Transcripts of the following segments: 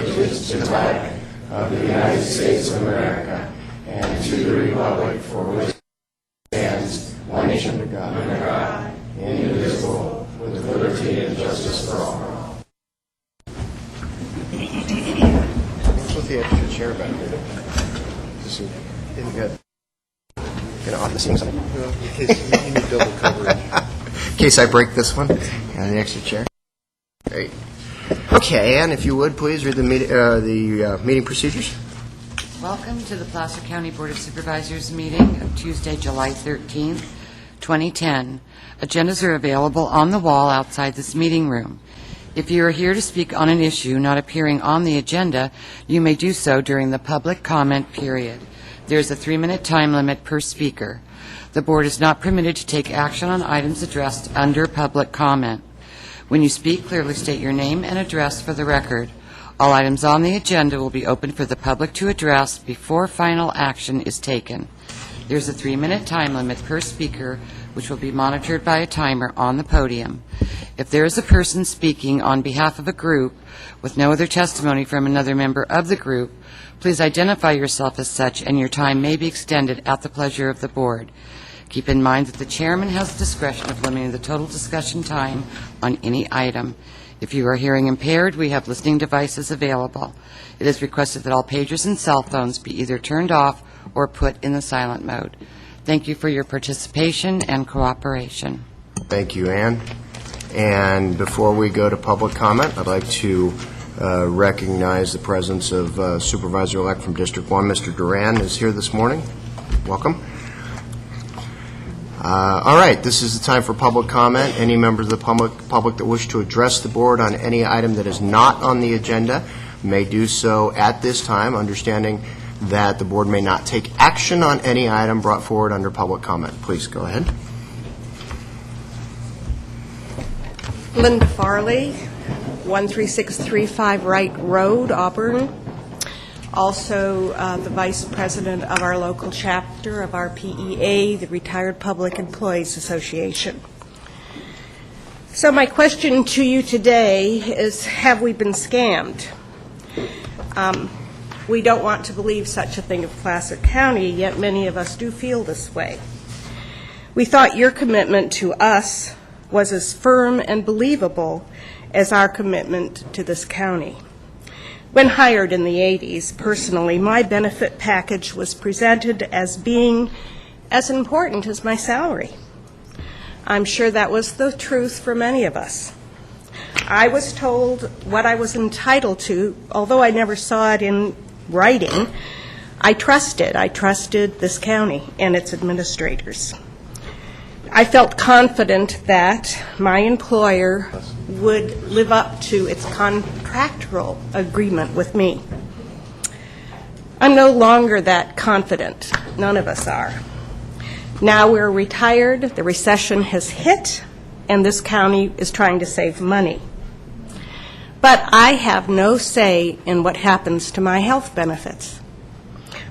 allegiance to the flag of the United States of America and to the republic for which it stands, one nation under God, indivisible, with liberty and justice for all. What's with the extra chair back there? This isn't good. Gonna off the seeing something. In case you need double coverage. In case I break this one, and the extra chair. Great. Okay, Ann, if you would, please read the meeting procedures. Welcome to the Placer County Board of Supervisors meeting of Tuesday, July 13th, 2010. Agendas are available on the wall outside this meeting room. If you are here to speak on an issue not appearing on the agenda, you may do so during the public comment period. There is a 3-minute time limit per speaker. The board is not permitted to take action on items addressed under public comment. When you speak, clearly state your name and address for the record. All items on the agenda will be open for the public to address before final action is taken. There's a 3-minute time limit per speaker, which will be monitored by a timer on the podium. If there is a person speaking on behalf of a group with no other testimony from another member of the group, please identify yourself as such, and your time may be extended at the pleasure of the board. Keep in mind that the chairman has discretion of limiting the total discussion time on any item. If you are hearing impaired, we have listening devices available. It is requested that all pagers and cell phones be either turned off or put in the silent mode. Thank you for your participation and cooperation. Thank you, Ann. And before we go to public comment, I'd like to recognize the presence of Supervisor-elect from District 1, Mr. Duran, is here this morning. Welcome. All right, this is the time for public comment. Any members of the public that wish to address the board on any item that is not on the agenda may do so at this time, understanding that the board may not take action on any item brought forward under public comment. Please go ahead. Linda Farley, 13635 Wright Road, Auburn. Also the Vice President of our local chapter of our PEA, the Retired Public Employees Association. So my question to you today is, have we been scammed? We don't want to believe such a thing of Placer County, yet many of us do feel this way. We thought your commitment to us was as firm and believable as our commitment to this county. When hired in the 80s, personally, my benefit package was presented as being as important as my salary. I'm sure that was the truth for many of us. I was told what I was entitled to, although I never saw it in writing. I trusted this county and its administrators. I felt confident that my employer would live up to its contractual agreement with me. I'm no longer that confident. None of us are. Now we're retired, the recession has hit, and this county is trying to save money. But I have no say in what happens to my health benefits.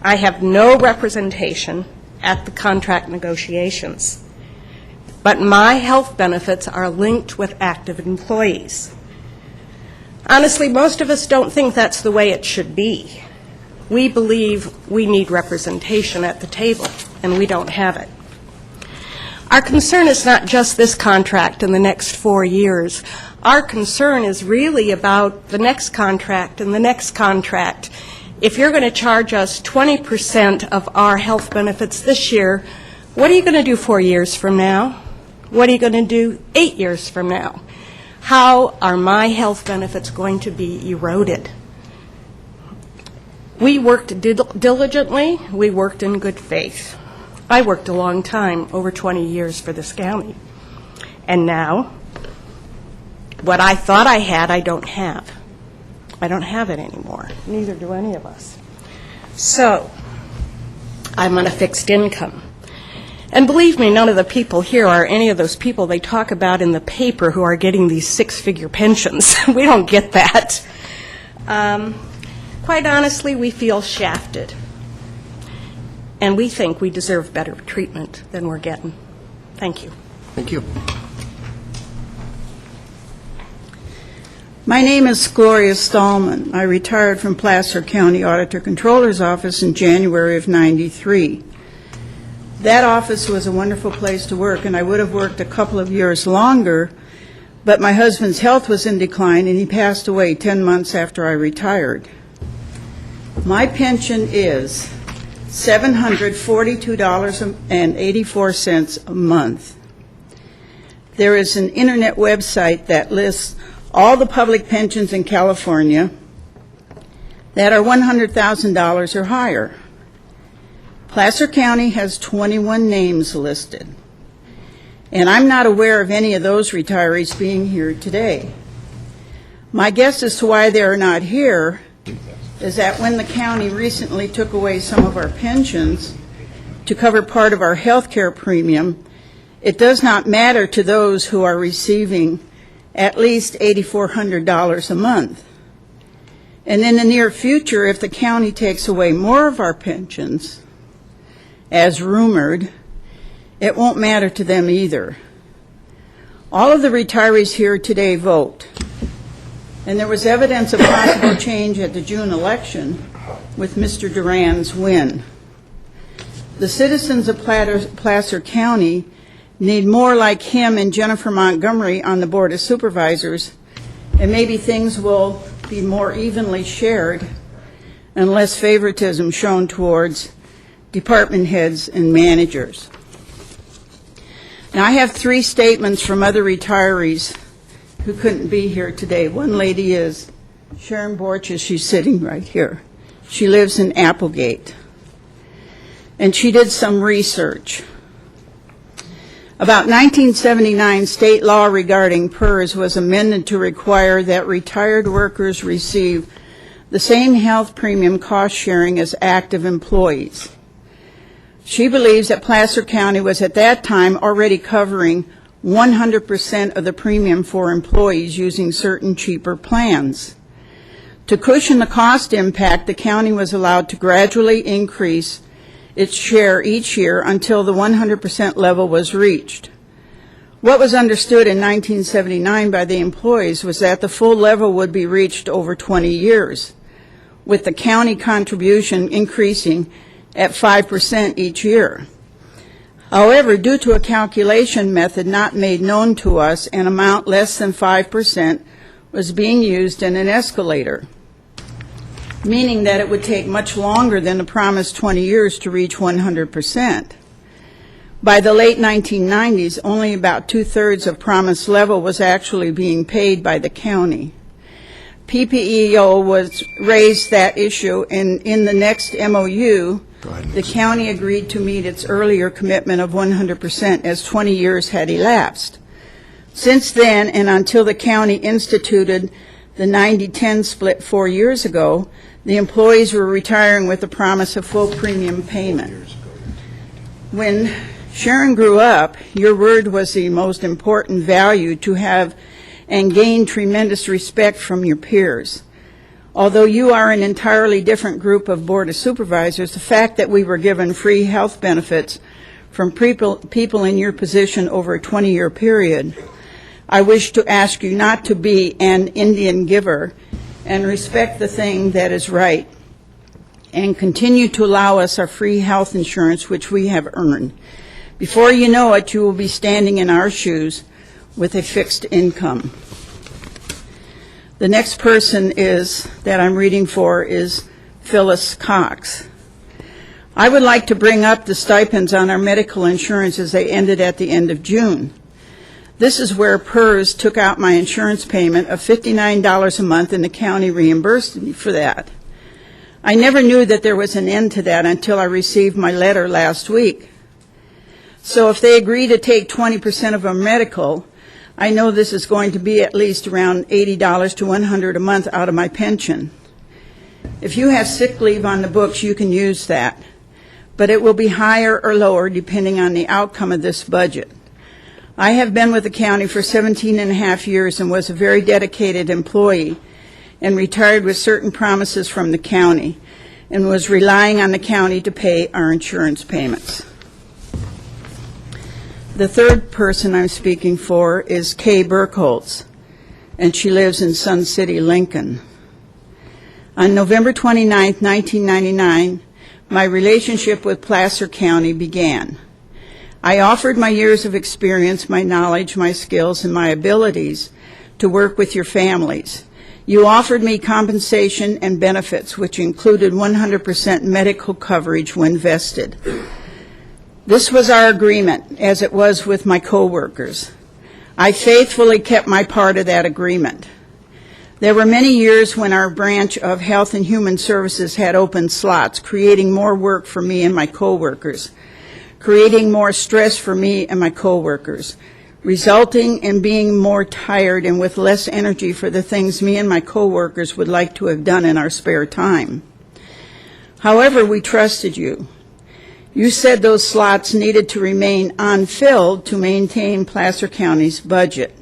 I have no representation at the contract negotiations. But my health benefits are linked with active employees. Honestly, most of us don't think that's the way it should be. We believe we need representation at the table, and we don't have it. Our concern is not just this contract in the next 4 years. Our concern is really about the next contract and the next contract. If you're going to charge us 20% of our health benefits this year, what are you going to do 4 years from now? What are you going to do 8 years from now? How are my health benefits going to be eroded? We worked diligently. We worked in good faith. I worked a long time, over 20 years for this county. And now, what I thought I had, I don't have. I don't have it anymore. Neither do any of us. So, I'm on a fixed income. And believe me, none of the people here are any of those people they talk about in the paper who are getting these 6-figure pensions. We don't get that. Quite honestly, we feel shafted. And we think we deserve better treatment than we're getting. Thank you. Thank you. My name is Gloria Stallman. I retired from Placer County Auditor Controller's Office in January of '93. That office was a wonderful place to work, and I would have worked a couple of years longer, but my husband's health was in decline, and he passed away 10 months after I retired. My pension is $742.84 a month. There is an internet website that lists all the public pensions in California that are $100,000 or higher. Placer County has 21 names listed, and I'm not aware of any of those retirees being here today. My guess as to why they are not here is that when the county recently took away some of our pensions to cover part of our health care premium, it does not matter to those who are receiving at least $8,400 a month. And in the near future, if the county takes away more of our pensions, as rumored, it won't matter to them either. All of the retirees here today vote, and there was evidence of possible change at the June election with Mr. Duran's win. The citizens of Placer County need more like him and Jennifer Montgomery on the Board of Supervisors, and maybe things will be more evenly shared and less favoritism shown towards department heads and managers. Now, I have 3 statements from other retirees who couldn't be here today. One lady is Sharon Borches. She's sitting right here. She lives in Applegate, and she did some research. About 1979, state law regarding PERS was amended to require that retired workers receive the same health premium cost sharing as active employees. She believes that Placer County was at that time already covering 100% of the premium for employees using certain cheaper plans. To cushion the cost impact, the county was allowed to gradually increase its share each year until the 100% level was reached. What was understood in 1979 by the employees was that the full level would be reached over 20 years, with the county contribution increasing at 5% each year. However, due to a calculation method not made known to us, an amount less than 5% was being used in an escalator, meaning that it would take much longer than the promised 20 years to reach 100%. By the late 1990s, only about 2/3 of promised level was actually being paid by the county. PPEO was raised that issue, and in the next MOU, the county agreed to meet its earlier commitment of 100% as 20 years had elapsed. Since then, and until the county instituted the 90-10 split 4 years ago, the employees were retiring with the promise of full premium payment. When Sharon grew up, your word was the most important value to have and gain tremendous respect from your peers. Although you are an entirely different group of Board of Supervisors, the fact that we were given free health benefits from people in your position over a 20-year period, I wish to ask you not to be an Indian giver and respect the thing that is right, and continue to allow us our free health insurance, which we have earned. Before you know it, you will be standing in our shoes with a fixed income. The next person that I'm reading for is Phyllis Cox. I would like to bring up the stipends on our medical insurance as they ended at the end of June. This is where PERS took out my insurance payment of $59 a month, and the county reimbursed me for that. I never knew that there was an end to that until I received my letter last week. So if they agree to take 20% of our medical, I know this is going to be at least around $80 to $100 a month out of my pension. If you have sick leave on the books, you can use that, but it will be higher or lower depending on the outcome of this budget. I have been with the county for 17 and a half years and was a very dedicated employee and retired with certain promises from the county and was relying on the county to pay our insurance payments. The third person I'm speaking for is Kay Burkholz. and she lives in Sun City, Lincoln. On November 29, 1999, my relationship with Placer County began. I offered my years of experience, my knowledge, my skills, and my abilities to work with your families. You offered me compensation and benefits, which included 100% medical coverage when vested. This was our agreement, as it was with my coworkers. I faithfully kept my part of that agreement. There were many years when our branch of Health and Human Services had open slots, creating more work for me and my coworkers, creating more stress for me and my coworkers, resulting in being more tired and with less energy for the things me and my coworkers would like to have done in our spare time. However, we trusted you. You said those slots needed to remain unfilled to maintain Placer County's budget.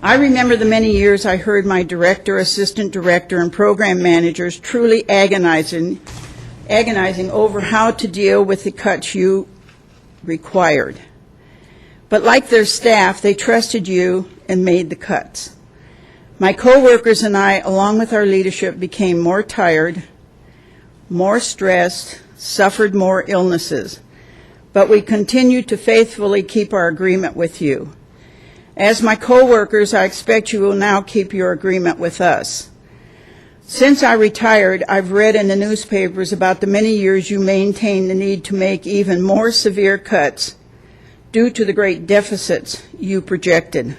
I remember the many years I heard my director, assistant director, and program managers truly agonizing over how to deal with the cuts you required. But like their staff, they trusted you and made the cuts. My coworkers and I, along with our leadership, became more tired, more stressed, suffered more illnesses, but we continued to faithfully keep our agreement with you. As my coworkers, I expect you will now keep your agreement with us. Since I retired, I've read in the newspapers about the many years you maintained the need to make even more severe cuts due to the great deficits you projected.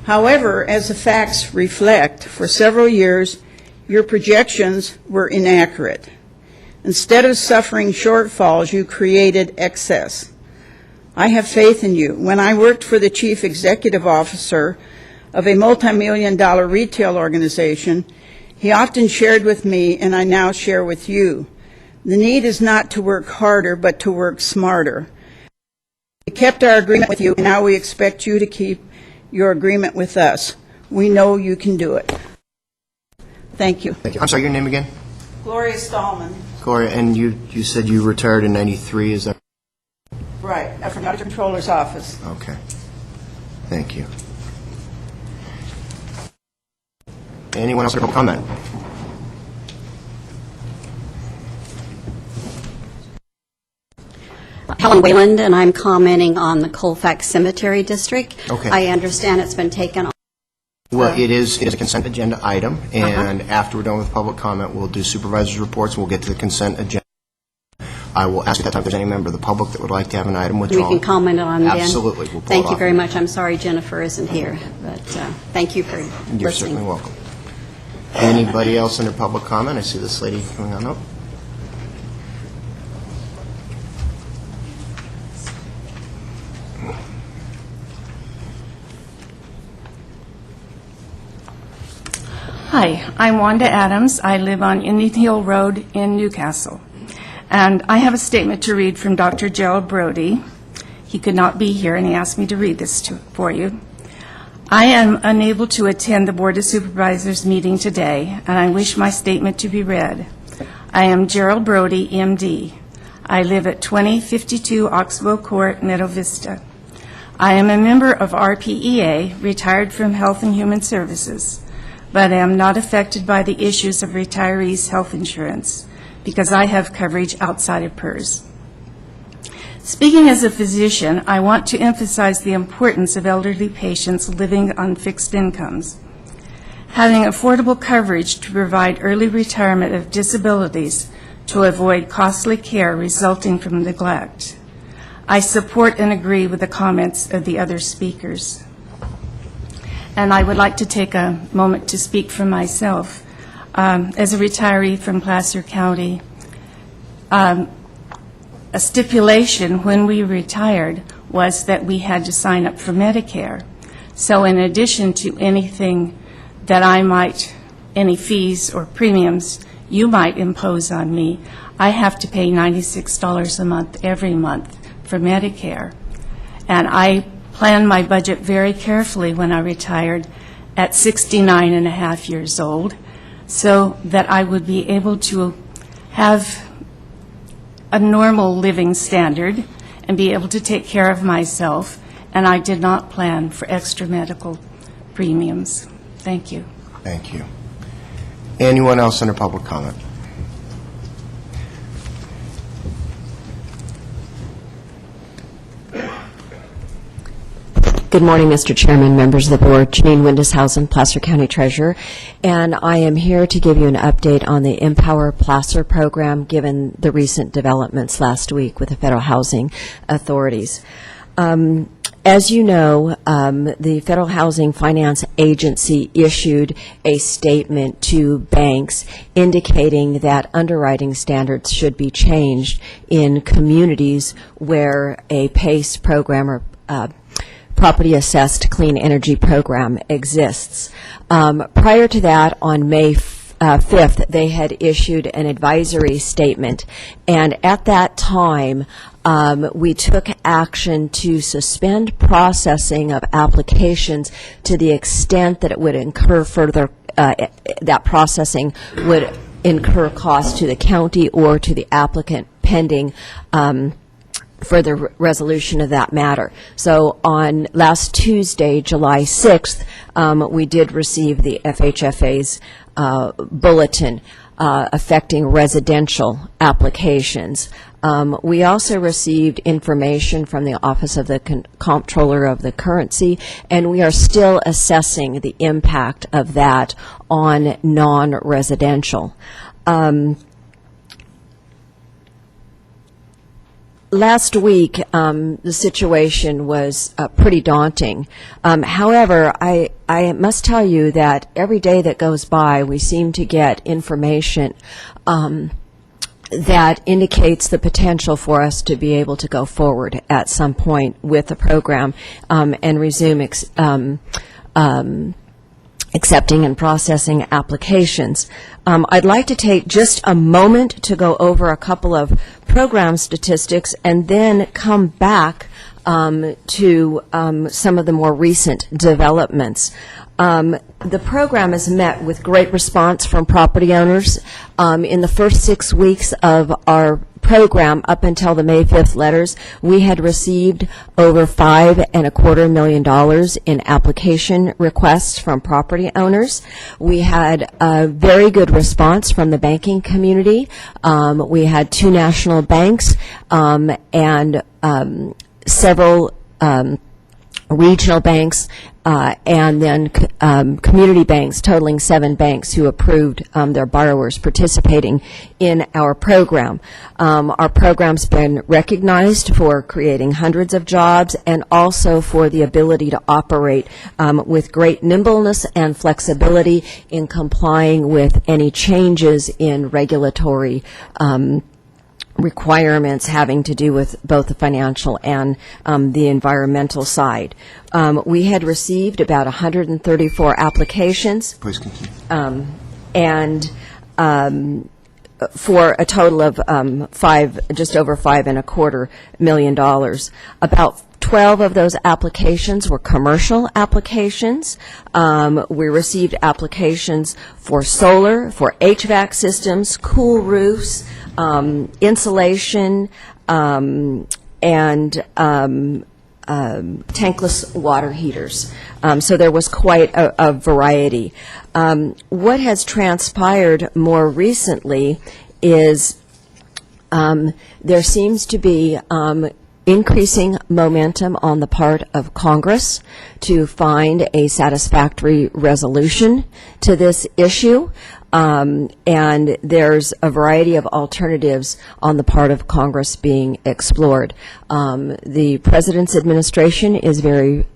However, as the facts reflect, for several years, your projections were inaccurate. Instead of suffering shortfalls, you created excess. I have faith in you. When I worked for the chief executive officer of a multi-million-dollar retail organization, he often shared with me, and I now share with you, the need is not to work harder, but to work smarter. We kept our agreement with you, and now we expect you to keep your agreement with us. We know you can do it. Thank you. Thank you. I'm sorry, your name again? Gloria Stallman. Gloria, and you said you retired in 93, is that? Right, from the Auditor Controller's Office. Okay. Thank you. Anyone else have a comment? Helen Wayland, and I'm commenting on the Colfax Cemetery District. Okay. I understand it's been taken. Well, it is a consent agenda item, and after we're done with public comment, we'll do supervisors' reports, and we'll get to the consent agenda. I will ask at that time if there's any member of the public that would like to have an item We withdrawn. can comment on then. Absolutely. We'll pull Thank it you off. very much. I'm sorry Jennifer isn't here, but thank you for listening. You're certainly welcome. Anybody else under public comment? I see this lady coming on up. Hi, I'm Wanda Adams. I live on Indian Hill Road in Newcastle. And I have a statement to read from Dr. Gerald Brody. He could not be here, and he asked me to read this for you. I am unable to attend the Board of Supervisors meeting today, and I wish my statement to be read. I am Gerald Brody, MD. I live at 2052 Oxbow Court, Meadow Vista. I am a member of RPEA, retired from Health and Human Services, but I am not affected by the issues of retirees' health insurance because I have coverage outside of PERS. Speaking as a physician, I want to emphasize the importance of elderly patients living on fixed incomes. Having affordable coverage to provide early retirement of disabilities to avoid costly care resulting from neglect. I support and agree with the comments of the other speakers. And I would like to take a moment to speak for myself. As a retiree from Placer County, a stipulation when we retired was that we had to sign up for Medicare. So in addition to anything that any fees or premiums you might impose on me, I have to pay $96 a month every month for Medicare. And I planned my budget very carefully when I retired at 69 and a half years old so that I would be able to have a normal living standard and be able to take care of myself, and I did not plan for extra medical premiums. Thank you. Thank you. Anyone else under public comment? Good morning, Mr. Chairman, members of the board. Janine Windishausen, Placer County Treasurer, and I am here to give you an update on the Empower Placer program given the recent developments last week with the federal housing authorities. As you know, the Federal Housing Finance Agency issued a statement to banks indicating that underwriting standards should be changed in communities where a PACE program or Property Assessed Clean Energy Program exists. Prior to that, on May 5th, they had issued an advisory statement, and at that time, we took action to suspend processing of applications to the extent that it would incur further, that processing would incur costs to the county or to the applicant pending further resolution of that matter. So on last Tuesday, July 6th, we did receive the FHFA's bulletin affecting residential applications. We also received information from the Office of the Comptroller of the Currency, and we are still assessing the impact of that on non-residential. Last week, the situation was pretty daunting. However, I must tell you that every day that goes by, we seem to get information that indicates the potential for us to be able to go forward at some point with the program and resume accepting and processing applications. I'd like to take just a moment to go over a couple of program statistics and then come back to some of the more recent developments. The program has met with great response from property owners. In the first 6 weeks of our program, up until the May 5th letters, we had received over $5.25 million in application requests from property owners. We had a very good response from the banking community. We had 2 national banks and several regional banks and then community banks, totaling 7 banks who approved their borrowers participating in our program. Our program's been recognized for creating hundreds of jobs and also for the ability to operate with great nimbleness and flexibility in complying with any changes in regulatory requirements having to do with both the financial and the environmental side. We had received about 134 applications. Please continue. And for a total of just over $5.25 million. About 12 of those applications were commercial applications. We received applications for solar, for HVAC systems, cool roofs, insulation, and tankless water heaters. So there was quite a variety. What has transpired more recently is there seems to be increasing momentum on the part of Congress to find a satisfactory resolution to this issue. And there's a variety of alternatives on the part of Congress being explored. The President's administration is very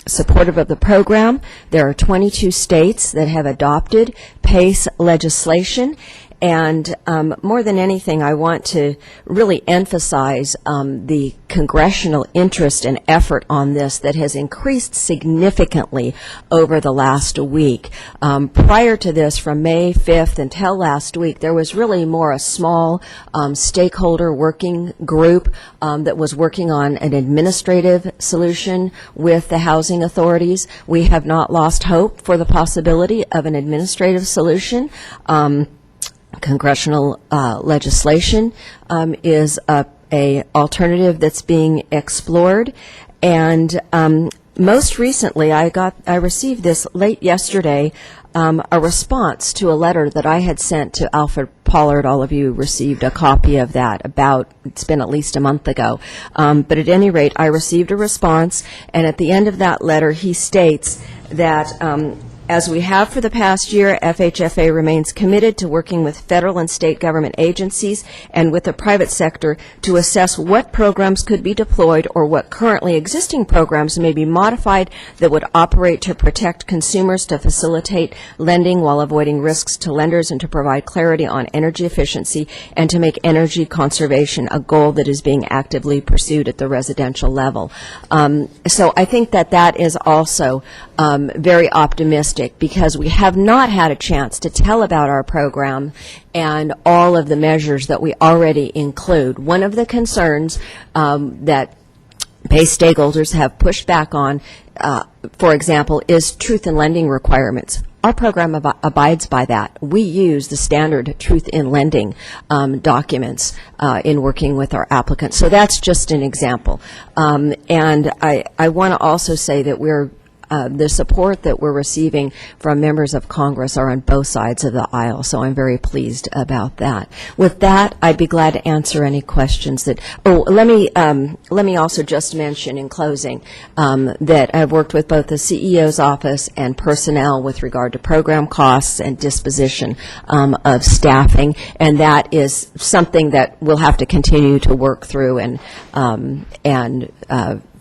supportive of the program. There are 22 states that have adopted PACE legislation. And more than anything, I want to really emphasize the congressional interest and effort on this that has increased significantly over the last week. Prior to this, from May 5th until last week, there was really more a small stakeholder working group that was working on an administrative solution with the housing authorities. We have not lost hope for the possibility of an administrative solution. Congressional legislation is a alternative that's being explored, and most recently, I received this late yesterday, a response to a letter that I had sent to Alfred Pollard. All of you received a copy of that it's been at least a month ago. But at any rate, I received a response, and at the end of that letter, he states that as we have for the past year, FHFA remains committed to working with federal and state government agencies and with the private sector to assess what programs could be deployed or what currently existing programs may be modified that would operate to protect consumers, to facilitate lending while avoiding risks to lenders, and to provide clarity on energy efficiency, and to make energy conservation a goal that is being actively pursued at the residential level. So I think that is also very optimistic, because we have not had a chance to tell about our program and all of the measures that we already include. One of the concerns that base stakeholders have pushed back on, for example, is truth in lending requirements. Our program abides by that. We use the standard truth in lending documents in working with our applicants. So that's just an example. And I want to also say that the support that we're receiving from members of Congress are on both sides of the aisle, so I'm very pleased about that. With that, I'd be glad to answer any questions that. Let me also just mention in closing that I've worked with both the CEO's office and personnel with regard to program costs and disposition of staffing, and that is something that we'll have to continue to work through and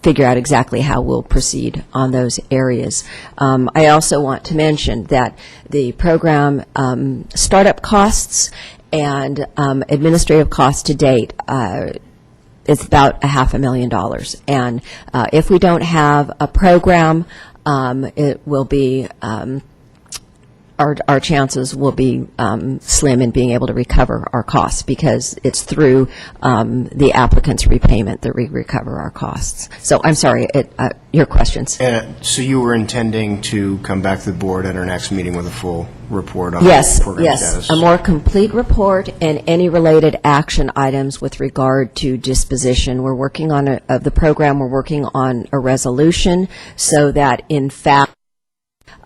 figure out exactly how we'll proceed on those areas. I also want to mention that the program startup costs and administrative costs to date is about $500,000. And if we don't have a program, it will be our chances will be slim in being able to recover our costs, because it's through the applicant's repayment that we recover our costs. So I'm sorry, your questions. So you were intending to come back to the board at our next meeting with a full report on program status? A more complete report and any related action items with regard to disposition. We're working on the program. We're working on a resolution so that, in fact,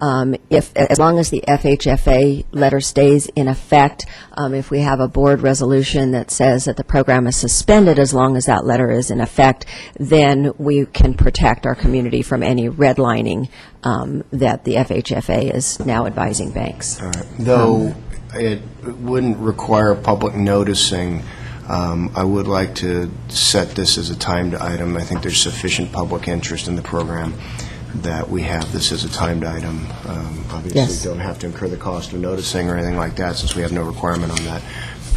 as long as the FHFA letter stays in effect, if we have a board resolution that says that the program is suspended as long as that letter is in effect, then we can protect our community from any redlining that the FHFA is now advising banks. Though it wouldn't require public noticing, I would like to set this as a timed item. I think there's sufficient public interest in the program that we have this as a timed item. Obviously, don't have to incur the cost of noticing or anything like that, since we have no requirement on that.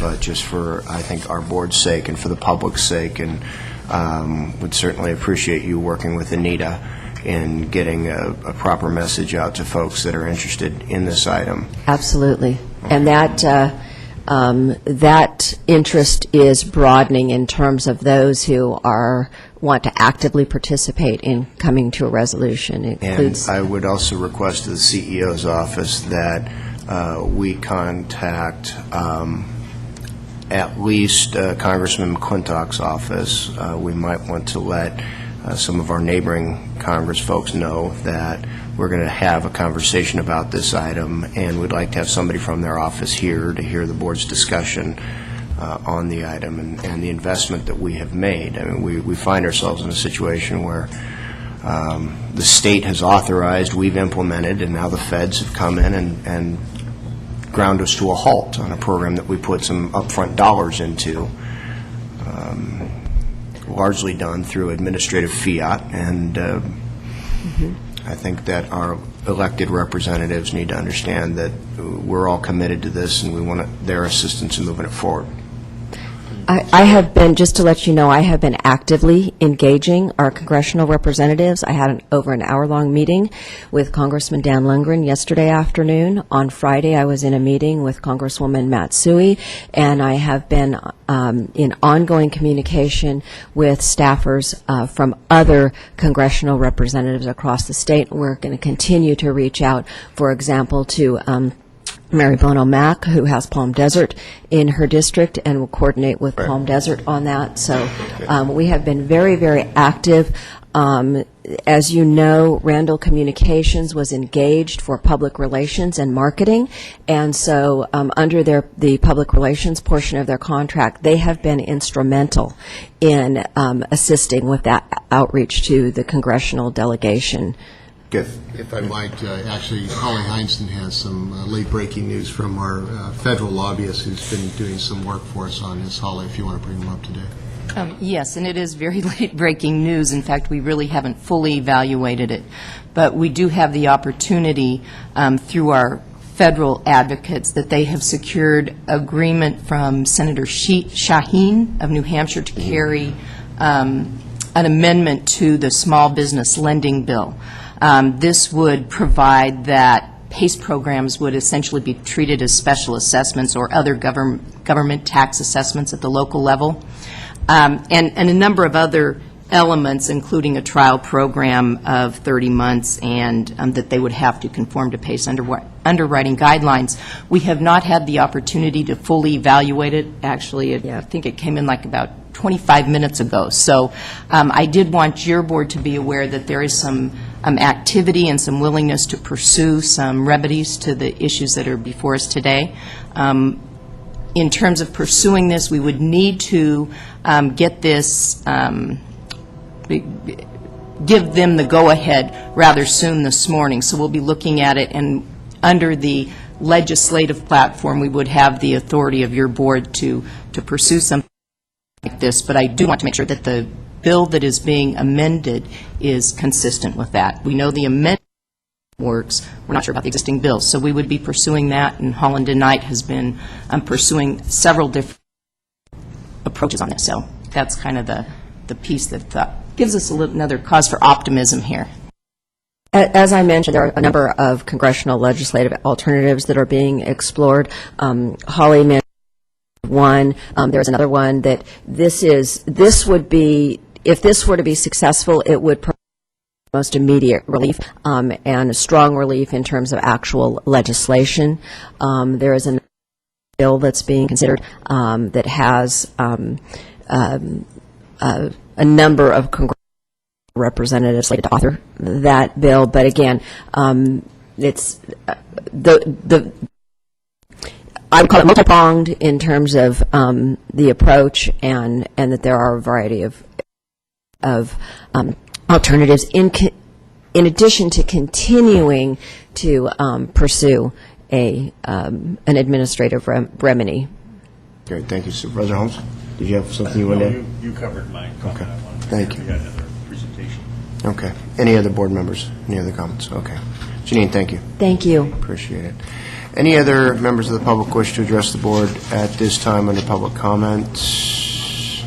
But just for, I think, our board's sake and for the public's sake, and would certainly appreciate you working with Anita in getting a proper message out to folks that are interested in this item. Absolutely. And that interest is broadening in terms of those who want to actively participate in coming to a resolution. It includes. And I would also request to the CEO's office that we contact at least Congressman McClintock's office. We might want to let some of our neighboring Congress folks know that we're going to have a conversation about this item, and we'd like to have somebody from their office here to hear the board's discussion on the item and the investment that we have made. I mean, we find ourselves in a situation where the state has authorized, we've implemented, and now the feds have come in and ground us to a halt on a program that we put some upfront dollars into, largely done through administrative fiat. And I think that our elected representatives need to understand that we're all committed to this, and we want their assistance in moving it forward. I have been, just to let you know, I have been actively engaging our congressional representatives. I had over an hour-long meeting with Congressman Dan Lundgren yesterday afternoon. On Friday, I was in a meeting with Congresswoman Matsui, and I have been in ongoing communication with staffers from other congressional representatives across the state. We're going to continue to reach out, for example, to Mary Bono Mack, who has Palm Desert in her district, and will coordinate with Palm Desert on that. So we have been very, very active. As you know, Randall Communications was engaged for public relations and marketing, and so under the public relations portion of their contract, they have been instrumental in assisting with that outreach to the congressional delegation. Good. If I might, actually, Holly Heinston has some late-breaking news from our federal lobbyist who's been doing some work for us on this. Holly, if you want to bring them up today. Yes, and it is very late-breaking news. In fact, we really haven't fully evaluated it. But we do have the opportunity through our federal advocates that they have secured agreement from Senator Shaheen of New Hampshire to carry an amendment to the small business lending bill. This would provide that PACE programs would essentially be treated as special assessments or other government tax assessments at the local level. And a number of other elements, including a trial program of 30 months and that they would have to conform to PACE underwriting guidelines. We have not had the opportunity to fully evaluate it. Actually, I think it came in like about 25 minutes ago. So I did want your board to be aware that there is some activity and some willingness to pursue some remedies to the issues that are before us today. In terms of pursuing this, we would need to get this, give them the go-ahead rather soon this morning. So we'll be looking at it, and under the legislative platform, we would have the authority of your board to pursue something like this. But I do want to make sure that the bill that is being amended is consistent with that. We know the amendment works. We're not sure about the existing bills. So we would be pursuing that, and Holland and Knight has been pursuing several different approaches on this. So that's kind of the piece that gives us another cause for optimism here. As I mentioned, there are a number of congressional legislative alternatives that are being explored. Holly mentioned one. There's another one that this would be, if this were to be successful, it would provide most immediate relief and a strong relief in terms of actual legislation. There is a bill that's being considered that has a number of congressional representatives slated to author that bill, but again, it's I would call it multi-pronged in terms of the approach, and that there are a variety of alternatives in addition to continuing to pursue an administrative remedy. Great, thank you. Supervisor Holmes, did you have something you wanted to add? You covered my comment. Okay, I wanted to thank you. We got another presentation. Okay. Any other board members? Any other comments? Okay. Janine, thank you. Thank you. Appreciate it. Any other members of the public wish to address the board at this time under public comments?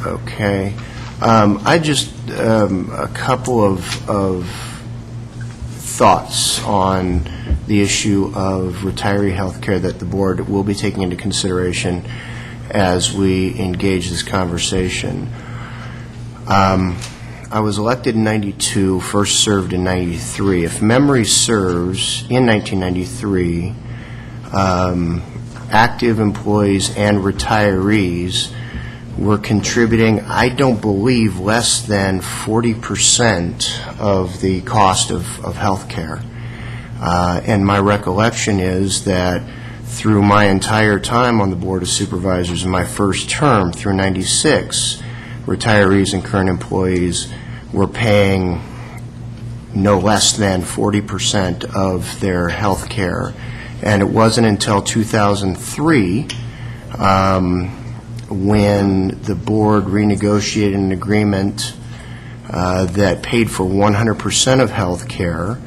Okay. I just, a couple of thoughts on the issue of retiree health care that the board will be taking into consideration as we engage this conversation. I was elected in 92, first served in 93. If memory serves, in 1993, active employees and retirees were contributing, I don't believe, less than 40% of the cost of health care. And my recollection is that through my entire time on the Board of Supervisors in my first term through 96, retirees and current employees were paying no less than 40% of their health care. And it wasn't until 2003 when the board renegotiated an agreement that paid for 100% of health care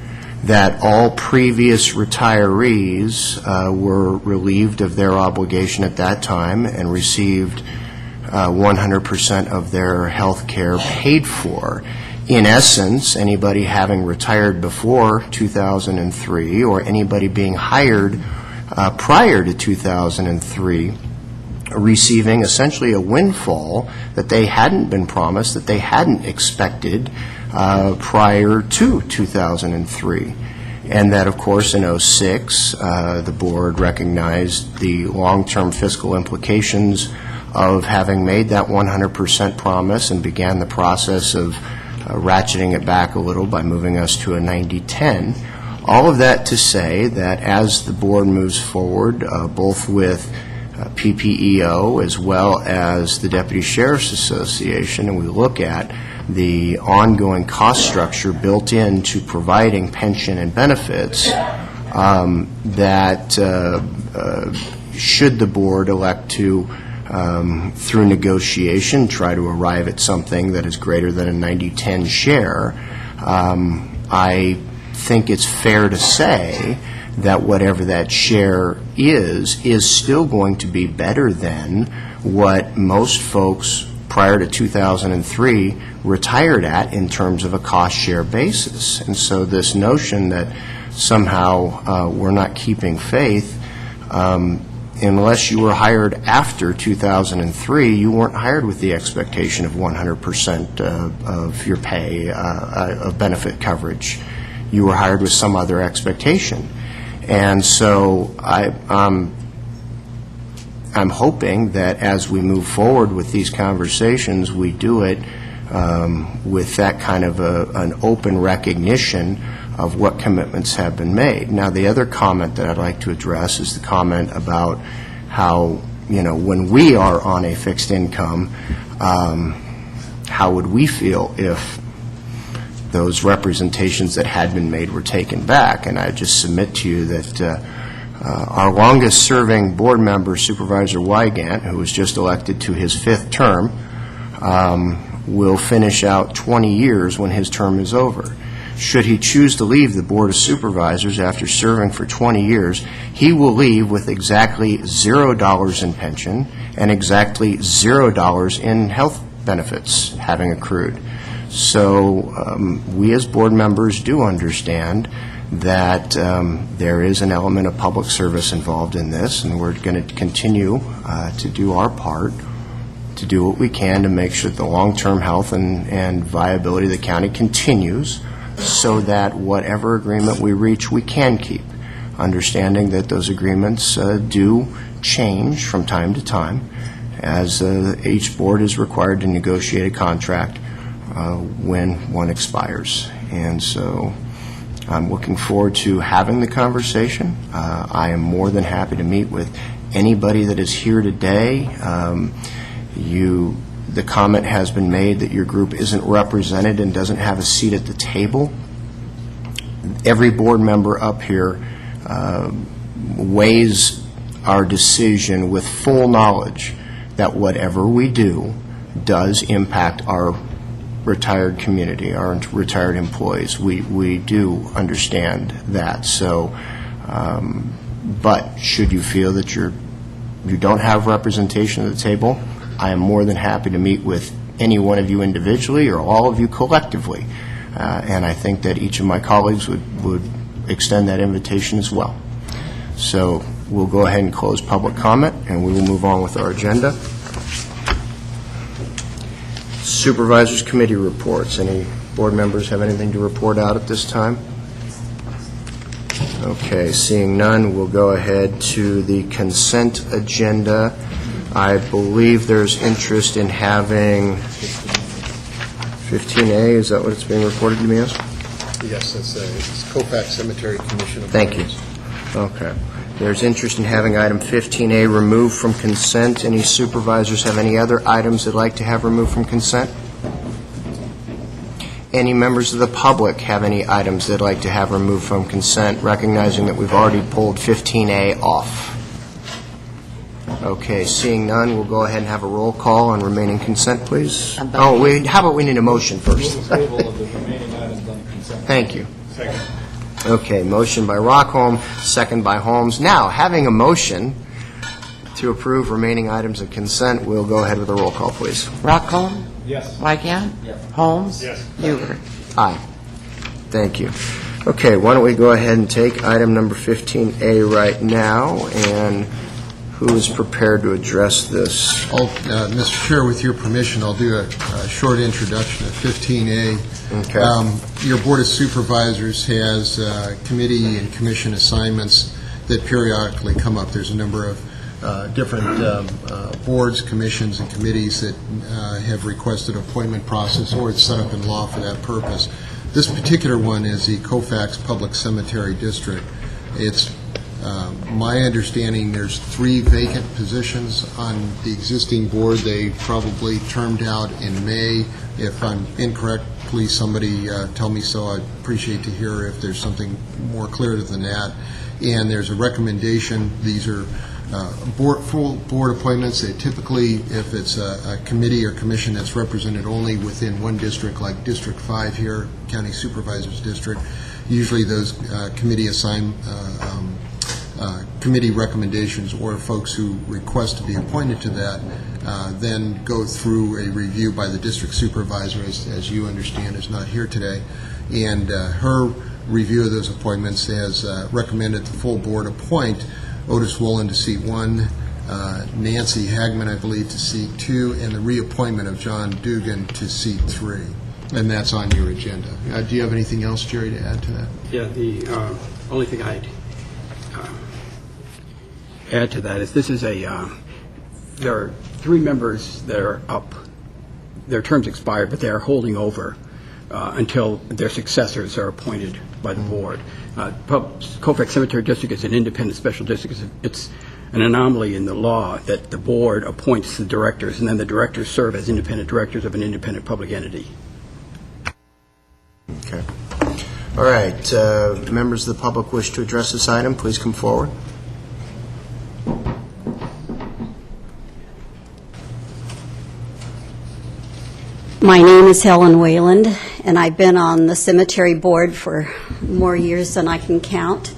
that all previous retirees were relieved of their obligation at that time and received 100% of their health care paid for. In essence, anybody having retired before 2003 or anybody being hired prior to 2003 receiving essentially a windfall that they hadn't been promised, that they hadn't expected prior to 2003. And that, of course, in 06, the board recognized the long-term fiscal implications of having made that 100% promise and began the process of ratcheting it back a little by moving us to a 90-10. All of that to say that as the board moves forward, both with PPEO as well as the Deputy Sheriff's Association, and we look at the ongoing cost structure built into providing pension and benefits, that should the board elect to, through negotiation, try to arrive at something that is greater than a 90-10 share, I think it's fair to say that whatever that share is still going to be better than what most folks prior to 2003 retired at in terms of a cost share basis. And so this notion that somehow we're not keeping faith, unless you were hired after 2003, you weren't hired with the expectation of 100% of your pay, of benefit coverage. You were hired with some other expectation. And so I'm hoping that as we move forward with these conversations, we do it with that kind of an open recognition of what commitments have been made. Now, the other comment that I'd like to address is the comment about how, when we are on a fixed income, how would we feel if those representations that had been made were taken back? And I just submit to you that our longest-serving board member, Supervisor Wygant, who was just elected to his 5th term, will finish out 20 years when his term is over. Should he choose to leave the Board of Supervisors after serving for 20 years, he will leave with exactly $0 in pension and exactly $0 in health benefits having accrued. So we as board members do understand that there is an element of public service involved in this, and we're going to continue to do our part to do what we can to make sure that the long-term health and viability of the county continues, so that whatever agreement we reach, we can keep, understanding that those agreements do change from time to time, as each board is required to negotiate a contract when one expires. And so I'm looking forward to having the conversation. I am more than happy to meet with anybody that is here today. The comment has been made that your group isn't represented and doesn't have a seat at the table. Every board member up here weighs our decision with full knowledge that whatever we do does impact our retired community, our retired employees. We do understand that. So, but should you feel that you don't have representation at the table, I am more than happy to meet with any one of you individually or all of you collectively. And I think that each of my colleagues would extend that invitation as well. So we'll go ahead and close public comment, and we will move on with our agenda. Supervisors Committee reports. Any board members have anything to report out at this time? Okay, seeing none, we'll go ahead to the consent agenda. I believe there's interest in having 15A. Is that what it's being reported to me as? Yes, it's Colfax Cemetery Commission. Thank you. Okay. There's interest in having item 15A removed from consent. Any supervisors have any other items they'd like to have removed from consent? Any members of the public have any items they'd like to have removed from consent, recognizing that we've already pulled 15A off? Okay, seeing none, we'll go ahead and have a roll call on remaining consent, please. How about we need a motion first? Thank you. Second. Okay, motion by Rockholm, second by Holmes. Now, having a motion to approve remaining items of consent, we'll go ahead with a roll call, please. Rockholm? Yes. Wygant? Holmes? Yes. Huber? Aye. Thank you. Okay, why don't we go ahead and take item number 15A right now, and who is prepared to address this? Mr. Chair, with your permission, I'll do a short introduction of 15A. Okay. Your Board of Supervisors has committee and commission assignments that periodically come up. There's a number of different boards, commissions, and committees that have requested appointment process, or it's set up in law for that purpose. This particular one is the Colfax Public Cemetery District. It's my understanding there's 3 vacant positions on the existing board. They probably termed out in May. If I'm incorrect, please somebody tell me so. I'd appreciate to hear if there's something more clear than that. And there's a recommendation. These are full board appointments. They typically, if it's a committee or commission that's represented only within one district, like District 5 here, County Supervisors District, usually those committee committee recommendations or folks who request to be appointed to that then go through a review by the district supervisor, as you understand, is not here today. And her review of those appointments has recommended the full board appoint Otis Wolin to seat 1, Nancy Hagman, I believe, to seat 2, and the reappointment of John Dugan to seat 3. And that's on your agenda. Do you have anything else, Jerry, to add to that? Yeah, the only thing I'd add to that is this is there are 3 members that are up. Their terms expired, but they are holding over until their successors are appointed by the board. Colfax Cemetery District is an independent special district. It's an anomaly in the law that the board appoints the directors, and then the directors serve as independent directors of an independent public entity. Okay. All right. Members of the public wish to address this item, please come forward. My name is Helen Wayland, and I've been on the cemetery board for more years than I can count.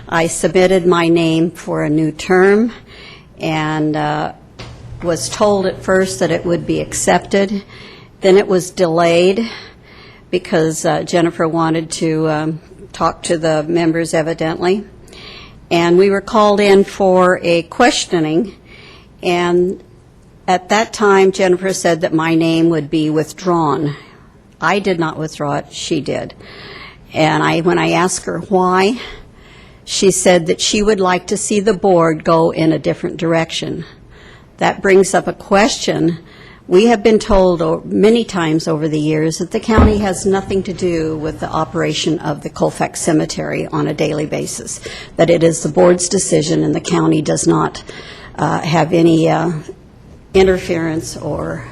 I submitted my name for a new term and was told at first that it would be accepted. Then it was delayed because Jennifer wanted to talk to the members, evidently. And we were called in for a questioning, and at that time, Jennifer said that my name would be withdrawn. I did not withdraw it, she did. And when I asked her why, she said that she would like to see the board go in a different direction. That brings up a question. We have been told many times over the years that the county has nothing to do with the operation of the Colfax Cemetery on a daily basis, that it is the board's decision and the county does not have any interference or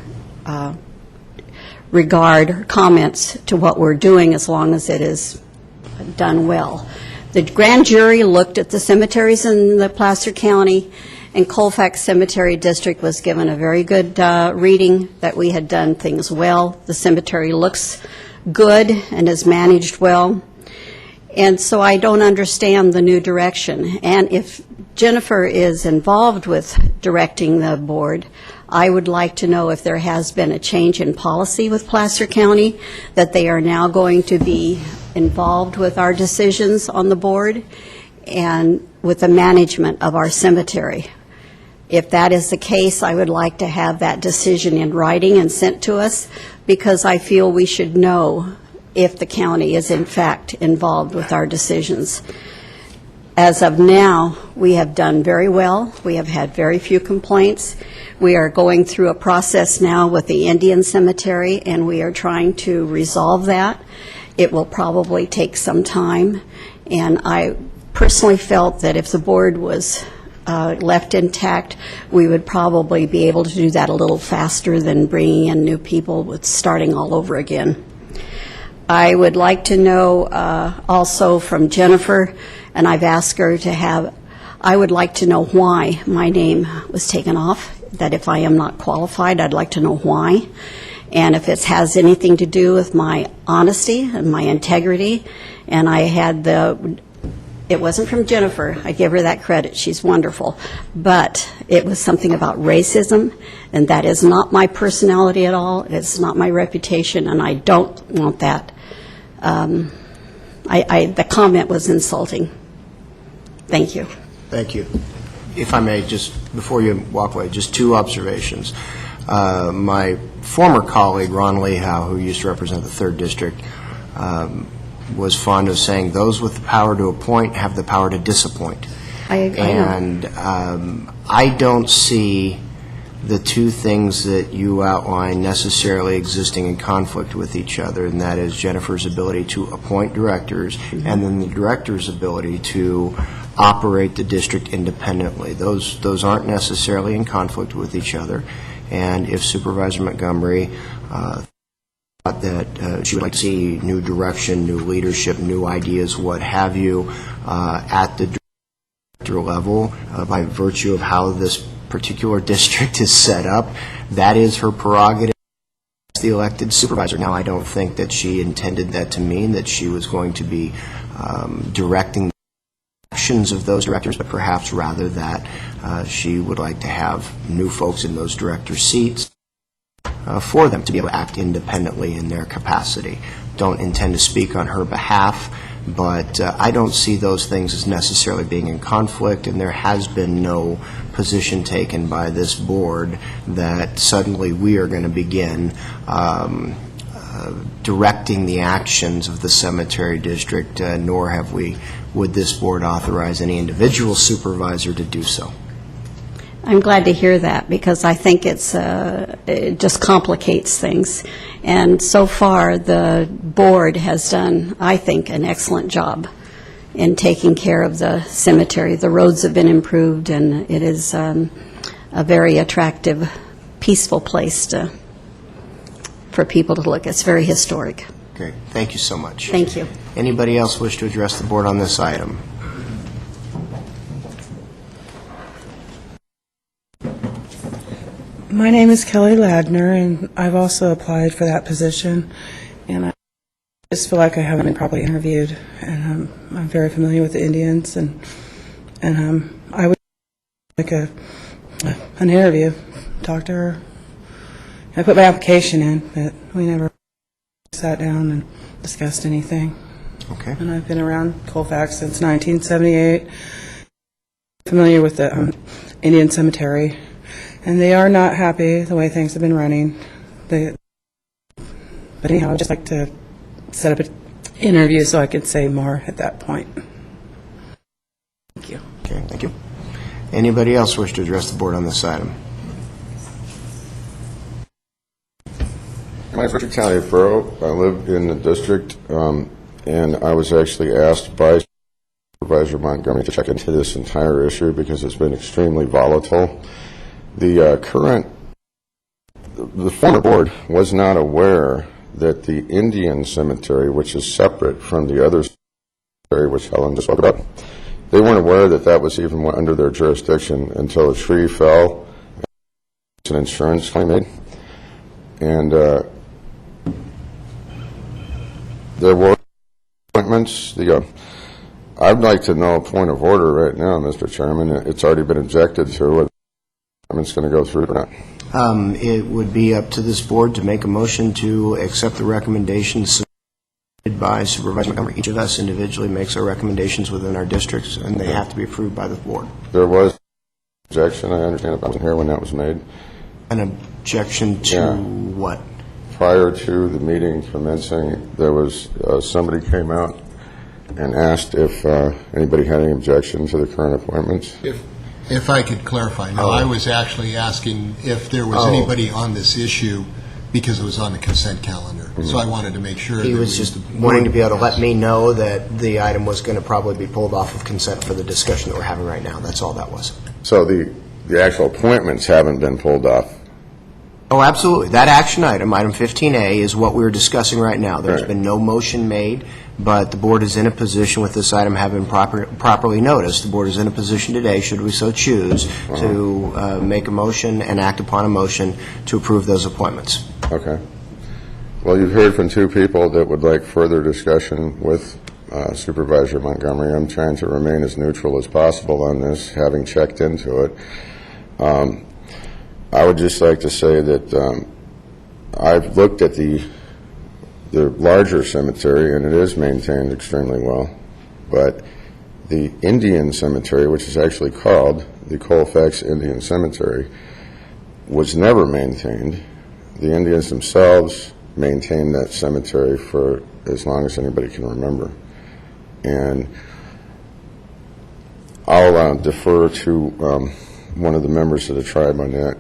regard or comments to what we're doing as long as it is done well. The grand jury looked at the cemeteries in the Placer County, and Colfax Cemetery District was given a very good reading that we had done things well. The cemetery looks good and is managed well. And so I don't understand the new direction. And if Jennifer is involved with directing the board, I would like to know if there has been a change in policy with Placer County, that they are now going to be involved with our decisions on the board and with the management of our cemetery. If that is the case, I would like to have that decision in writing and sent to us, because I feel we should know if the county is in fact involved with our decisions. As of now, we have done very well. We have had very few complaints. We are going through a process now with the Indian Cemetery, and we are trying to resolve that. It will probably take some time, and I personally felt that if the board was left intact, we would probably be able to do that a little faster than bringing in new people with starting all over again. I would like to know also from Jennifer, and I've asked her to have, I would like to know why my name was taken off, that if I am not qualified, I'd like to know why. And if it has anything to do with my honesty and my integrity, and I had it wasn't from Jennifer, I give her that credit, she's wonderful, but it was something about racism, and that is not my personality at all, it's not my reputation, and I don't want that. The comment was insulting. Thank you. Thank you. If I may, just before you walk away, just 2 observations. My former colleague, Ron Lehau, who used to represent the 3rd District, was fond of saying those with the power to appoint have the power to disappoint. I know. And I don't see the two things that you outline necessarily existing in conflict with each other, and that is Jennifer's ability to appoint directors and then the director's ability to operate the district independently. Those aren't necessarily in conflict with each other. And if Supervisor Montgomery thought that she would like to see new direction, new leadership, new ideas, what have you, at the director level, by virtue of how this particular district is set up, that is her prerogative as the elected supervisor. Now, I don't think that she intended that to mean that she was going to be directing the actions of those directors, but perhaps rather that she would like to have new folks in those director seats for them to be able to act independently in their capacity. Don't intend to speak on her behalf, but I don't see those things as necessarily being in conflict, and there has been no position taken by this board that suddenly we are going to begin directing the actions of the cemetery district, nor would this board authorize any individual supervisor to do so. I'm glad to hear that, because I think it just complicates things. And so far, the board has done, I think, an excellent job in taking care of the cemetery. The roads have been improved, and it is a very attractive, peaceful place for people to look. It's very historic. Great. Thank you so much. Thank you. Anybody else wish to address the board on this item? My name is Kelly Ladner, and I've also applied for that position, and I just feel like I haven't been properly interviewed, and I'm very familiar with the Indians, and I would like an interview, talk to her. I put my application in, but we never sat down and discussed anything. Okay. And I've been around Colfax since 1978, familiar with the Indian cemetery. And they are not happy the way things have been running. But anyhow, I'd just like to set up an interview so I could say more at that point. Thank you. Okay, thank you. Anybody else wish to address the board on this item? My name is Richard Taliaferro. I live in the district, and I was actually asked by Supervisor Montgomery to check into this entire issue because it's been extremely volatile. The former board was not aware that the Indian cemetery, which is separate from the other cemetery, which Helen just spoke about, they weren't aware that that was even under their jurisdiction until a tree fell, an insurance claim made, and there were appointments. I'd like to know a point of order right now, Mr. Chairman. It's already been objected to. It's going to go through or not? It would be up to this board to make a motion to accept the recommendations submitted by Supervisor Montgomery. Each of us individually makes our recommendations within our districts, and they have to be approved by the board. There was objection. I understand if I wasn't here when that was made. An objection to what? Prior to the meeting commencing, there was somebody came out and asked if anybody had any objection to the current appointments. If I could clarify, no, I was actually asking if there was anybody on this issue because it was on the consent calendar. Mm-hmm. So I wanted to make sure. He was just wanting to be able to let me know that the item was going to probably be pulled off of consent for the discussion that we're having right now. That's all that was. So the actual appointments haven't been pulled off? Oh, absolutely. That action item, item 15A, is what we're discussing right now. There's been no motion made, but the board is in a position with this item having properly noticed. The board is in a position today, should we so choose, to make a motion and act upon a motion to approve those appointments. Okay. Well, you've heard from two people that would like further discussion with Supervisor Montgomery. I'm trying to remain as neutral as possible on this, having checked into it. I would just like to say that I've looked at the larger cemetery, and it is maintained extremely well. But the Indian cemetery, which is actually called the Colfax Indian Cemetery, was never maintained. The Indians themselves maintained that cemetery for as long as anybody can remember. And I'll defer to one of the members of the tribe on that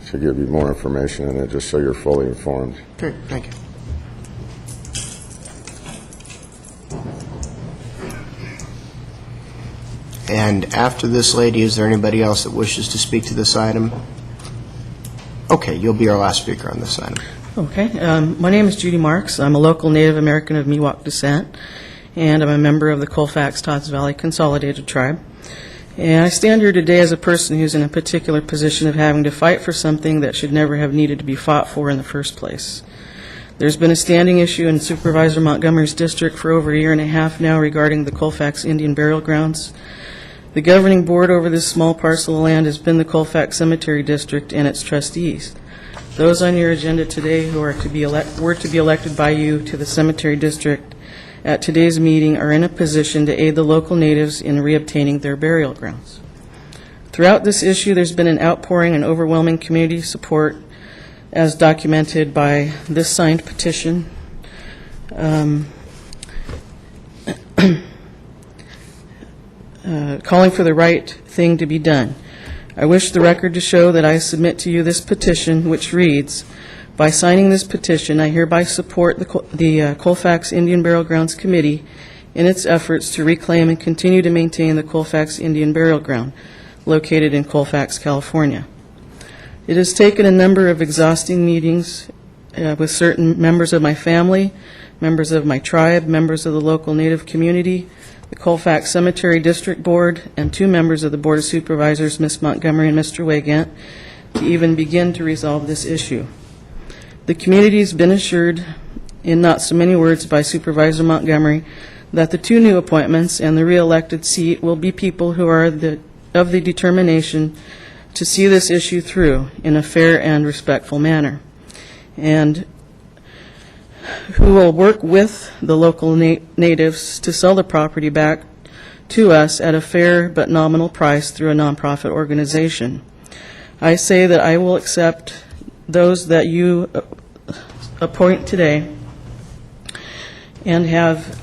to give you more information on it, just so you're fully informed. Okay, thank you. And after this lady, is there anybody else that wishes to speak to this item? Okay, you'll be our last speaker on this item. Okay. My name is Judy Marks. I'm a local Native American of Miwok descent, and I'm a member of the Colfax-Tots Valley Consolidated Tribe. And I stand here today as a person who's in a particular position of having to fight for something that should never have needed to be fought for in the first place. There's been a standing issue in Supervisor Montgomery's district for over a year and a half now regarding the Colfax Indian Burial Grounds. The governing board over this small parcel of land has been the Colfax Cemetery District and its trustees. Those on your agenda today who are to be elected by you to the Cemetery District at today's meeting are in a position to aid the local natives in reobtaining their burial grounds. Throughout this issue, there's been an outpouring and overwhelming community support as documented by this signed petition. Calling for the right thing to be done. I wish the record to show that I submit to you this petition, which reads, by signing this petition, I hereby support the Colfax Indian Burial Grounds Committee in its efforts to reclaim and continue to maintain the Colfax Indian Burial Ground, located in Colfax, California. It has taken a number of exhausting meetings with certain members of my family, members of my tribe, members of the local Native community, the Colfax Cemetery District Board, and 2 members of the Board of Supervisors, Ms. Montgomery and Mr. Wygant, to even begin to resolve this issue. The community has been assured, in not so many words, by Supervisor Montgomery, that the 2 new appointments and the re-elected seat will be people who are of the determination to see this issue through in a fair and respectful manner, and who will work with the local natives to sell the property back to us at a fair but nominal price through a nonprofit organization. I say that I will accept those that you appoint today and have,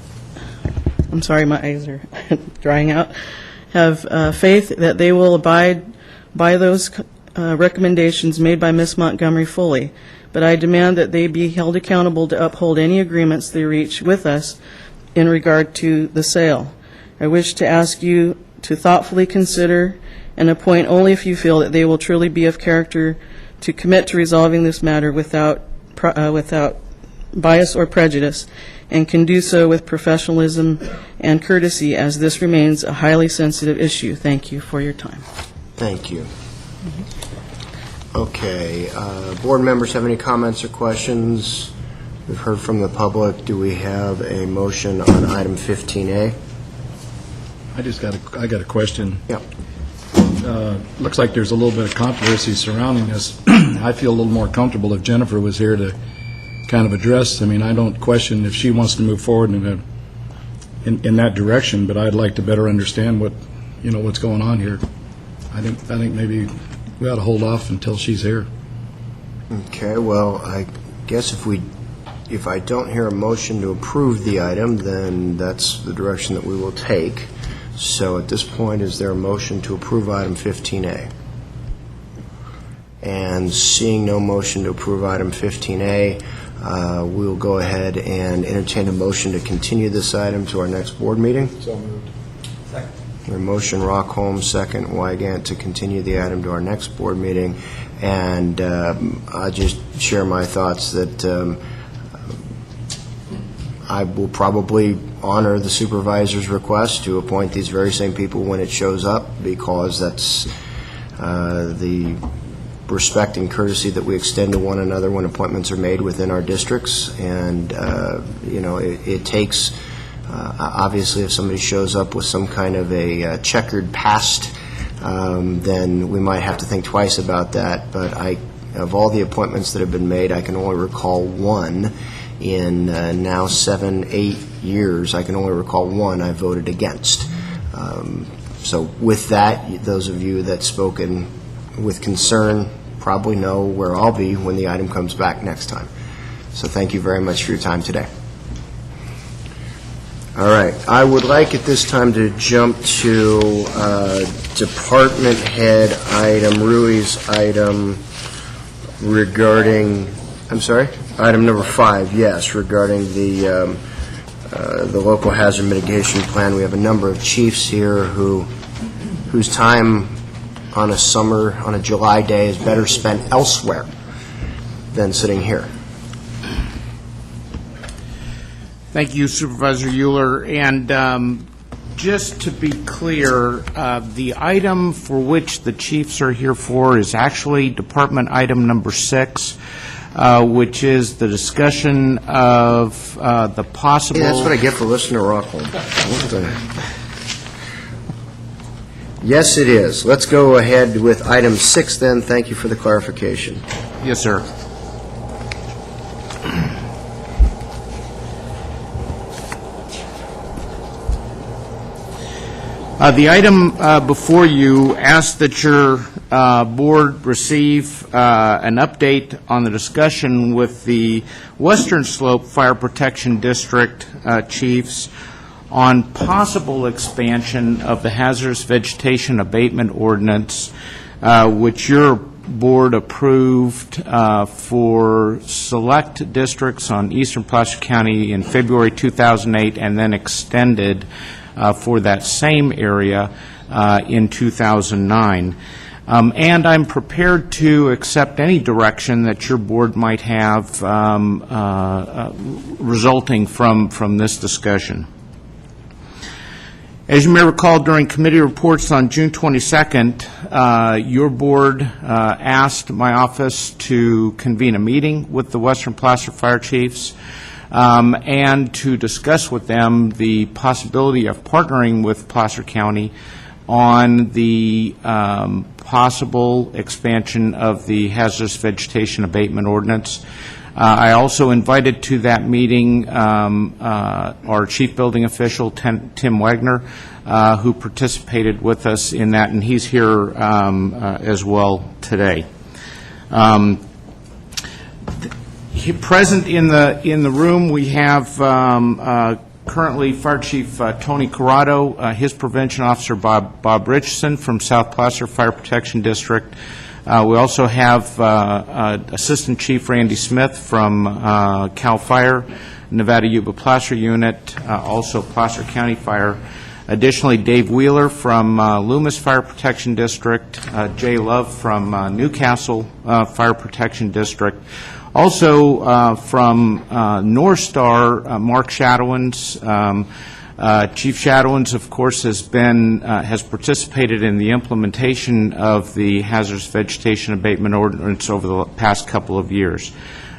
I'm sorry, my eyes are drying out, have faith that they will abide by those recommendations made by Ms. Montgomery fully. But I demand that they be held accountable to uphold any agreements they reach with us in regard to the sale. I wish to ask you to thoughtfully consider and appoint only if you feel that they will truly be of character to commit to resolving this matter without bias or prejudice, and can do so with professionalism and courtesy, as this remains a highly sensitive issue. Thank you for your time. Thank you. Okay, board members have any comments or questions? We've heard from the public. Do we have a motion on item 15A? I got a question. Yeah. Looks like there's a little bit of controversy surrounding this. I feel a little more comfortable if Jennifer was here to kind of address. I mean, I don't question if she wants to move forward in that direction, but I'd like to better understand what's going on here. I think maybe we ought to hold off until she's here. Okay, well, I guess if I don't hear a motion to approve the item, then that's the direction that we will take. So at this point, is there a motion to approve item 15A? And seeing no motion to approve item 15A, we'll go ahead and entertain a motion to continue this item to our next board meeting. So moved. Second. A motion, Rockholm, second, Wygant, to continue the item to our next board meeting. And I'll just share my thoughts that I will probably honor the supervisor's request to appoint these very same people when it shows up, because that's the respect and courtesy that we extend to one another when appointments are made within our districts. And, it takes, obviously, if somebody shows up with some kind of a checkered past, then we might have to think twice about that. But of all the appointments that have been made, I can only recall one. In now 7-8 years, I can only recall one I voted against. So with that, those of you that spoken with concern probably know where I'll be when the item comes back next time. So thank you very much for your time today. All right. I would like at this time to jump to department head item, Rui's item regarding, I'm sorry? Item number 5, yes, regarding the local hazard mitigation plan. We have a number of chiefs here whose time on a July day is better spent elsewhere than sitting here. Thank you, Supervisor Euler. And just to be clear, the item for which the chiefs are here for is actually department item number 6, which is the discussion of the possible... Hey, that's what I get for listening to Rockland. Yes, it is. Let's go ahead with item 6 then. Thank you for the clarification. Yes, sir. The item before you asks that your board receive an update on the discussion with the Western Slope Fire Protection District chiefs on possible expansion of the hazardous vegetation abatement ordinance, which your board approved for select districts on eastern Placer County in February 2008 and then extended for that same area in 2009. And I'm prepared to accept any direction that your board might have resulting from this discussion. As you may recall, during committee reports on June 22nd, your board asked my office to convene a meeting with the Western Placer Fire Chiefs and to discuss with them the possibility of partnering with Placer County on the possible expansion of the hazardous vegetation abatement ordinance. I also invited to that meeting our chief building official, Tim Wagner, who participated with us in that, and he's here as well today. Present in the room, we have currently Fire Chief Tony Corrado, his prevention officer Bob Richardson from South Placer Fire Protection District. We also have Assistant Chief Randy Smith from CAL FIRE, Nevada Yuba Placer Unit, also Placer County Fire. Additionally, Dave Wheeler from Loomis Fire Protection District, Jay Love from Newcastle Fire Protection District. Also from North Star, Mark Shadowins. Chief Shadowins, of course, has participated in the implementation of the hazardous vegetation abatement ordinance over the past couple of years.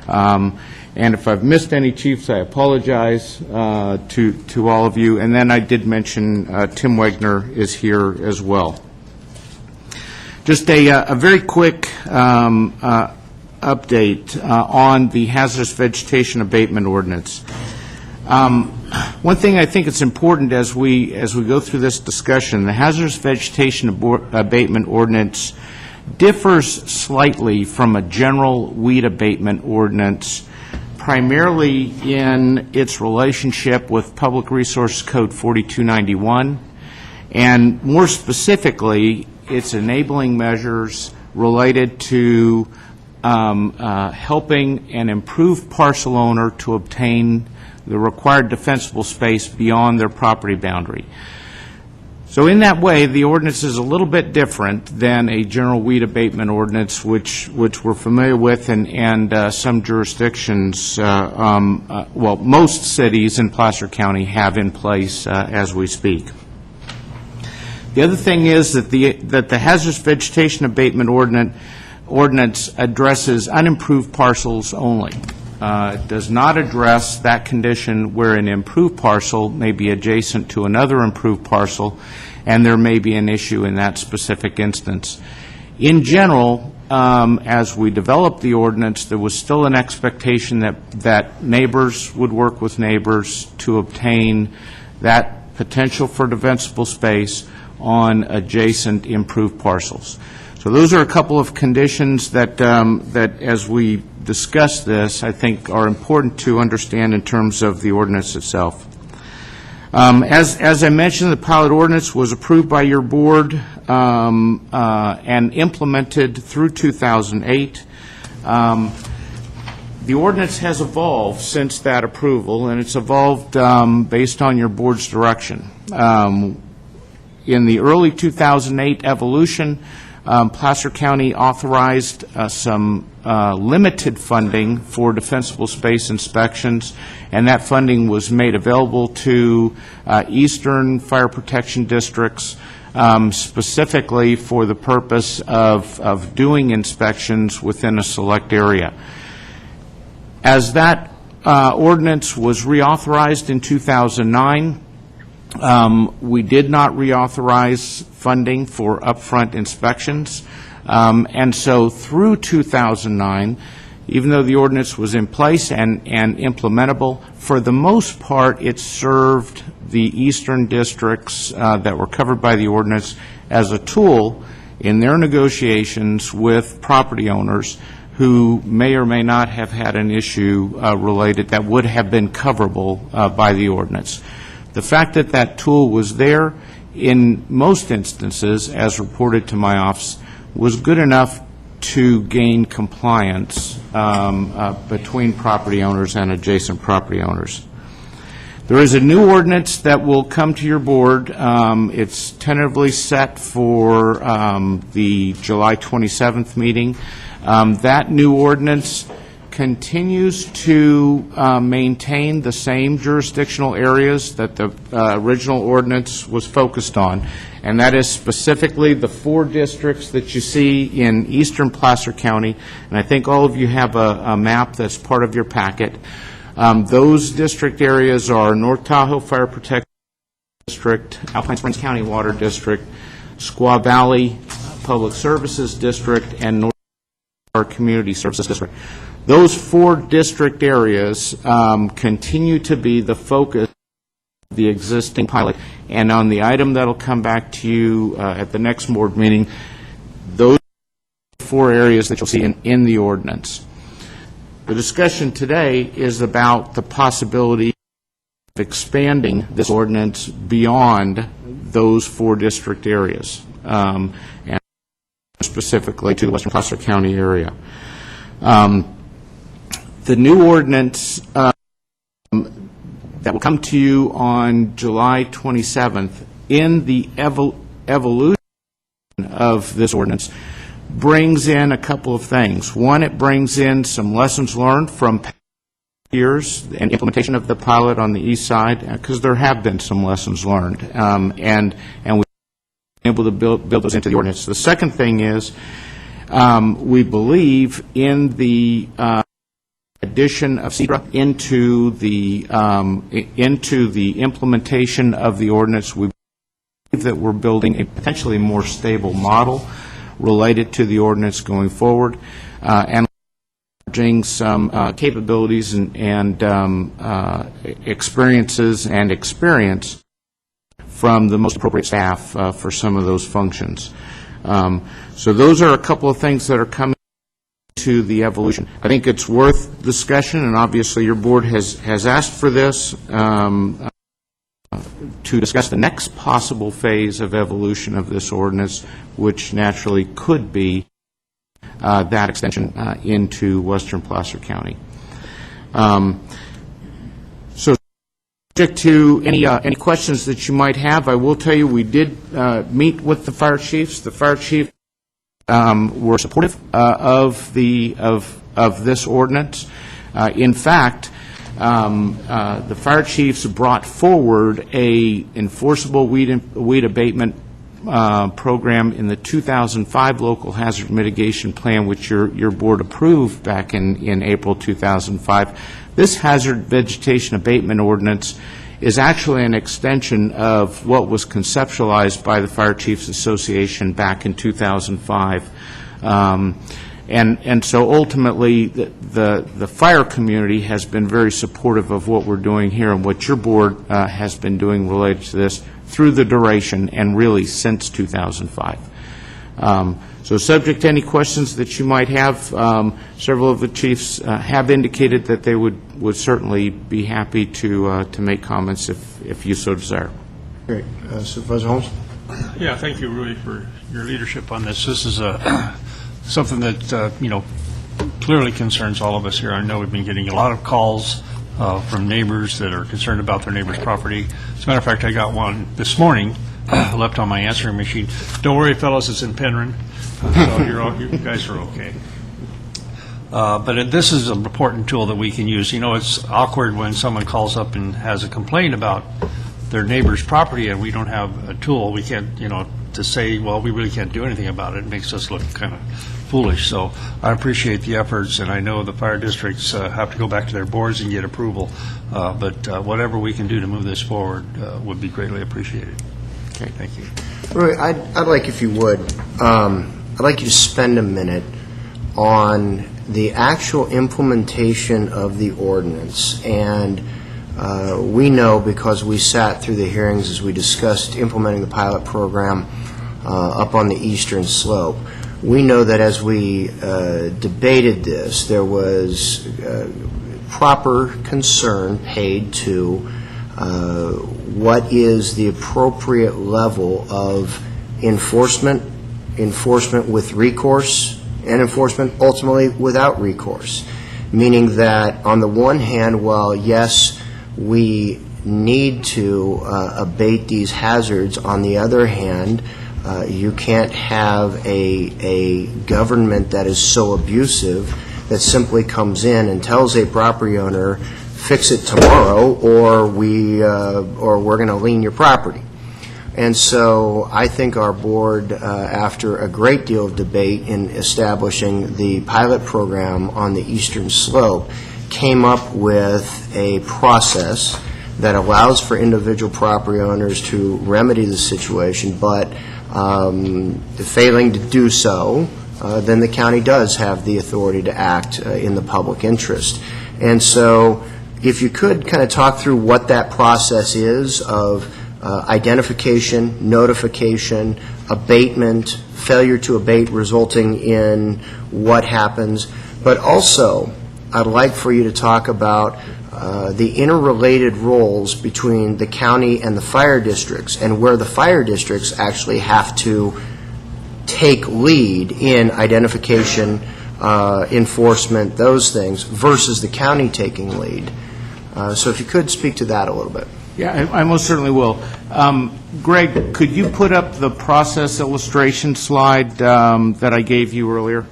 And if I've missed any chiefs, I apologize to all of you. And then I did mention Tim Wagner is here as well. Just a very quick update on the hazardous vegetation abatement ordinance. One thing I think it's important as we go through this discussion, the hazardous vegetation abatement ordinance differs slightly from a general weed abatement ordinance, primarily in its relationship with Public Resource Code 4291, and more specifically, its enabling measures related to helping an improved parcel owner to obtain the required defensible space beyond their property boundary. So in that way, the ordinance is a little bit different than a general weed abatement ordinance, which we're familiar with, and some jurisdictions, well, most cities in Placer County have in place as we speak. The other thing is that the hazardous vegetation abatement ordinance addresses unimproved parcels only. It does not address that condition where an improved parcel may be adjacent to another improved parcel, and there may be an issue in that specific instance. In general, as we developed the ordinance, there was still an expectation that neighbors would work with neighbors to obtain that potential for defensible space on adjacent improved parcels. So those are a couple of conditions that as we discuss this, I think are important to understand in terms of the ordinance itself. As I mentioned, the pilot ordinance was approved by your board and implemented through 2008. The ordinance has evolved since that approval, and it's evolved based on your board's direction. In the early 2008 evolution, Placer County authorized some limited funding for defensible space inspections, and that funding was made available to eastern fire protection districts, specifically for the purpose of doing inspections within a select area. As that ordinance was reauthorized in 2009, we did not reauthorize funding for upfront inspections, and so through 2009, even though the ordinance was in place and implementable, for the most part, it served the eastern districts that were covered by the ordinance as a tool in their negotiations with property owners who may or may not have had an issue related that would have been coverable by the ordinance. The fact that that tool was there, in most instances, as reported to my office, was good enough to gain compliance between property owners and adjacent property owners. There is a new ordinance that will come to your board. It's tentatively set for the July 27th meeting. That new ordinance continues to maintain the same jurisdictional areas that the original ordinance was focused on, and that is specifically the 4 districts that you see in eastern Placer County, and I think all of you have a map that's part of your packet. Those district areas are North Tahoe Fire Protection District, Alpine Springs County Water District, Squaw Valley Public Services District, and North Our Community Services District. Those 4 district areas continue to be the focus of the existing pilot. And on the item that will come back to you at the next board meeting, those 4 areas that you'll see in the ordinance. The discussion today is about the possibility of expanding this ordinance beyond those 4 district areas, and specifically to the western Placer County area. The new ordinance that will come to you on July 27th, in the evolution of this ordinance, brings in a couple of things. One, it brings in some lessons learned from past years and implementation of the pilot on the east side, because there have been some lessons learned, and we've been able to build those into the ordinance. The second thing is we believe in the addition of CEDRA into the implementation of the ordinance. We believe that we're building a potentially more stable model related to the ordinance going forward, and leveraging some capabilities and experiences and experience from the most appropriate staff for some of those functions. So those are a couple of things that are coming to the evolution. I think it's worth discussion, and obviously your board has asked for this to discuss the next possible phase of evolution of this ordinance, which naturally could be that extension into western Placer County. So subject to any questions that you might have, I will tell you we did meet with the fire chiefs. The fire chiefs were supportive of this ordinance. In fact, the fire chiefs brought forward a enforceable weed abatement program in the 2005 local hazard mitigation plan, which your board approved back in April 2005. This hazard vegetation abatement ordinance is actually an extension of what was conceptualized by the Fire Chiefs Association back in 2005. And so ultimately, the fire community has been very supportive of what we're doing here and what your board has been doing related to this through the duration and really since 2005. So subject to any questions that you might have, several of the chiefs have indicated that they would certainly be happy to make comments if you so desire. Great. Supervisor Holmes? Yeah, thank you, Rudy, for your leadership on this. This is something that, clearly concerns all of us here. I know we've been getting a lot of calls from neighbors that are concerned about their neighbor's property. As a matter of fact, I got one this morning, left on my answering machine. Don't worry, fellas, it's in Penryn, so you guys are okay. But this is an important tool that we can use. You know, it's awkward when someone calls up and has a complaint about their neighbor's property and we don't have a tool. We can't, to say, well, we really can't do anything about it. It makes us look kind of foolish. So I appreciate the efforts, and I know the fire districts have to go back to their boards and get approval. But whatever we can do to move this forward would be greatly appreciated. Okay, thank you. Roy, I'd like, if you would, I'd like you to spend a minute on the actual implementation of the ordinance. And we know, because we sat through the hearings as we discussed implementing the pilot program up on the eastern slope, we know that as we debated this, there was proper concern paid to what is the appropriate level of enforcement with recourse, and enforcement ultimately without recourse. Meaning that on the one hand, while yes, we need to abate these hazards, on the other hand, you can't have a government that is so abusive that simply comes in and tells a property owner, fix it tomorrow, or we're going to lien your property. And so I think our board, after a great deal of debate in establishing the pilot program on the eastern slope, came up with a process that allows for individual property owners to remedy the situation, but failing to do so, then the county does have the authority to act in the public interest. And so if you could kind of talk through what that process is of identification, notification, abatement, failure to abate resulting in what happens, but also I'd like for you to talk about the interrelated roles between the county and the fire districts, and where the fire districts actually have to take lead in identification, enforcement, those things, versus the county taking lead. So if you could speak to that a little bit. Yeah, I most certainly will. Greg, could you put up the process illustration slide that I gave you earlier?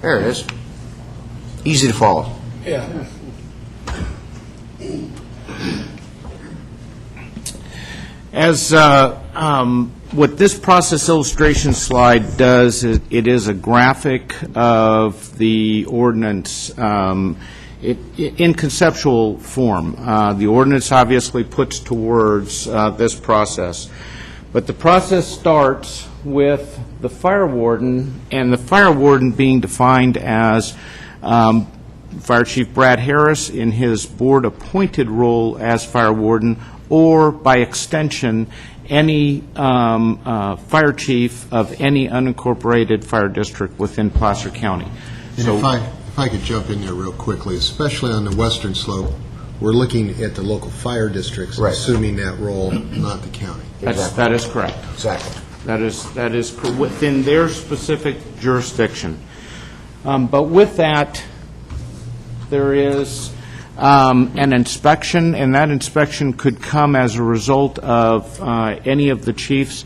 There it is. Easy to follow. Yeah. As what this process illustration slide does, it is a graphic of the ordinance in conceptual form. The ordinance obviously puts towards this process. But the process starts with the fire warden, and the fire warden being defined as Fire Chief Brad Harris in his board-appointed role as fire warden, or by extension, any fire chief of any unincorporated fire district within Placer County. And So, if I could jump in there real quickly, especially on the western slope, we're looking at the local fire districts, Right. assuming that role, not the county. that is correct. Exactly. That is within their specific jurisdiction. But with that, there is an inspection, and that inspection could come as a result of any of the chiefs,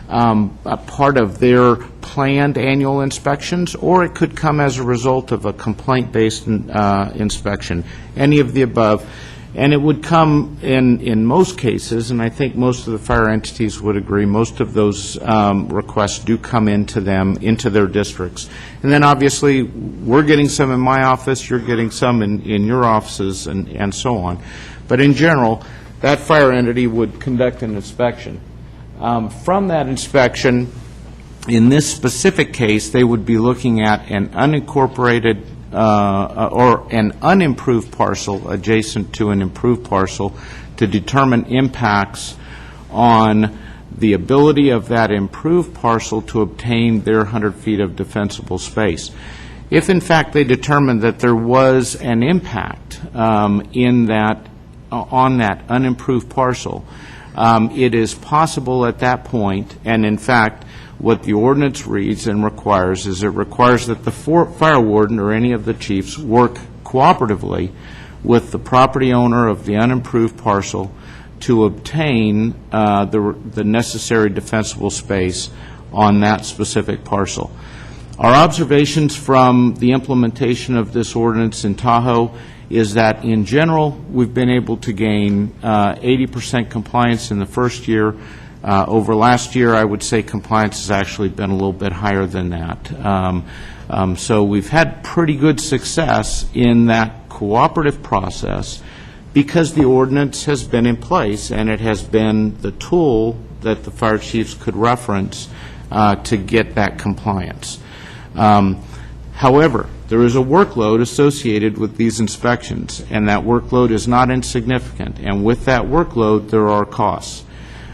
a part of their planned annual inspections, or it could come as a result of a complaint-based inspection, any of the above. And it would come in most cases, and I think most of the fire entities would agree, most of those requests do come into their districts. And then obviously, we're getting some in my office, you're getting some in your offices, and so on. But in general, that fire entity would conduct an inspection. From that inspection, in this specific case, they would be looking at an unincorporated or an unimproved parcel adjacent to an improved parcel to determine impacts on the ability of that improved parcel to obtain their 100 feet of defensible space. If, in fact, they determined that there was an impact in that, on that unimproved parcel, it is possible at that point, and in fact, what the ordinance reads and requires is it requires that the fire warden or any of the chiefs work cooperatively with the property owner of the unimproved parcel to obtain the necessary defensible space on that specific parcel. Our observations from the implementation of this ordinance in Tahoe is that, in general, we've been able to gain 80% compliance in the first year. Over last year, I would say compliance has actually been a little bit higher than that. So we've had pretty good success in that cooperative process because the ordinance has been in place and it has been the tool that the fire chiefs could reference to get that compliance. However, there is a workload associated with these inspections, and that workload is not insignificant. And with that workload, there are costs.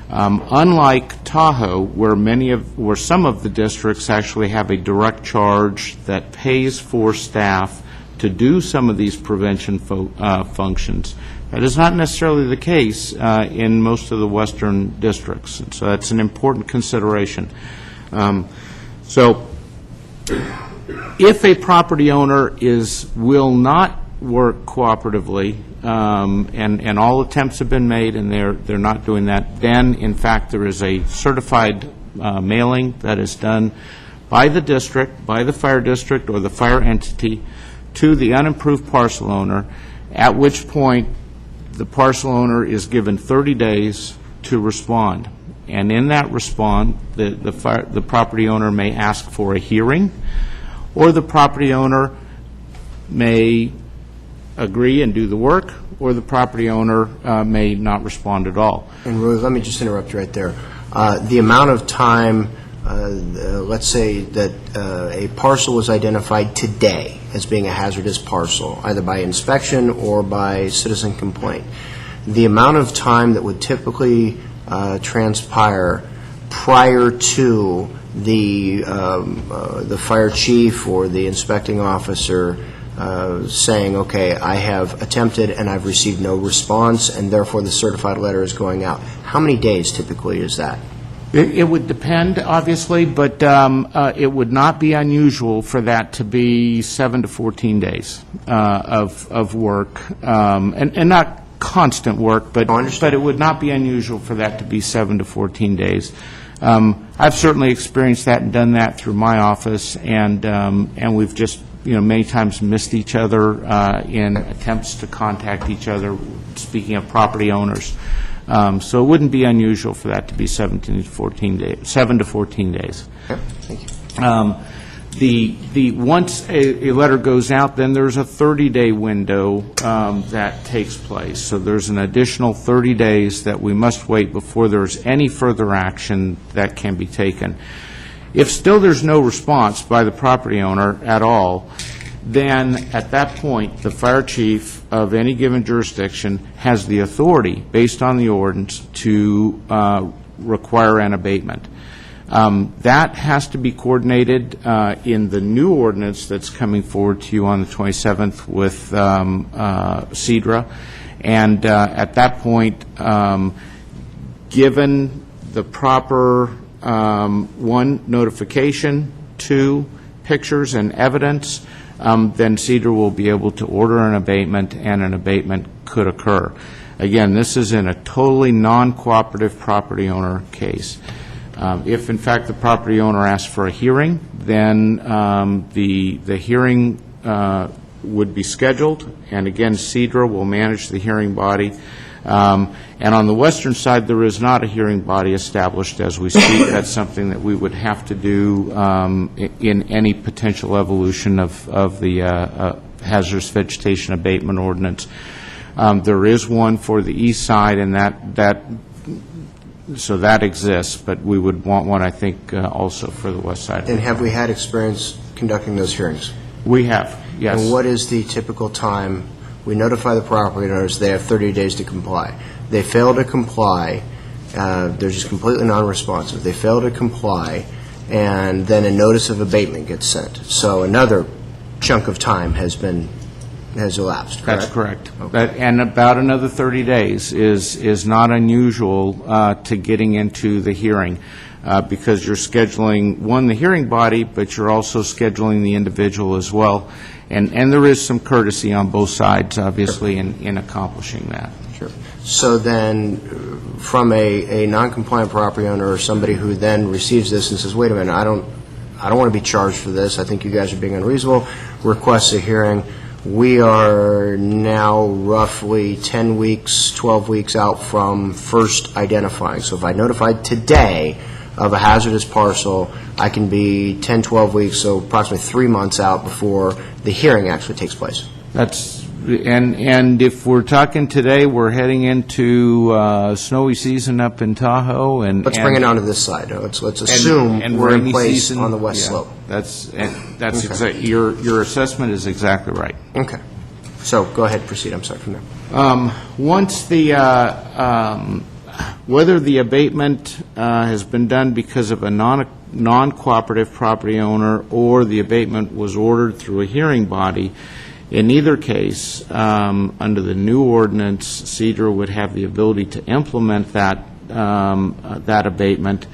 Unlike Tahoe, where some of the districts actually have a direct charge that pays for staff to do some of these prevention functions, that is not necessarily the case in most of the western districts. And so that's an important consideration. So if a property owner will not work cooperatively, and all attempts have been made and they're not doing that, then in fact there is a certified mailing that is done by the district, by the fire district or the fire entity to the unimproved parcel owner, at which point the parcel owner is given 30 days to respond. And in that response, the property owner may ask for a hearing, or the property owner may agree and do the work, or the property owner may not respond at all. And Ruth, let me just interrupt you right there. The amount of time, let's say that a parcel was identified today as being a hazardous parcel, either by inspection or by citizen complaint, the amount of time that would typically transpire prior to the fire chief or the inspecting officer saying, okay, I have attempted and I've received no response, and therefore the certified letter is going out. How many days typically is that? It would depend, obviously, but it would not be unusual for that to be 7 to 14 days of work, and not constant work, but it would not be unusual for that to be 7 to 14 days. I've certainly experienced that and done that through my office, and we've just many times missed each other in attempts to contact each other, speaking of property owners. So it wouldn't be unusual for that to be 7 to 14 days. Okay, thank you. Once a letter goes out, then there's a 30-day window that takes place. So there's an additional 30 days that we must wait before there's any further action that can be taken. If still there's no response by the property owner at all, then at that point, the fire chief of any given jurisdiction has the authority, based on the ordinance, to require an abatement. That has to be coordinated in the new ordinance that's coming forward to you on the 27th with CEDRA. And at that point, given the proper, one, notification, two, pictures and evidence, then CEDRA will be able to order an abatement, and an abatement could occur. Again, this is in a totally non-cooperative property owner case. If, in fact, the property owner asks for a hearing, then the hearing would be scheduled, and again, CEDRA will manage the hearing body. And on the western side, there is not a hearing body established as we speak. That's something that we would have to do in any potential evolution of the hazardous vegetation abatement ordinance. There is one for the east side, and so that exists, but we would want one, I think, also for the west side. And have we had experience conducting those hearings? We have, yes. And what is the typical time? We notify the property owners, they have 30 days to comply. They fail to comply, they're just completely non-responsive. They fail to comply, and then a notice of abatement gets sent. So another chunk of time has elapsed, correct? That's correct. And about another 30 days is not unusual to getting into the hearing, because you're scheduling, one, the hearing body, but you're also scheduling the individual as well. And there is some courtesy on both sides, obviously, in accomplishing that. Sure. So then, from a non-compliant property owner or somebody who then receives this and says, wait a minute, I don't want to be charged for this, I think you guys are being unreasonable, requests a hearing. We are now roughly 10 weeks, 12 weeks out from first identifying. So if I notified today of a hazardous parcel, I can be 10, 12 weeks, so approximately 3 months out before the hearing actually takes place. And if we're talking today, we're heading into snowy season up in Tahoe, and let's bring it onto this side. Let's assume we're in place season, on the west slope. That's Okay. exactly your assessment is exactly right. Okay. So go ahead, proceed. I'm sorry from there. Once the whether the abatement has been done because of a non-cooperative property owner or the abatement was ordered through a hearing body, in either case, under the new ordinance, CEDRA would have the ability to implement that abatement.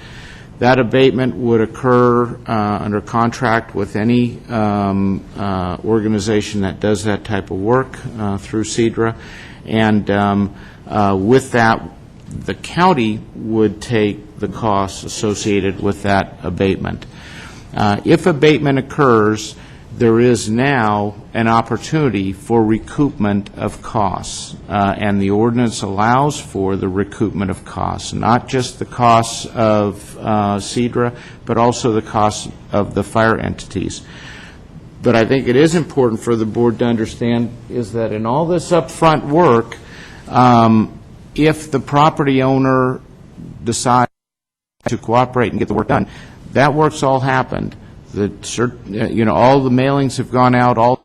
That abatement would occur under contract with any organization that does that type of work through CEDRA, and with that, the county would take the costs associated with that abatement. If abatement occurs, there is now an opportunity for recoupment of costs, and the ordinance allows for the recoupment of costs, not just the costs of CEDRA, but also the costs of the fire entities. But I think it is important for the board to understand is that in all this upfront work, if the property owner decides to cooperate and get the work done, that work's all happened. All the mailings have gone out, all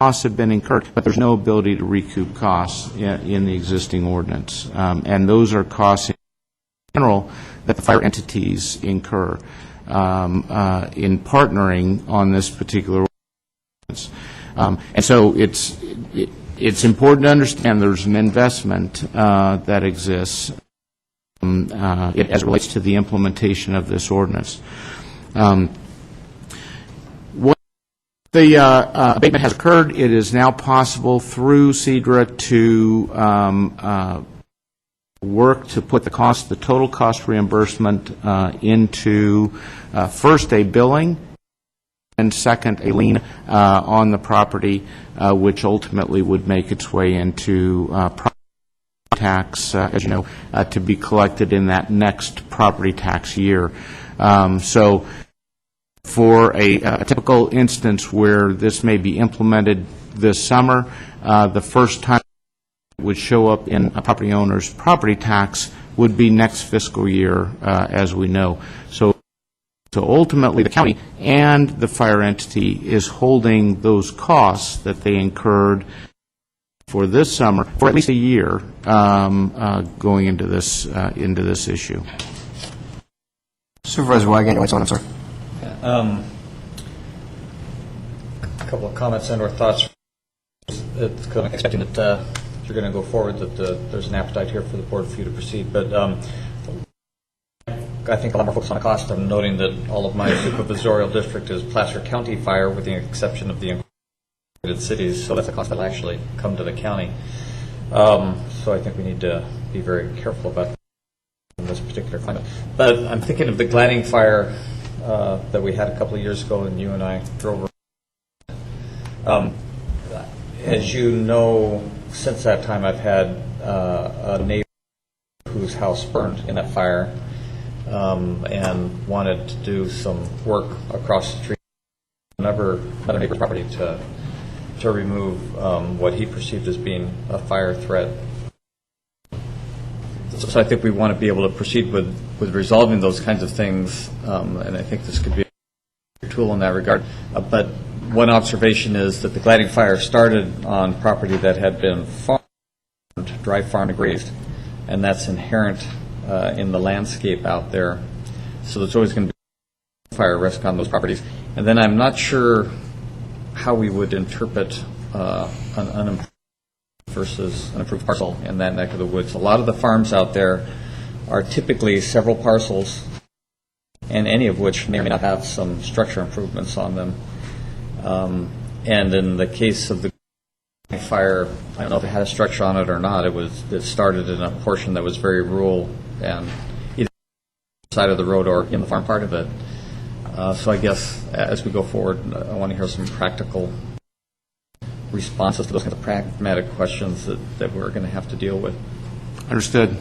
costs have been incurred, but there's no ability to recoup costs in the existing ordinance. And those are costs in general that the fire entities incur in partnering on this particular ordinance. And so it's important to understand there's an investment that exists as it relates to the implementation of this ordinance. The abatement has occurred. It is now possible through CEDRA to work to put the total cost reimbursement into first a billing and second a lien on the property, which ultimately would make its way into property tax, as you know, to be collected in that next property tax year. So for a typical instance where this may be implemented this summer, the first time it would show up in a property owner's property tax would be next fiscal year, as we know. So ultimately, the county and the fire entity is holding those costs that they incurred for this summer for at least a year going into this issue. Supervisor Wygant, what's on? I'm sorry. A couple of comments and or thoughts. It's kind of expecting that if you're going to go forward, that there's an appetite here for the board for you to proceed. But I think a lot more focus on the cost. I'm noting that all of my supervisorial district is Placer County Fire, with the exception of the incorporated cities. So that's a cost that will actually come to the county. So I think we need to be very careful about that in this particular climate. But I'm thinking of the Glading Fire that we had a couple of years ago, and you and I drove around. As you know, since that time, I've had a neighbor whose house burned in that fire and wanted to do some work across the street, another neighbor's property to remove what he perceived as being a fire threat. So I think we want to be able to proceed with resolving those kinds of things, and I think this could be a tool in that regard. But one observation is that the Glading Fire started on property that had been farmed, dry farmed and grazed, and that's inherent in the landscape out there. So there's always going to be fire risk on those properties. And then I'm not sure how we would interpret an unimproved versus an improved parcel in that neck of the woods. A lot of the farms out there are typically several parcels, and any of which may or may not have some structure improvements on them. And in the case of the fire, I don't know if it had a structure on it or not. It started in a portion that was very rural and either on the side of the road or in the farm part of it. So I guess as we go forward, I want to hear some practical responses to those kinds of pragmatic questions that we're going to have to deal with. Understood.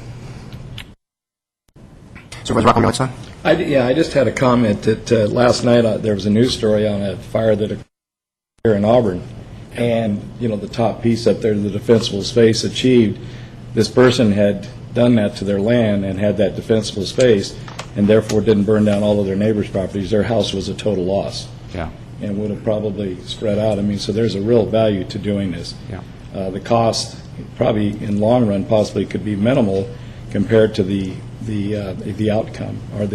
Supervisor Rockwell, next one. I just had a comment that last night there was a news story on a fire that occurred here in Auburn, and the top piece up there, the defensible space achieved. This person had done that to their land and had that defensible space, and therefore didn't burn down all of their neighbors' properties. Their house was a total loss. Yeah. And would have probably spread out. So there's a real value to doing this. Yeah. The cost, probably in long run, possibly could be minimal compared to the outcome, or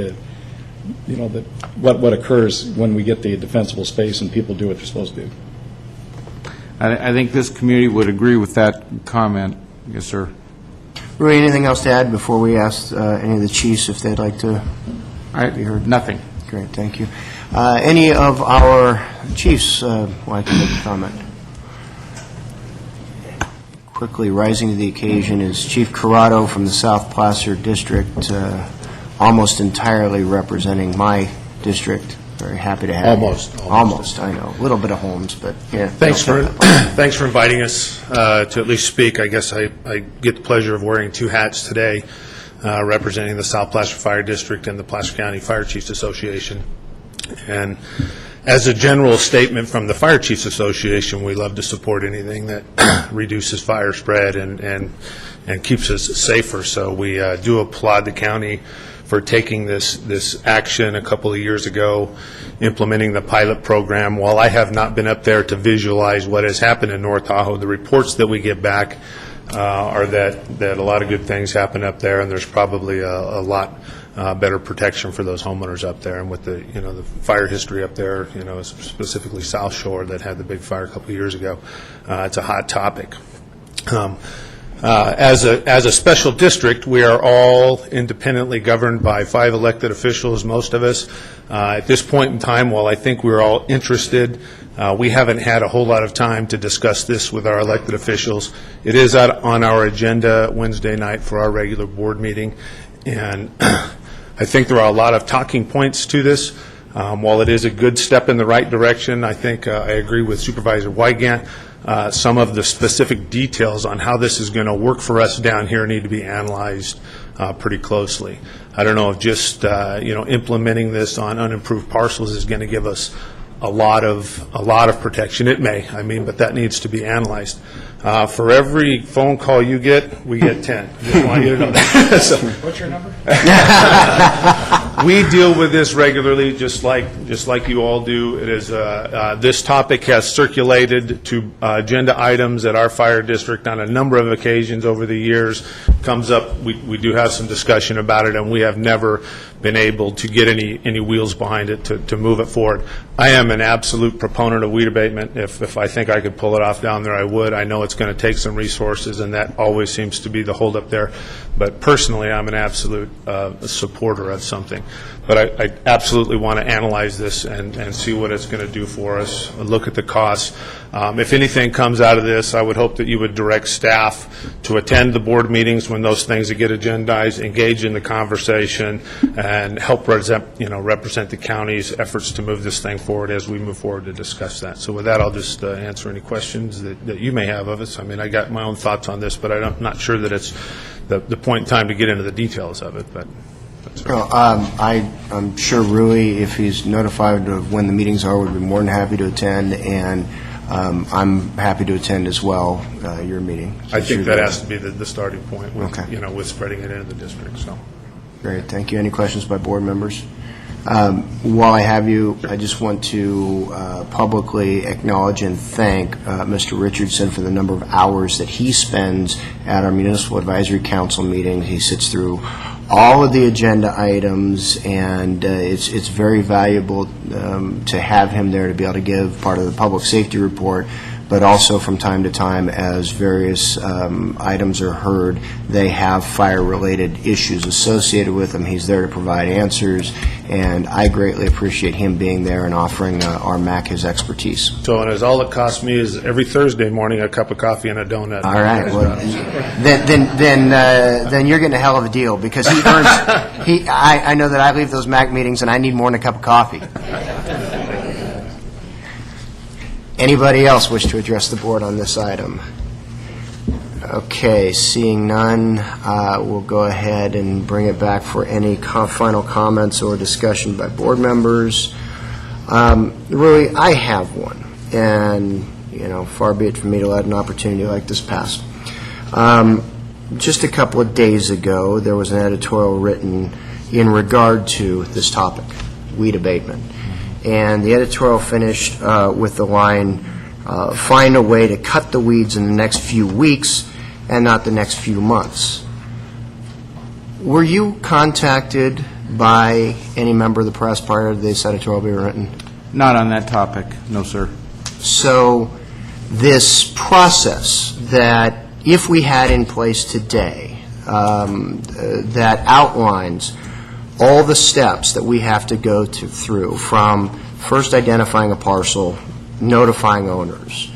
what occurs when we get the defensible space and people do what they're supposed to do. I think this community would agree with that comment. Yes, sir. Roy, anything else to add before we ask any of the chiefs if they'd like to be heard? Nothing. Great, thank you. Any of our chiefs like to make a comment? Quickly rising to the occasion is Chief Corrado from the South Placer District, almost entirely representing my district. Very happy to have Almost, I know. A little bit of Holmes, but yeah. Thanks for inviting us to at least speak. I guess I get the pleasure of wearing two hats today, representing the South Placer Fire District and the Placer County Fire Chiefs Association. And as a general statement from the Fire Chiefs Association, we love to support anything that reduces fire spread and keeps us safer. So we do applaud the county for taking this action a couple of years ago, implementing the pilot program. While I have not been up there to visualize what has happened in North Tahoe, the reports that we get back are that a lot of good things happen up there, and there's probably a lot better protection for those homeowners up there. And with the the fire history up there, specifically South Shore that had the big fire a couple of years ago, it's a hot topic. As a special district, we are all independently governed by 5 elected officials, most of us. At this point in time, while I think we're all interested, we haven't had a whole lot of time to discuss this with our elected officials. It is on our agenda Wednesday night for our regular board meeting, and I think there are a lot of talking points to this. While it is a good step in the right direction, I think I agree with Supervisor Wygant. Some of the specific details on how this is going to work for us down here need to be analyzed pretty closely. I don't know if just implementing this on unimproved parcels is going to give us a lot of protection. It may, but that needs to be analyzed. For every phone call you get, we get 10. Just want you to know that. So, what's your number? we deal with this regularly, just like you all do. It is this topic has circulated to agenda items at our fire district on a number of occasions over the years. Comes up, we do have some discussion about it, and we have never been able to get any wheels behind it to move it forward. I am an absolute proponent of weed abatement. If I think I could pull it off down there, I would. I know it's going to take some resources, and that always seems to be the holdup there. But personally, I'm an absolute supporter of something. But I absolutely want to analyze this and see what it's going to do for us, look at the costs. If anything comes out of this, I would hope that you would direct staff to attend the board meetings when those things get agendized, engage in the conversation, and help represent the county's efforts to move this thing forward as we move forward to discuss that. So with that, I'll just answer any questions that you may have of us. I got my own thoughts on this, but I'm not sure that it's the point in time to get into the details of it. But well, I'm sure Rui, if he's notified of when the meetings are, would be more than happy to attend, and I'm happy to attend as well, your meeting. I think that has to be the starting point with, with spreading it into the district. So, great, thank you. Any questions by board members? While I have you, I just want to publicly acknowledge and thank Mr. Richardson for the number of hours that he spends at our Municipal Advisory Council meetings. He sits through all of the agenda items, and it's very valuable to have him there to be able to give part of the public safety report, but also from time to time, as various items are heard, they have fire-related issues associated with them. He's there to provide answers, and I greatly appreciate him being there and offering our MAC his expertise. So, and all it costs me is every Thursday morning a cup of coffee and a donut. All right. Well, then you're getting a hell of a deal, because he earns. I know that I leave those MAC meetings and I need more than a cup of coffee. Anybody else wish to address the board on this item? Okay, seeing none, we'll go ahead and bring it back for any final comments or discussion by board members. Really, I have one, and far be it from me to let an opportunity like this pass. Just a couple of days ago, there was an editorial written in regard to this topic, weed abatement. And the editorial finished with the line, find a way to cut the weeds in the next few weeks and not the next few months. Were you contacted by any member of the press prior to this editorial being written? Not on that topic, no, sir. So this process that if we had in place today that outlines all the steps that we have to go through, from first identifying a parcel, notifying owners,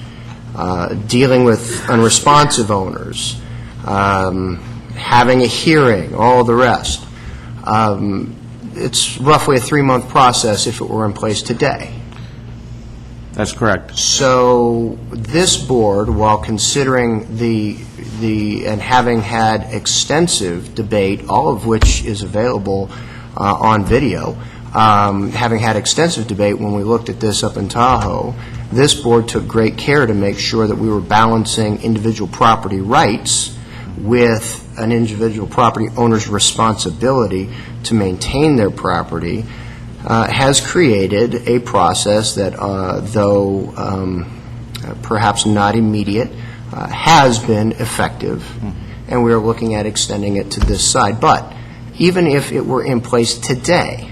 dealing with unresponsive owners, having a hearing, all the rest. It's roughly a 3-month process if it were in place today. That's correct. So this board, while considering and having had extensive debate, all of which is available on video, having had extensive debate when we looked at this up in Tahoe, this board took great care to make sure that we were balancing individual property rights with an individual property owner's responsibility to maintain their property, has created a process that, though perhaps not immediate, has been effective, and we are looking at extending it to this side. But even if it were in place today,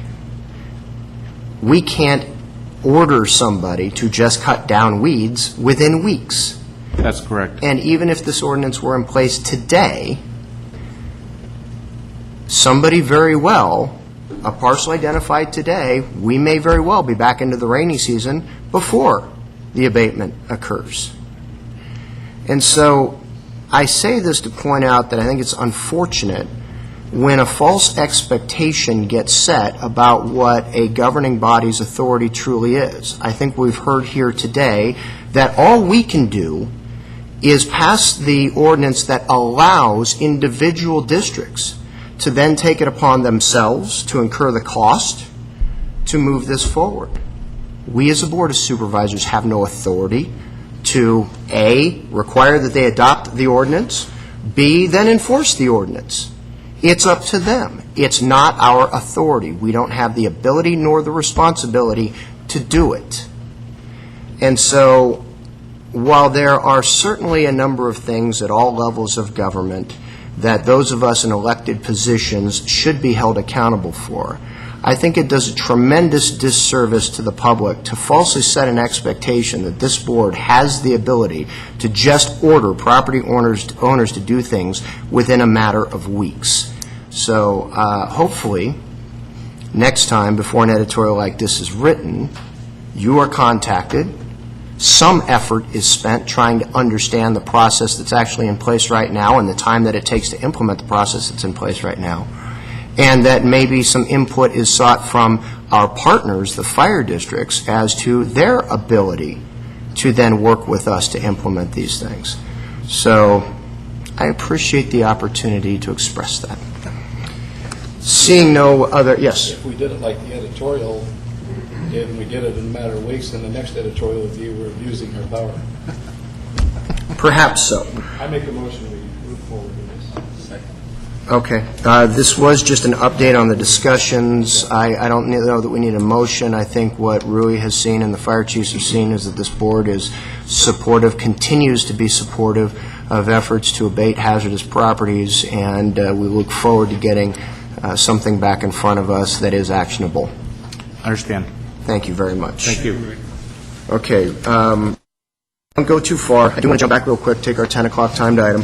we can't order somebody to just cut down weeds within weeks. That's correct. And even if this ordinance were in place today, somebody very well, a parcel identified today, we may very well be back into the rainy season before the abatement occurs. And so I say this to point out that I think it's unfortunate when a false expectation gets set about what a governing body's authority truly is. I think we've heard here today that all we can do is pass the ordinance that allows individual districts to then take it upon themselves to incur the cost to move this forward. We as a Board of Supervisors have no authority to, A, require that they adopt the ordinance, B, then enforce the ordinance. It's up to them. It's not our authority. We don't have the ability nor the responsibility to do it. And so, while there are certainly a number of things at all levels of government that those of us in elected positions should be held accountable for, I think it does a tremendous disservice to the public to falsely set an expectation that this board has the ability to just order property owners to do things within a matter of weeks. So hopefully, next time before an editorial like this is written, you are contacted, some effort is spent trying to understand the process that's actually in place right now and the time that it takes to implement the process that's in place right now, and that maybe some input is sought from our partners, the fire districts, as to their ability to then work with us to implement these things. So I appreciate the opportunity to express that. Seeing no other, yes? If we did it like the editorial did, and we did it in a matter of weeks, then the next editorial would be we're abusing our power. Perhaps so. I make a motion we move forward with this. Second. Okay. This was just an update on the discussions. I don't know that we need a motion. I think what Rui has seen and the fire chiefs have seen is that this board is supportive, continues to be supportive of efforts to abate hazardous properties, and we look forward to getting something back in front of us that is actionable. Understand. Thank you very much. Thank you. Okay. Don't go too far. I do want to jump back real quick, take our 10 o'clock timed item.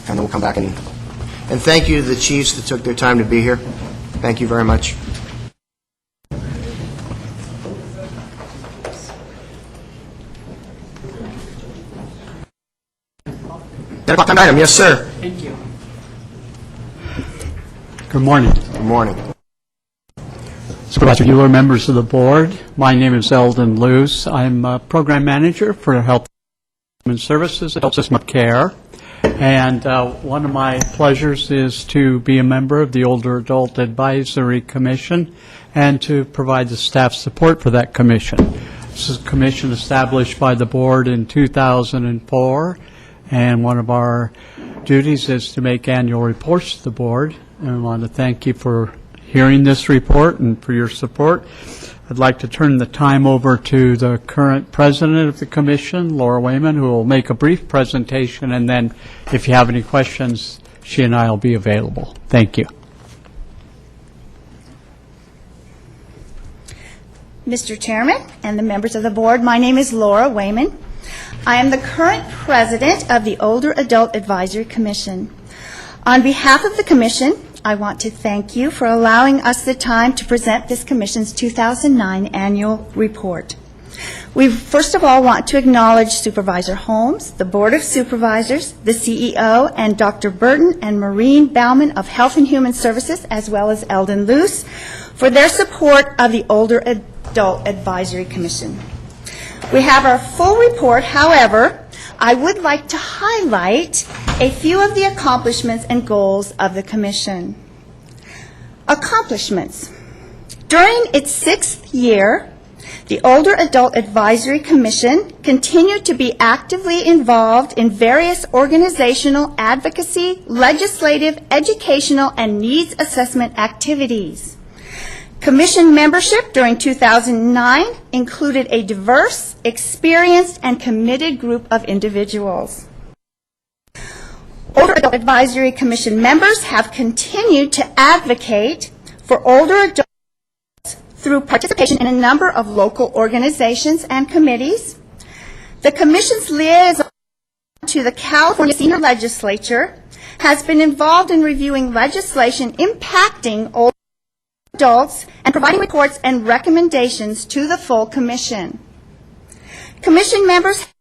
And then we'll come back and thank you to the chiefs that took their time to be here. Thank you very much. 10 o'clock timed item. Yes, sir. Thank you. Good morning. Good morning. Supervisor Bueller, members of the board. My name is Eldon Luce. I'm a program manager for Health and Human Services, Health System of Care. And one of my pleasures is to be a member of the Older Adult Advisory Commission and to provide the staff support for that commission. This is a commission established by the board in 2004, and one of our duties is to make annual reports to the board. And I want to thank you for hearing this report and for your support. I'd like to turn the time over to the current president of the commission, Laura Wayman, who will make a brief presentation, and then if you have any questions, she and I will be available. Thank you. Mr. Chairman and the members of the board, my name is Laura Wayman. I am the current president of the Older Adult Advisory Commission. On behalf of the commission, I want to thank you for allowing us the time to present this commission's 2009 annual report. We first of all want to acknowledge Supervisor Holmes, the Board of Supervisors, the CEO, and Dr. Burton and Maureen Bauman of Health and Human Services, as well as Eldon Luce, for their support of the Older Adult Advisory Commission. We have our full report. However, I would like to highlight a few of the accomplishments and goals of the Commission. Accomplishments. During its 6th year, the Older Adult Advisory Commission continued to be actively involved in various organizational, advocacy, legislative, educational, and needs assessment activities. Commission membership during 2009 included a diverse, experienced, and committed group of individuals. Older Adult Advisory Commission members have continued to advocate for older adults through participation in a number of local organizations and committees. The Commission's liaison to the California Senior Legislature has been involved in reviewing legislation impacting older adults and providing reports and recommendations to the full Commission. Commission members have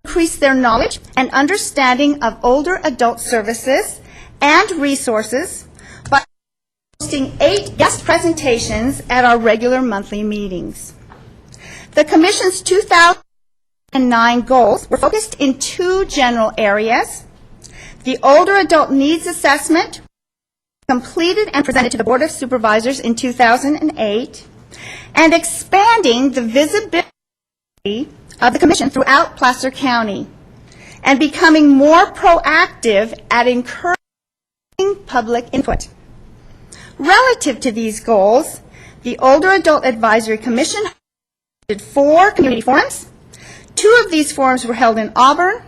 increased their knowledge and understanding of older adult services and resources by hosting 8 guest presentations at our regular monthly meetings. The Commission's 2009 goals were focused in 2 general areas: the older adult needs assessment, completed and presented to the Board of Supervisors in 2008, and expanding the visibility of the Commission throughout Placer County, and becoming more proactive at encouraging public input. Relative to these goals, the Older Adult Advisory Commission hosted 4 community forums. 2 of these forums were held in Auburn,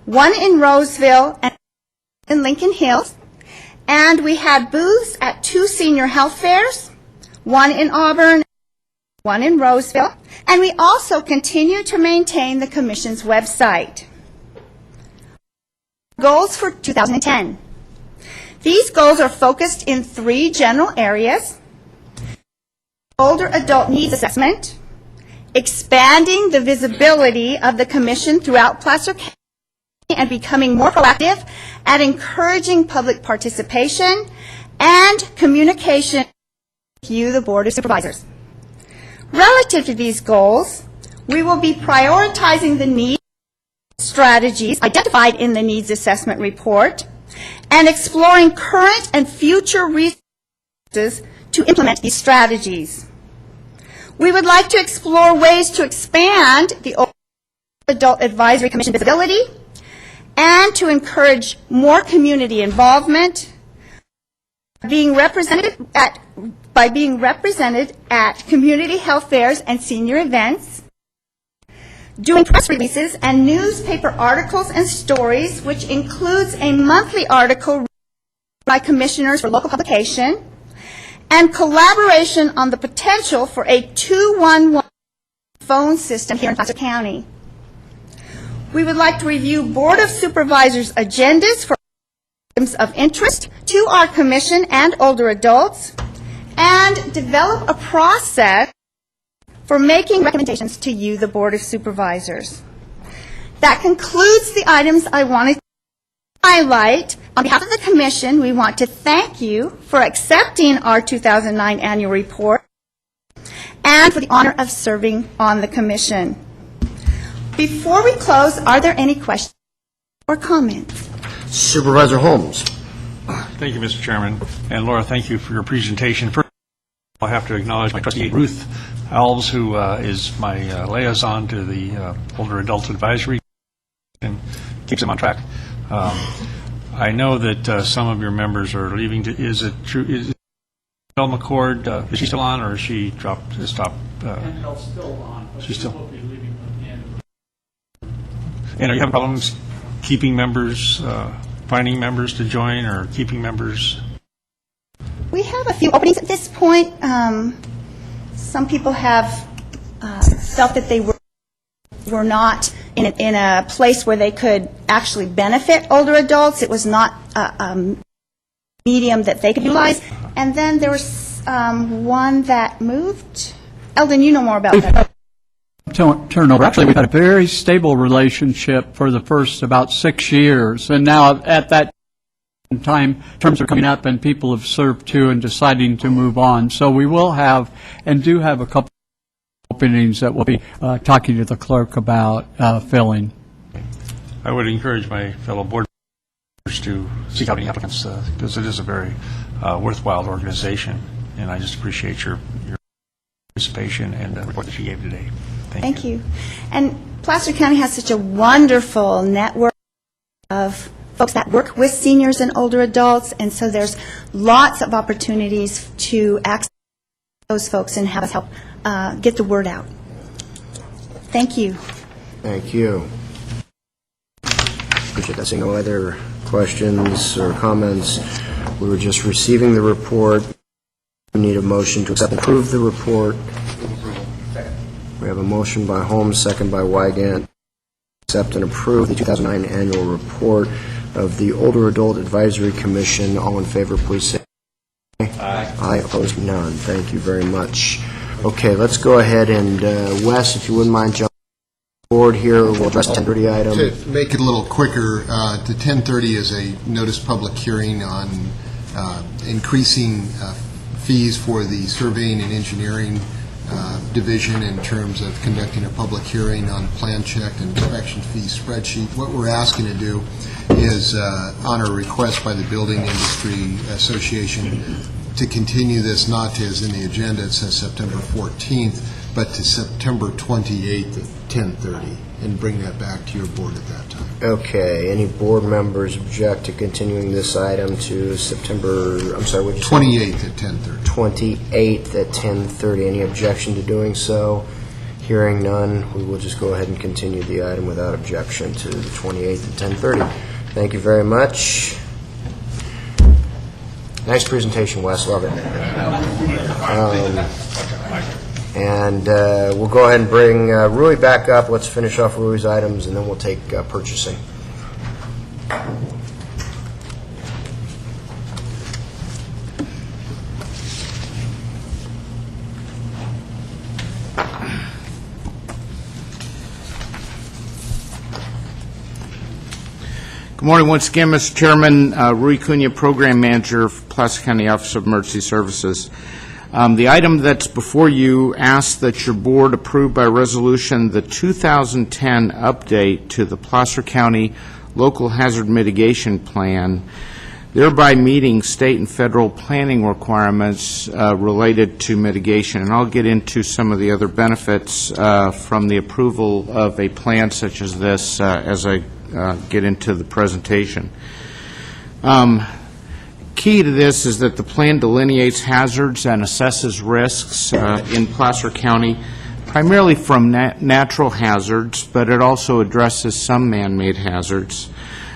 1 in Roseville, and in Lincoln Hills. And we had booths at 2 senior health fairs, 1 in Auburn, 1 in Roseville, and we also continue to maintain the Commission's website. Goals for 2010. These goals are focused in 3 general areas: older adult needs assessment, expanding the visibility of the Commission throughout Placer County, and becoming more proactive at encouraging public participation and communication with you, the Board of Supervisors. Relative to these goals, we will be prioritizing the needs strategies identified in the Needs Assessment Report and exploring current and future resources to implement these strategies. We would like to explore ways to expand the Adult Advisory Commission visibility and to encourage more community involvement by being represented at community health fairs and senior events, doing press releases and newspaper articles and stories, which includes a monthly article by commissioners for local publication, and collaboration on the potential for a 211 phone system here in Placer County. We would like to review Board of Supervisors agendas for items of interest to our commission and older adults, and develop a process for making recommendations to you, the Board of Supervisors. That concludes the items I wanted to highlight. On behalf of the Commission, we want to thank you for accepting our 2009 annual report and for the honor of serving on the Commission. Before we close, are there any questions or comments? Supervisor Holmes. Thank you, Mr. Chairman. And Laura, thank you for your presentation. First, I have to acknowledge my trustee, Ruth Alves, who is my liaison to the Older Adult Advisory and keeps them on track. I know that some of your members are leaving. Is it true? Is Bill McCord, is she still on, or is she stopped? Still on. She's still. And are you having problems keeping members, finding members to join, or keeping members? We have a few openings at this point. Some people have felt that they were not in a place where they could actually benefit older adults. It was not a medium that they could utilize. And then there was one that moved. Eldon, you know more about that. Turnover. Actually, we've had a very stable relationship for the first about 6 years, and now at that time, terms are coming up, and people have served too and deciding to move on. So we will have, and do have, a couple of openings that we'll be talking to the clerk about filling. I would encourage my fellow board members to seek out any applicants because it is a very worthwhile organization, and I just appreciate your participation and the report that you gave today. Thank you. And Placer County has such a wonderful network of folks that work with seniors and older adults, and so there's lots of opportunities to access those folks and have us help get the word out. Thank you. Thank you. Appreciate that. Seeing no other questions or comments, we were just receiving the report. We need a motion to accept and approve the report. We have a motion by Holmes, second by Wygant. Accept and approve the 2009 annual report of the Older Adult Advisory Commission. All in favor, please say aye. Aye. Opposed, none. Thank you very much. Okay, let's go ahead and, Wes, if you wouldn't mind jumping board here, we'll address the 10:30 item. To make it a little quicker, the 10:30 is a notice public hearing on increasing fees for the surveying and engineering division in terms of conducting a public hearing on plan check and inspection fee spreadsheet. What we're asking to do is, on a request by the Building Industry Association, to continue this not to, as in the agenda, it says September 14th, but to September 28th at 10:30, and bring that back to your board at that time. Okay. Any board members object to continuing this item to September, I'm sorry, what did you say? 28th at 10:30. 28th at 10:30. Any objection to doing so? Hearing none, we will just go ahead and continue the item without objection to the 28th at 10:30. Thank you very much. Nice presentation, Wes. Love it. And we'll go ahead and bring Rui back up. Let's finish off Rui's items, and then we'll take purchasing. Good morning once again, Mr. Chairman. Rui Cunha, Program Manager for Placer County Office of Emergency Services. The item that's before you asks that your board approve by resolution the 2010 update to the Placer County Local Hazard Mitigation Plan, thereby meeting state and federal planning requirements related to mitigation. And I'll get into some of the other benefits from the approval of a plan such as this as I get into the presentation. Key to this is that the plan delineates hazards and assesses risks in Placer County primarily from natural hazards, but it also addresses some man-made hazards.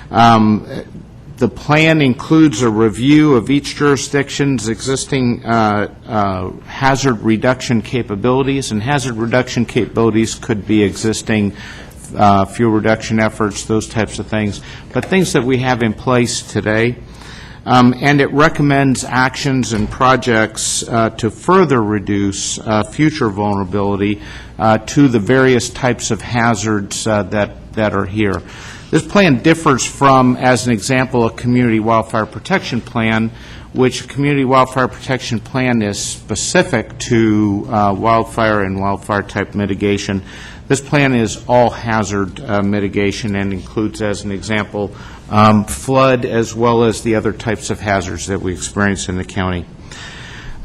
The plan includes a review of each jurisdiction's existing hazard reduction capabilities, and hazard reduction capabilities could be existing fuel reduction efforts, those types of things, but things that we have in place today. And it recommends actions and projects to further reduce future vulnerability to the various types of hazards that are here. This plan differs from, as an example, a community wildfire protection plan, which community wildfire protection plan is specific to wildfire and wildfire-type mitigation. This plan is all hazard mitigation and includes, as an example, flood as well as the other types of hazards that we experience in the county.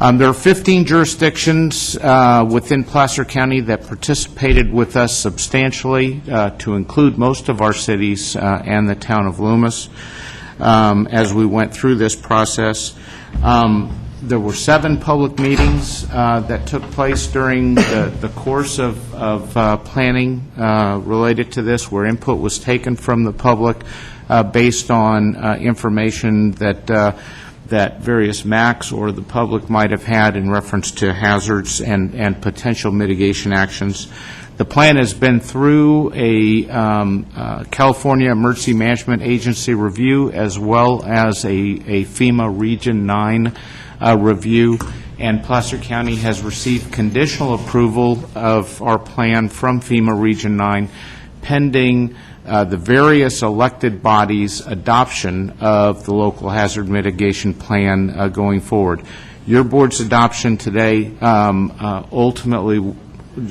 There are 15 jurisdictions within Placer County that participated with us substantially, to include most of our cities and the town of Loomis, as we went through this process. There were 7 public meetings that took place during the course of planning related to this, where input was taken from the public based on information that various MACs or the public might have had in reference to hazards and potential mitigation actions. The plan has been through a California Emergency Management Agency review as well as a FEMA Region 9 review, and Placer County has received conditional approval of our plan from FEMA Region 9 pending the various elected bodies' adoption of the local hazard mitigation plan going forward. Your board's adoption today ultimately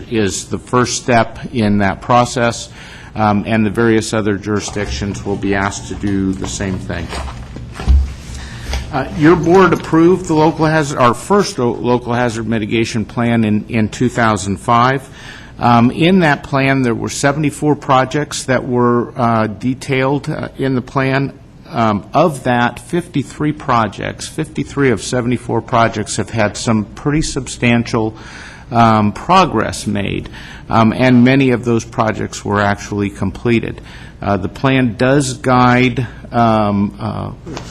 is the first step in that process, and the various other jurisdictions will be asked to do the same thing. Your board approved the our first local hazard mitigation plan in 2005. In that plan, there were 74 projects that were detailed in the plan. Of that, 53 of 74 projects have had some pretty substantial progress made, and many of those projects were actually completed. The plan does guide,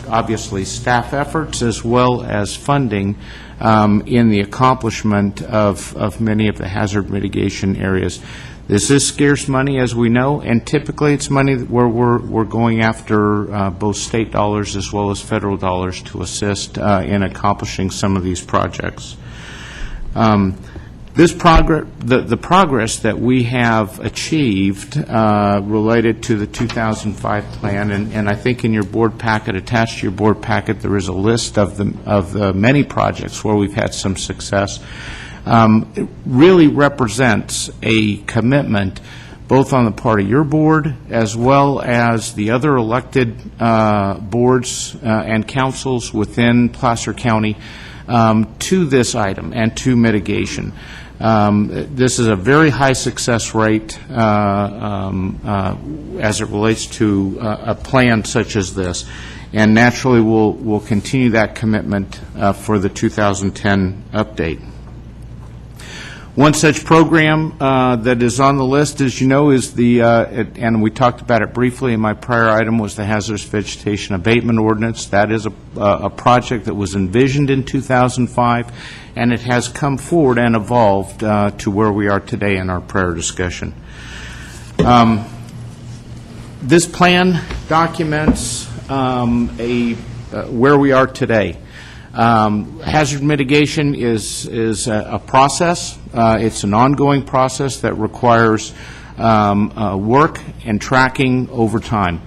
obviously, staff efforts as well as funding in the accomplishment of many of the hazard mitigation areas. This is scarce money, as we know, and typically it's money where we're going after both state dollars as well as federal dollars to assist in accomplishing some of these projects. The progress that we have achieved related to the 2005 plan, and I think in your board packet, attached to your board packet, there is a list of the many projects where we've had some success. It really represents a commitment both on the part of your board as well as the other elected boards and councils within Placer County to this item and to mitigation. This is a very high success rate as it relates to a plan such as this, and naturally we'll continue that commitment for the 2010 update. One such program that is on the list, as you know, is and we talked about it briefly in my prior item, was the Hazardous Vegetation Abatement Ordinance. That is a project that was envisioned in 2005, and it has come forward and evolved to where we are today in our prior discussion. This plan documents where we are today. Hazard mitigation is a process. It's an ongoing process that requires work and tracking over time.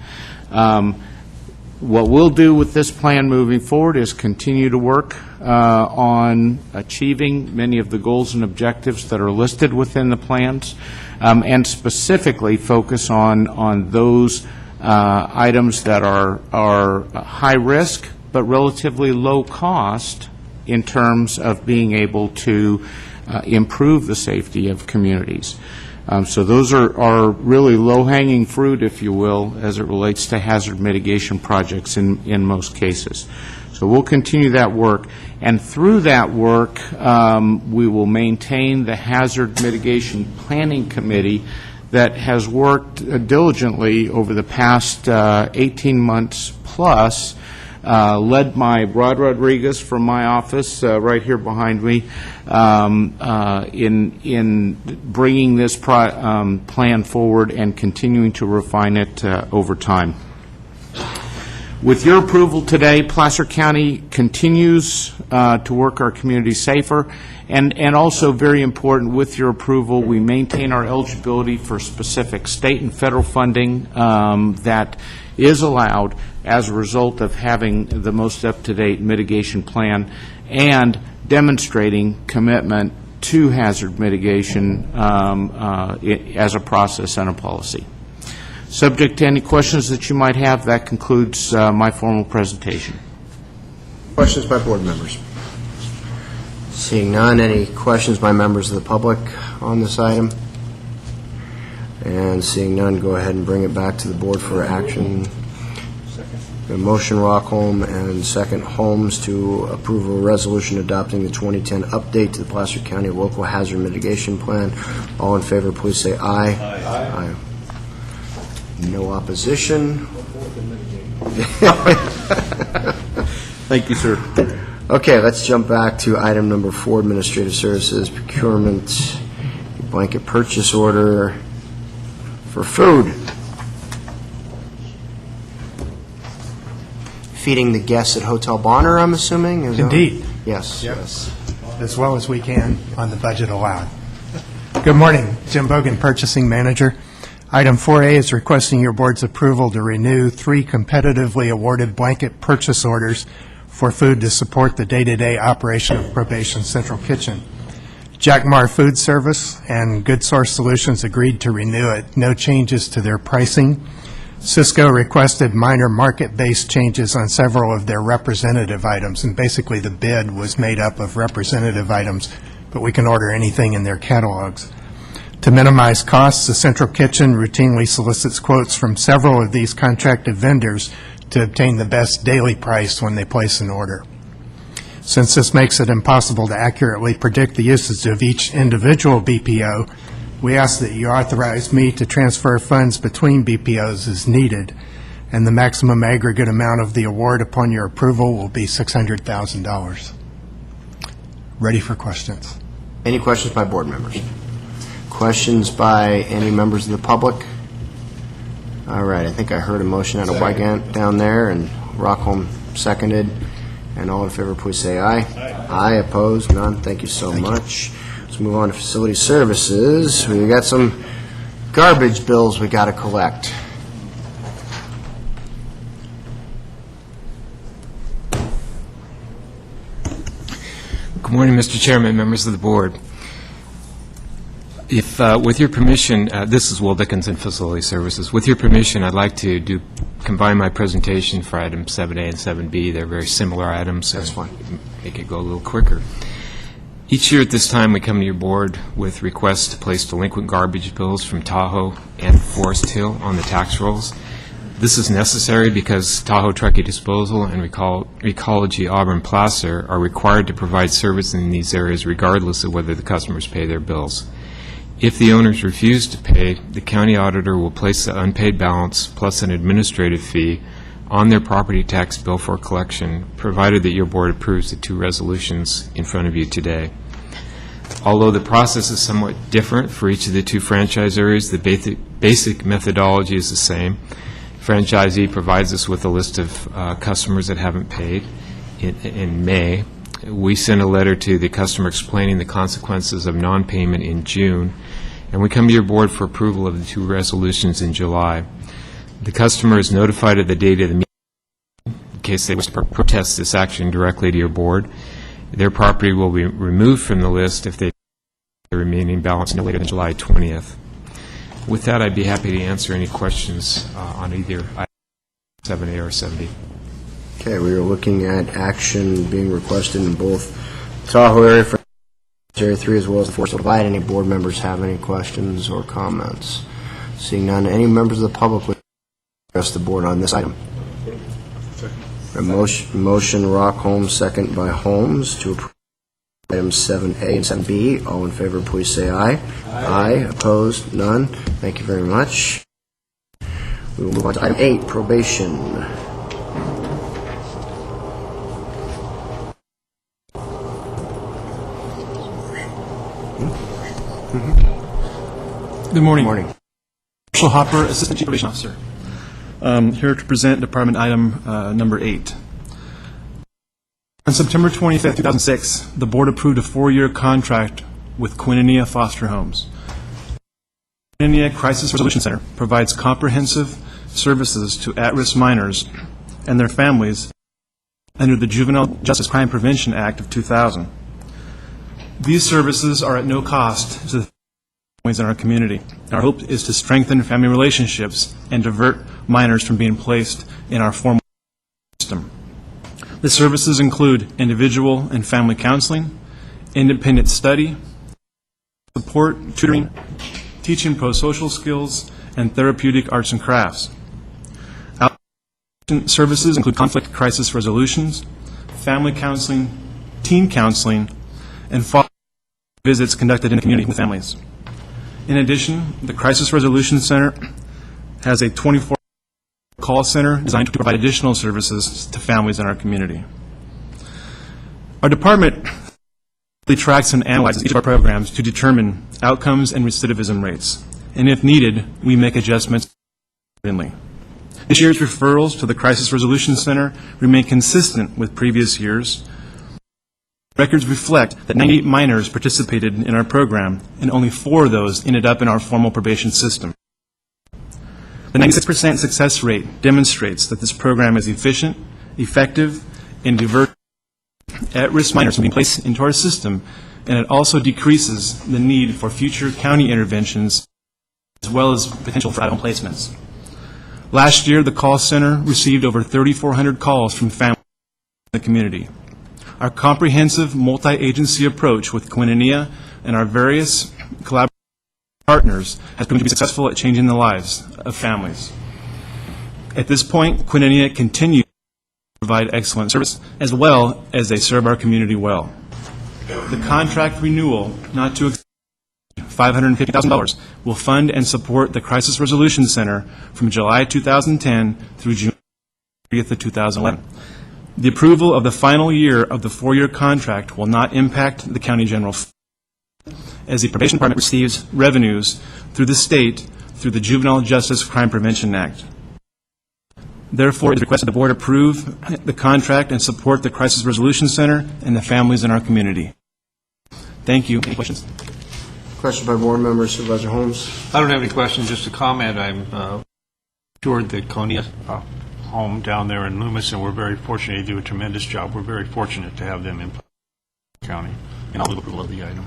What we'll do with this plan moving forward is continue to work on achieving many of the goals and objectives that are listed within the plans, and specifically focus on those items that are high risk but relatively low cost in terms of being able to improve the safety of communities. So those are really low-hanging fruit, if you will, as it relates to hazard mitigation projects in most cases. So we'll continue that work. And through that work, we will maintain the Hazard Mitigation Planning Committee that has worked diligently over the past 18 months plus, led by Rod Rodriguez from my office, right here behind me, in bringing this plan forward and continuing to refine it over time. With your approval today, Placer County continues to work our community safer, and also very important, with your approval, we maintain our eligibility for specific state and federal funding that is allowed as a result of having the most up-to-date mitigation plan and demonstrating commitment to hazard mitigation as a process and a policy. Subject to any questions that you might have, that concludes my formal presentation. Questions by board members? Seeing none, any questions by members of the public on this item? And seeing none, go ahead and bring it back to the board for action. A motion, Rockholm, and second, Holmes, to approve a resolution adopting the 2010 update to the Placer County Local Hazard Mitigation Plan. All in favor, please say aye. Aye. No opposition. Thank you, sir. Okay, let's jump back to item number 4, Administrative Services, Procurement, Blanket Purchase Order for food. Feeding the guests at Hotel Bonner, I'm assuming? Indeed. Yes. Yes. As well as we can on the budget allowed. Good morning. Jim Bogan, Purchasing Manager. Item 4A is requesting your board's approval to renew 3 competitively awarded blanket purchase orders for food to support the day-to-day operation of Probation Central Kitchen. Jack Maar Food Service and Good Source Solutions agreed to renew it. No changes to their pricing. Cisco requested minor market-based changes on several of their representative items, and basically the bid was made up of representative items, but we can order anything in their catalogs. To minimize costs, the Central Kitchen routinely solicits quotes from several of these contracted vendors to obtain the best daily price when they place an order. Since this makes it impossible to accurately predict the usage of each individual BPO, we ask that you authorize me to transfer funds between BPOs as needed, and the maximum aggregate amount of the award upon your approval will be $600,000. Ready for questions. Any questions by board members? Questions by any members of the public? All right, I think I heard a motion out of Wygant down there, and Rockholm seconded. And all in favor, please say aye. Aye. Aye, opposed, none. Thank you so much. Let's move on to Facility Services. We got some garbage bills we got to collect. Good morning, Mr. Chairman, members of the board. If, with your permission, this is Will Dickinson, Facility Services. With your permission, I'd like to combine my presentation for items 7A and 7B. They're very similar items. That's fine. Make it go a little quicker. Each year at this time, we come to your board with requests to place delinquent garbage bills from Tahoe and Forest Hill on the tax rolls. This is necessary because Tahoe Truckee Disposal and Recology Auburn Placer are required to provide service in these areas regardless of whether the customers pay their bills. If the owners refuse to pay, the county auditor will place the unpaid balance plus an administrative fee on their property tax bill for collection, provided that your board approves the 2 resolutions in front of you today. Although the process is somewhat different for each of the 2 franchise areas, the basic methodology is the same. Franchisee provides us with a list of customers that haven't paid in May. We send a letter to the customer explaining the consequences of non-payment in June, and we come to your board for approval of the 2 resolutions in July. The customer is notified of the date of the meeting in case they wish to protest this action directly to your board. Their property will be removed from the list if they pay the remaining balance no later than July 20th. With that, I'd be happy to answer any questions on either 7A or 7B. Okay, we are looking at action being requested in both Tahoe area, Area 3, as well as the Forest Hill Divide. Any board members have any questions or comments? Seeing none, any members of the public would address the board on this item? A motion, Rock Holmes, second by Holmes, to approve items 7A and 7B. All in favor, please say aye. Aye. Opposed? None. Thank you very much. We will move on to item 8, probation. Good morning. Good morning. Marshall Hopper, Assistant Chief Probation Officer. Here to present Department Item Number 8. On September 25, 2006, the Board approved a 4-year contract with Quinninia Foster Homes. Quinninia Crisis Resolution Center provides comprehensive services to at-risk minors and their families under the Juvenile Justice Crime Prevention Act of 2000. These services are at no cost to the families in our community. Our hope is to strengthen family relationships and divert minors from being placed in our formal system. The services include individual and family counseling, independent study, support, tutoring, teaching pro-social skills, and therapeutic arts and crafts. Outpatient services include conflict crisis resolutions, family counseling, teen counseling, and visits conducted in the community with families. In addition, the Crisis Resolution Center has a 24-hour call center designed to provide additional services to families in our community. Our department tracks and analyzes each of our programs to determine outcomes and recidivism rates, and if needed, we make adjustments accordingly. This year's referrals to the Crisis Resolution Center remain consistent with previous years. Records reflect that 98 minors participated in our program, and only 4 of those ended up in our formal probation system. The 96% success rate demonstrates that this program is efficient, effective, and diverts at-risk minors from being placed into our system, and it also decreases the need for future county interventions as well as potential for out-of-home placements. Last year, the call center received over 3,400 calls from families in the community. Our comprehensive multi-agency approach with Quinninia and our various collaborative partners has proven to be successful at changing the lives of families. At this point, Quinninia continues to provide excellent service as well as they serve our community well. The contract renewal, not to exceed $550,000, will fund and support the Crisis Resolution Center from July 2010 through June 30th of 2011. The approval of the final year of the 4-year contract will not impact the county general fund, as the probation department receives revenues through the state through the Juvenile Justice Crime Prevention Act. Therefore, it is requested the board approve the contract and support the Crisis Resolution Center and the families in our community. Thank you. Any questions? Question by board member Supervisor Holmes. I don't have any questions, just a comment. I'm toured the Konya home down there in Loomis, and we're very fortunate. They do a tremendous job. We're very fortunate to have them in county, and I'll move approval of the item.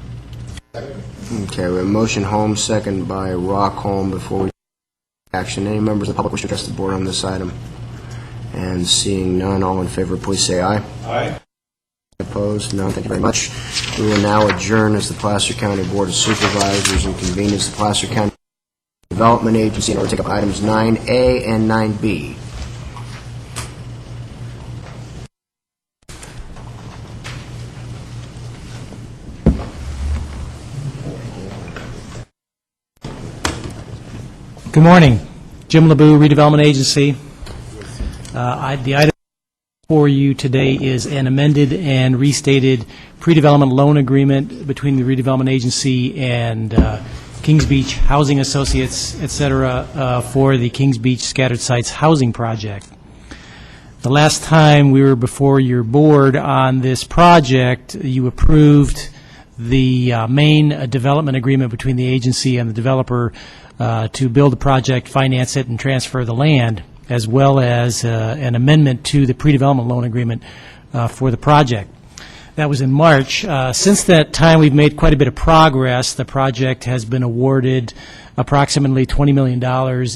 Okay, we have a motion Holmes, second by Rock Holmes. Before we take action, any members of the public wish to address the board on this item? And seeing none, all in favor, please say aye. Aye. Opposed? None. Thank you very much. We will now adjourn as the Placer County Board of Supervisors and convene as the Placer County Development Agency in order to take up items 9A and 9B. Good morning. Jim LeBou, Redevelopment Agency. The item for you today is an amended and restated pre-development loan agreement between the Redevelopment Agency and Kings Beach Housing Associates, et cetera, for the Kings Beach Scattered Sites Housing Project. The last time we were before your board on this project, you approved the main development agreement between the agency and the developer to build the project, finance it, and transfer the land, as well as an amendment to the pre-development loan agreement for the project. That was in March. Since that time, we've made quite a bit of progress. The project has been awarded approximately $20 million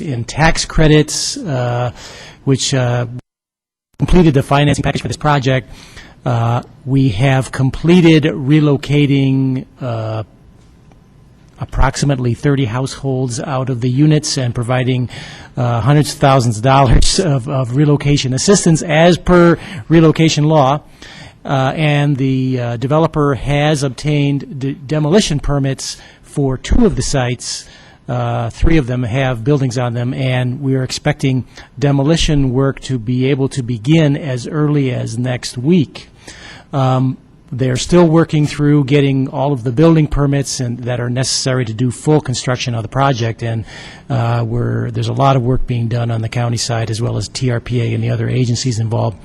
in tax credits, which completed the financing package for this project. We have completed relocating approximately 30 households out of the units and providing hundreds of thousands of dollars of relocation assistance as per relocation law. And the developer has obtained demolition permits for 2 of the sites. 3 of them have buildings on them, and we are expecting demolition work to be able to begin as early as next week. They're still working through getting all of the building permits that are necessary to do full construction of the project, and there's a lot of work being done on the county side as well as TRPA and the other agencies involved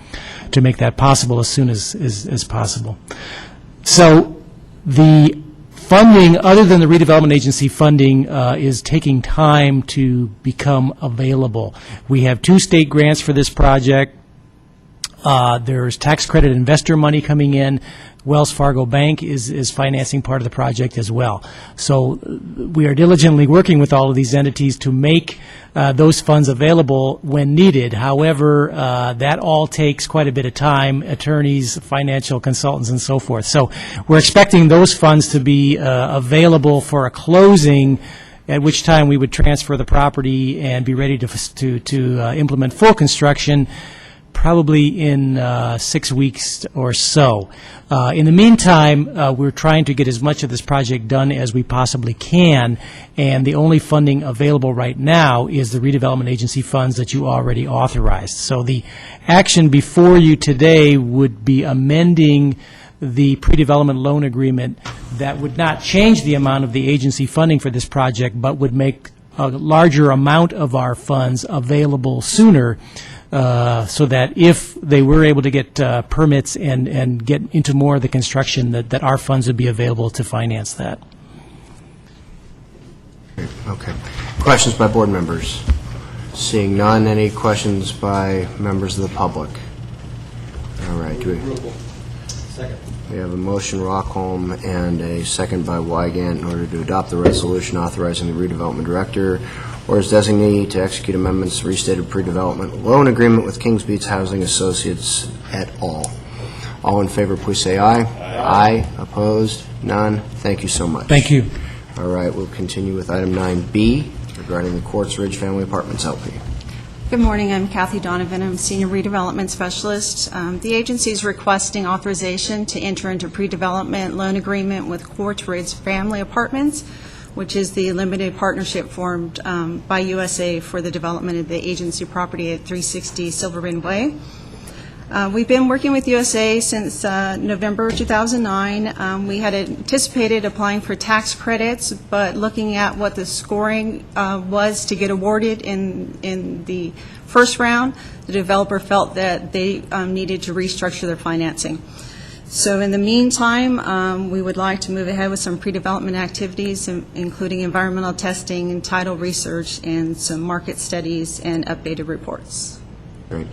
to make that possible as soon as possible. So the funding, other than the redevelopment agency funding, is taking time to become available. We have 2 state grants for this project. There's tax credit investor money coming in. Wells Fargo Bank is financing part of the project as well. So we are diligently working with all of these entities to make those funds available when needed. However, that all takes quite a bit of time, attorneys, financial consultants, and so forth. So we're expecting those funds to be available for a closing, at which time we would transfer the property and be ready to implement full construction, probably in 6 weeks or so. In the meantime, we're trying to get as much of this project done as we possibly can, and the only funding available right now is the redevelopment agency funds that you already authorized. So the action before you today would be amending the pre-development loan agreement that would not change the amount of the agency funding for this project, but would make a larger amount of our funds available sooner, so that if they were able to get permits and get into more of the construction, that our funds would be available to finance that. Okay. Questions by board members? Seeing none, any questions by members of the public? All right. Second. We have a motion, Rockholm, and a second by Wygant in order to adopt the resolution authorizing the redevelopment director or his designee to execute amendments to restated pre-development loan agreement with Kings Beach Housing Associates et al. All in favor, please say aye. Aye. Opposed? None. Thank you so much. Thank you. All right, we'll continue with item 9B regarding the Quartz Ridge Family Apartments LP. Good morning. I'm Kathy Donovan. I'm Senior Redevelopment Specialist. The agency is requesting authorization to enter into pre-development loan agreement with Quartz Ridge Family Apartments, which is the limited partnership formed by USA for the development of the agency property at 360 Silver Bend Way. We've been working with USA since November 2009. We had anticipated applying for tax credits, but looking at what the scoring was to get awarded in the first round, the developer felt that they needed to restructure their financing. So in the meantime, we would like to move ahead with some pre-development activities, including environmental testing and title research and some market studies and updated reports. Great.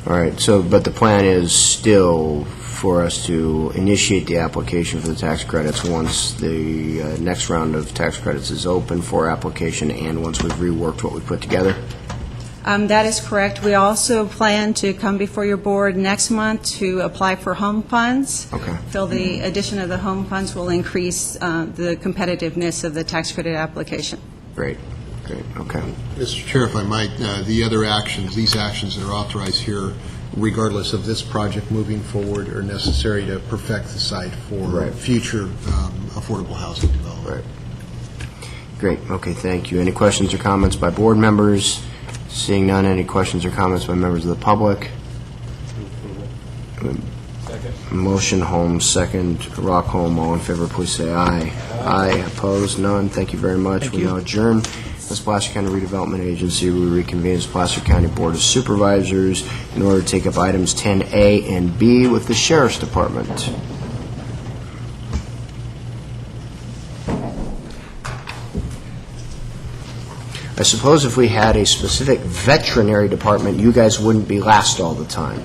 All right, so, but the plan is still for us to initiate the application for the tax credits once the next round of tax credits is open for application and once we've reworked what we put together? That is correct. We also plan to come before your board next month to apply for home funds. Okay. Feel the addition of the home funds will increase the competitiveness of the tax credit application. Great. Great, okay. Mr. Chair, if I might, the other actions, these actions that are authorized here, regardless of this project moving forward, are necessary to perfect the site for future affordable housing development. Right. Great, okay, thank you. Any questions or comments by board members? Seeing none, any questions or comments by members of the public? Second. Motion, Holmes, second, Rockholm. All in favor, please say aye. Aye. Opposed? None. Thank you very much. We now adjourn. As Placer County Redevelopment Agency, we reconvene as Placer County Board of Supervisors in order to take up items 10A and B with the Sheriff's Department. I suppose if we had a specific veterinary department, you guys wouldn't be last all the time.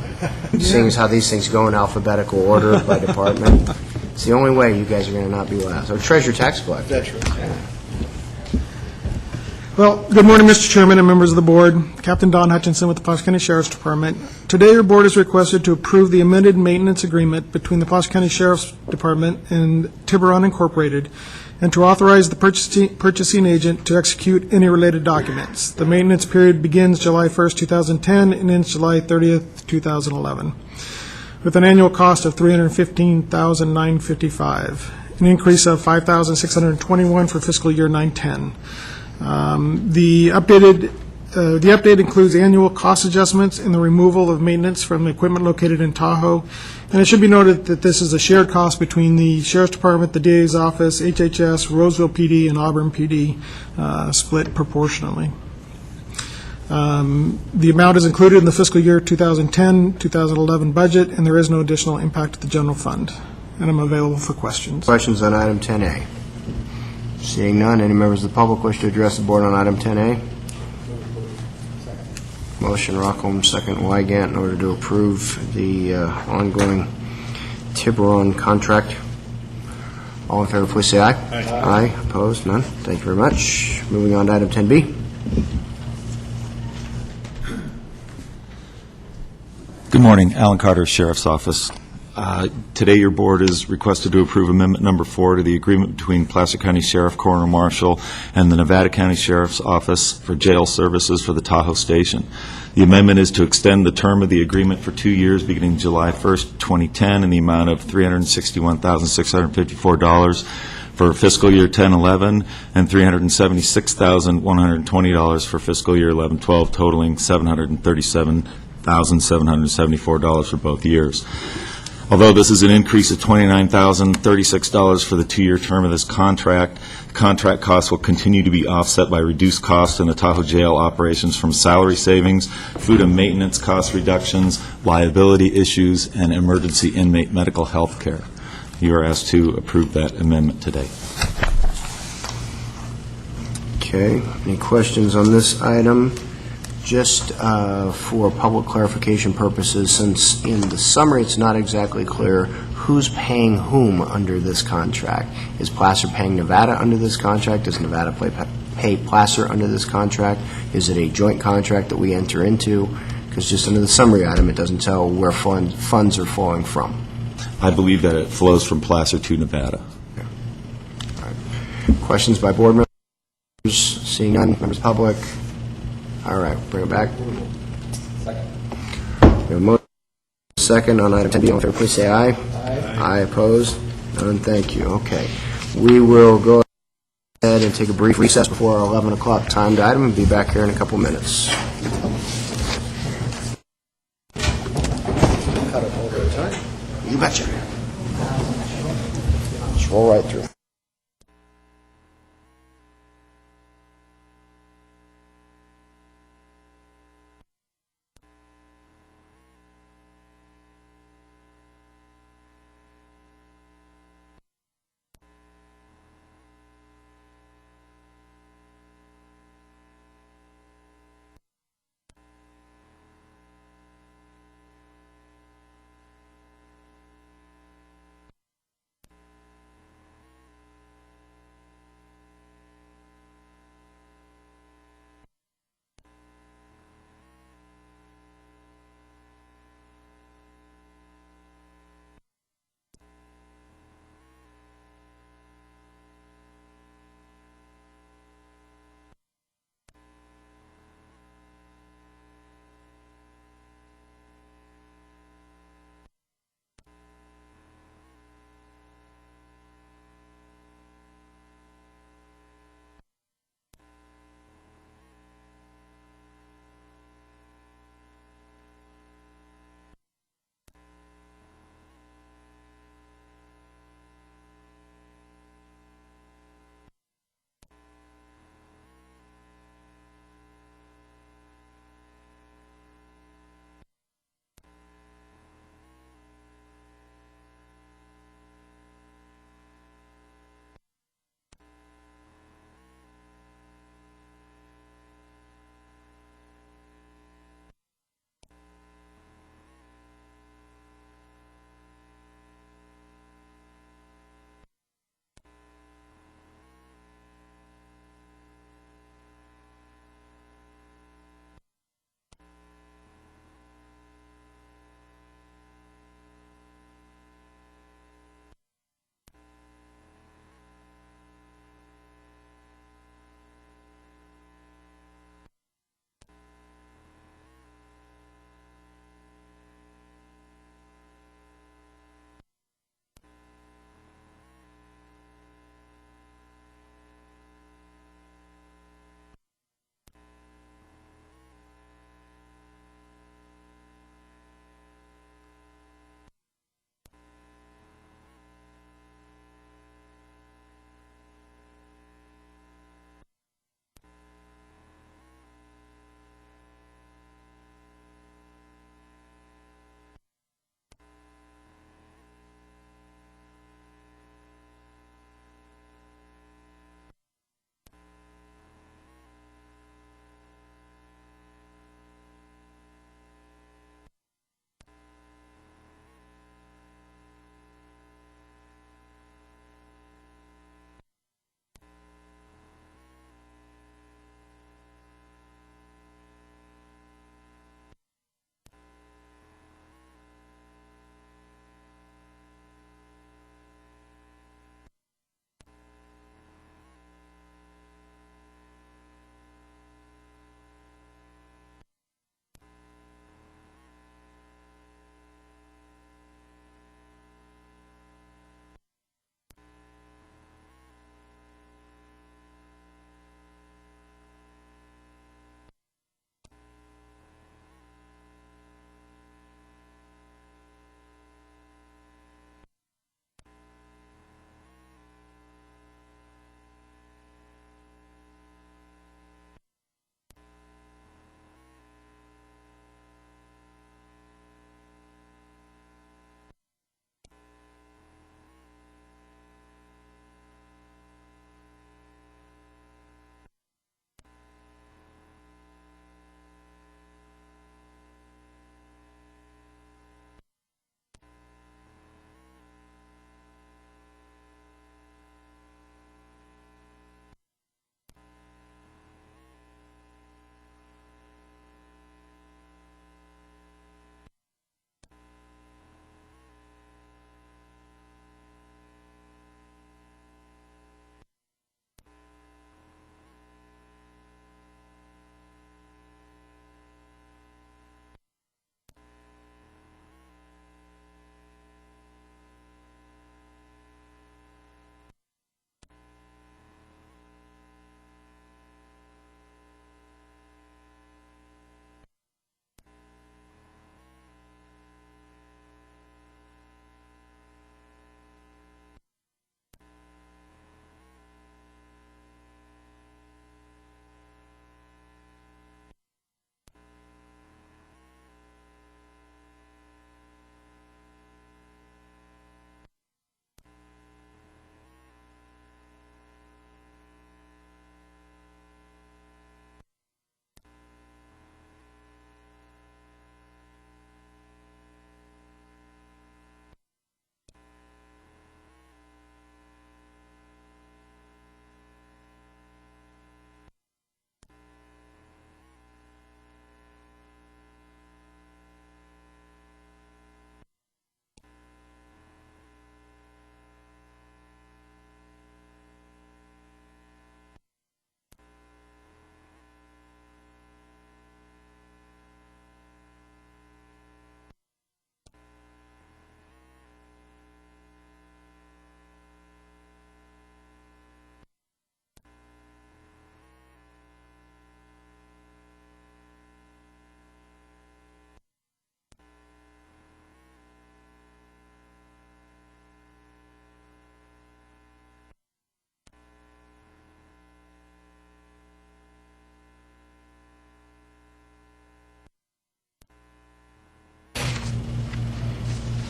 Seeing as how these things go in alphabetical order by department, it's the only way you guys are going to not be last. Or treasurer tax collector. Veterans. Well, good morning, Mr. Chairman and members of the board. Captain Don Hutchinson with the Placer County Sheriff's Department. Today, your board is requested to approve the amended maintenance agreement between the Placer County Sheriff's Department and Tiburon Incorporated and to authorize the purchasing agent to execute any related documents. The maintenance period begins July 1st, 2010, and ends July 30th, 2011, with an annual cost of $315,955, an increase of $5,621 for fiscal year 910. The update includes annual cost adjustments and the removal of maintenance from equipment located in Tahoe. And it should be noted that this is a shared cost between the Sheriff's Department, the DA's office, HHS, Roseville PD, and Auburn PD, split proportionally. The amount is included in the fiscal year 2010-2011 budget, and there is no additional impact to the general fund. And I'm available for questions. Questions on item 10A? Seeing none, any members of the public wish to address the board on item 10A? Motion Rockholm, second Wygant, in order to approve the ongoing Tiburon contract. All in favor, please say aye. Aye. Aye. Opposed? None. Thank you very much. Moving on to item 10B. Good morning. Alan Carter, Sheriff's Office. Today, your board is requested to approve Amendment Number 4 to the agreement between Placer County Sheriff, Coroner Marshal, and the Nevada County Sheriff's Office for jail services for the Tahoe Station. The amendment is to extend the term of the agreement for 2 years, beginning July 1st, 2010, in the amount of $361,654 for fiscal year 10-11 and $376,120 for fiscal year 11-12, totaling $737,774 for both years. Although this is an increase of $29,036 for the 2-year term of this contract, the contract costs will continue to be offset by reduced costs in the Tahoe jail operations from salary savings, food and maintenance cost reductions, liability issues, and emergency inmate medical health care. You are asked to approve that amendment today. Okay. Any questions on this item? Just for public clarification purposes, since in the summary it's not exactly clear who's paying whom under this contract. Is Placer paying Nevada under this contract? Does Nevada pay Placer under this contract? Is it a joint contract that we enter into? Because just under the summary item, it doesn't tell where funds are flowing from. I believe that it flows from Placer to Nevada. Okay. All right. Questions by board members? Seeing none, members of the public? All right, bring it back. Second. We have a motion second on item 10B. All in favor, please say aye. Aye. Aye. Opposed? None. Thank you. Okay. We will go ahead and take a brief recess before our 11 o'clock timed item and be back here in a couple minutes. Cut it over time. You betcha. Just roll right through.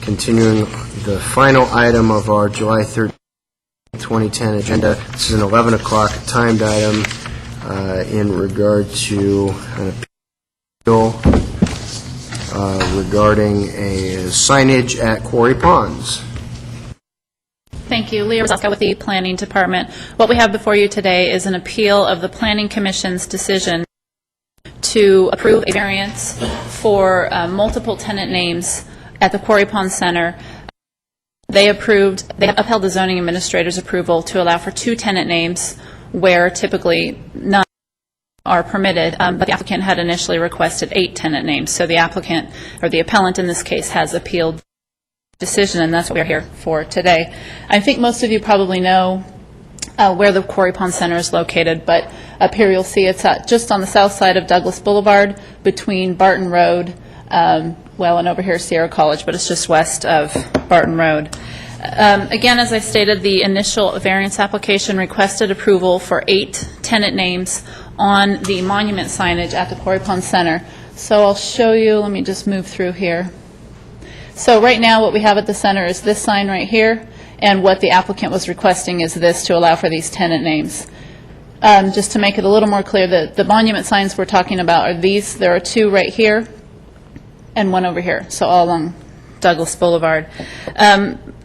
Continuing the final item of our July 13th, 2010 agenda. This is an 11 o'clock timed item in regard to an appeal regarding a signage at Quarry Ponds. Thank you. Leah Rosaska with the Planning Department. What we have before you today is an appeal of the Planning Commission's decision to approve a variance for multiple tenant names at the Quarry Pond Center. They upheld the zoning administrator's approval to allow for 2 tenant names where typically none are permitted, but the applicant had initially requested 8 tenant names. So the applicant, or the appellant in this case, has appealed the decision, and that's what we're here for today. I think most of you probably know where the Quarry Pond Center is located, but up here you'll see it's just on the south side of Douglas Boulevard between Barton Road, and over here is Sierra College, but it's just west of Barton Road. Again, as I stated, the initial variance application requested approval for 8 tenant names on the monument signage at the Quarry Pond Center. So I'll show you, let me just move through here. So right now what we have at the center is this sign right here, and what the applicant was requesting is this to allow for these tenant names. Just to make it a little more clear, the monument signs we're talking about are these. There are 2 right here and 1 over here, so all along Douglas Boulevard.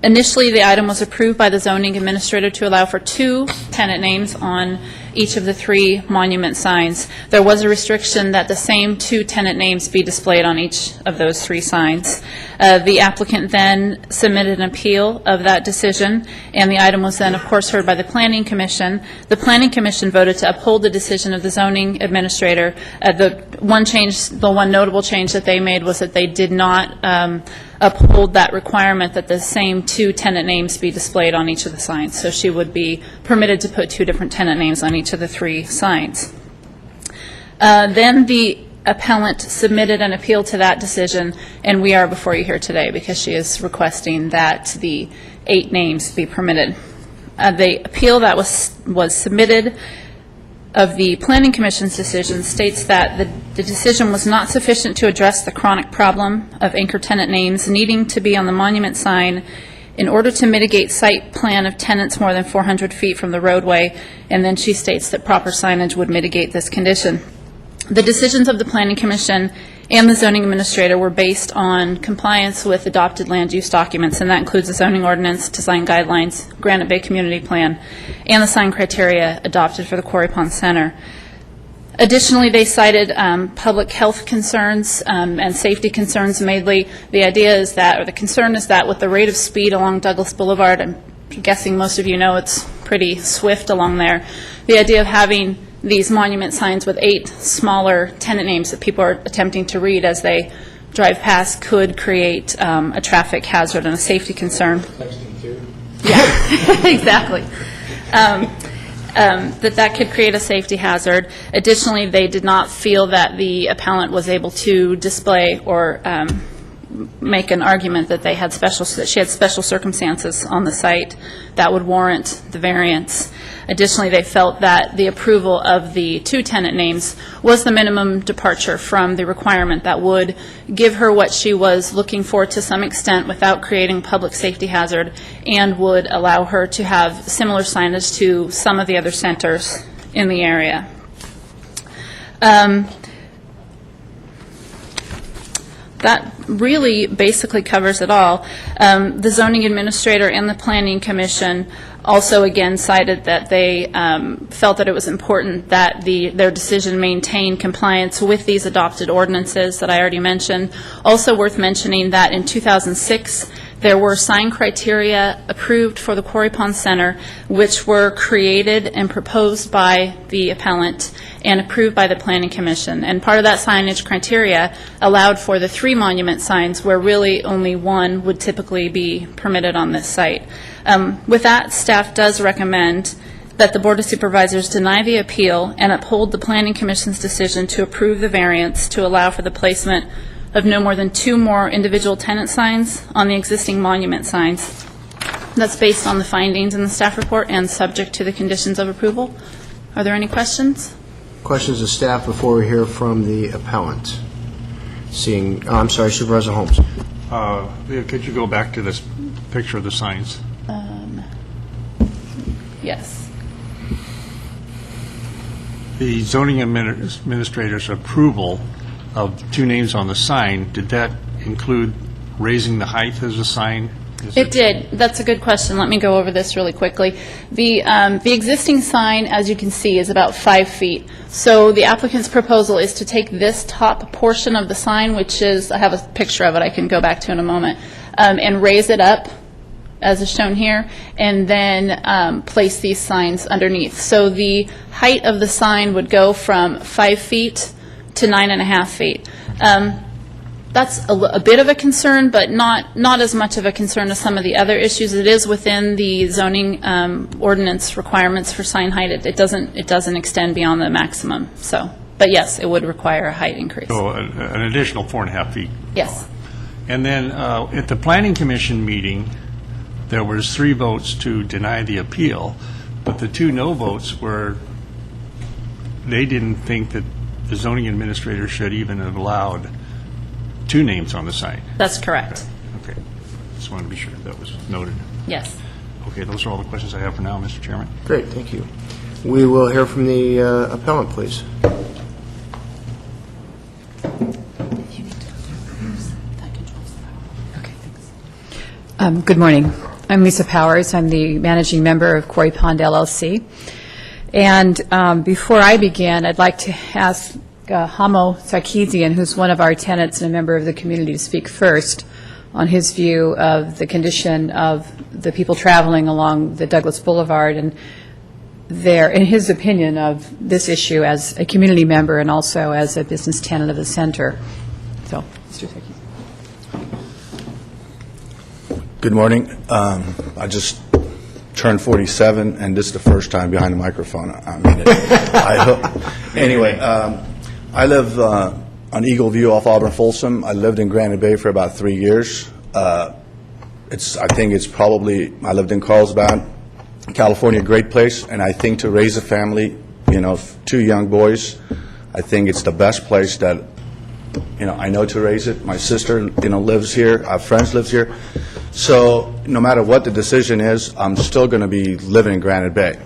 Initially, the item was approved by the zoning administrator to allow for 2 tenant names on each of the 3 monument signs. There was a restriction that the same 2 tenant names be displayed on each of those 3 signs. The applicant then submitted an appeal of that decision, and the item was then, of course, heard by the Planning Commission. The Planning Commission voted to uphold the decision of the zoning administrator. The one notable change that they made was that they did not uphold that requirement that the same 2 tenant names be displayed on each of the signs. So she would be permitted to put 2 different tenant names on each of the 3 signs. Then the appellant submitted an appeal to that decision, and we are before you here today because she is requesting that the 8 names be permitted. The appeal that was submitted of the Planning Commission's decision states that the decision was not sufficient to address the chronic problem of anchor tenant names needing to be on the monument sign in order to mitigate site plan of tenants more than 400 feet from the roadway, and then she states that proper signage would mitigate this condition. The decisions of the Planning Commission and the zoning administrator were based on compliance with adopted land use documents, and that includes the zoning ordinance, design guidelines, Granite Bay Community Plan, and the sign criteria adopted for the Quarry Pond Center. Additionally, they cited public health concerns and safety concerns mainly. The idea is that, or the concern is that with the rate of speed along Douglas Boulevard, I'm guessing most of you know it's pretty swift along there, the idea of having these monument signs with 8 smaller tenant names that people are attempting to read as they drive past could create a traffic hazard and a safety concern. Yeah, exactly. That could create a safety hazard. Additionally, they did not feel that the appellant was able to display or make an argument that she had special circumstances on the site that would warrant the variance. Additionally, they felt that the approval of the 2 tenant names was the minimum departure from the requirement that would give her what she was looking for to some extent without creating public safety hazard, and would allow her to have similar signage to some of the other centers in the area. That really basically covers it all. The zoning administrator and the Planning Commission also again cited that they felt that it was important that their decision maintain compliance with these adopted ordinances that I already mentioned. Also worth mentioning that in 2006, there were sign criteria approved for the Quarry Pond Center, which were created and proposed by the appellant and approved by the Planning Commission. And part of that signage criteria allowed for the 3 monument signs where really only 1 would typically be permitted on this site. With that, staff does recommend that the Board of Supervisors deny the appeal and uphold the Planning Commission's decision to approve the variance to allow for the placement of no more than 2 more individual tenant signs on the existing monument signs. That's based on the findings in the staff report and subject to the conditions of approval. Are there any questions? Questions of staff before we hear from the appellant? I'm sorry, Supervisor Holmes. Leah, could you go back to this picture of the signs? Yes. The zoning administrator's approval of two names on the sign, did that include raising the height as a sign? It did. That's a good question. Let me go over this really quickly. The existing sign, as you can see, is about 5 feet. So the applicant's proposal is to take this top portion of the sign, which is, I have a picture of it I can go back to in a moment, and raise it up, as is shown here, and then place these signs underneath. So the height of the sign would go from 5 feet to 9.5 feet. That's a bit of a concern, but not as much of a concern as some of the other issues. It is within the zoning ordinance requirements for sign height. It doesn't extend beyond the maximum. So, but yes, it would require a height increase. So an additional 4.5 feet. Yes. And then at the Planning Commission meeting, there was 3 votes to deny the appeal, but the 2 no votes were, they didn't think that the zoning administrator should even have allowed 2 names on the sign. That's correct. Okay. Just wanted to be sure that was noted. Yes. Okay, those are all the questions I have for now, Mr. Chairman. Great, thank you. We will hear from the appellant, please. Good morning. I'm Lisa Powers. I'm the managing member of Quarry Pond LLC. And before I begin, I'd like to ask Hamo Sarkeesian, who's one of our tenants and a member of the community, to speak first on his view of the condition of the people traveling along the Douglas Boulevard and in his opinion, of this issue as a community member and also as a business tenant of the center. So, Mr. Sarkeesian. Good morning. I just turned 47, and this is the first time behind the microphone. I mean it. I hope. Anyway, I live on Eagle View off Auburn Folsom. I lived in Granite Bay for about 3 years. I think it's probably, I lived in Carlsbad, California, great place, and I think to raise a family, 2 young boys, I think it's the best place that, I know to raise it. My sister, lives here. I have friends lives here. So no matter what the decision is, I'm still going to be living in Granite Bay.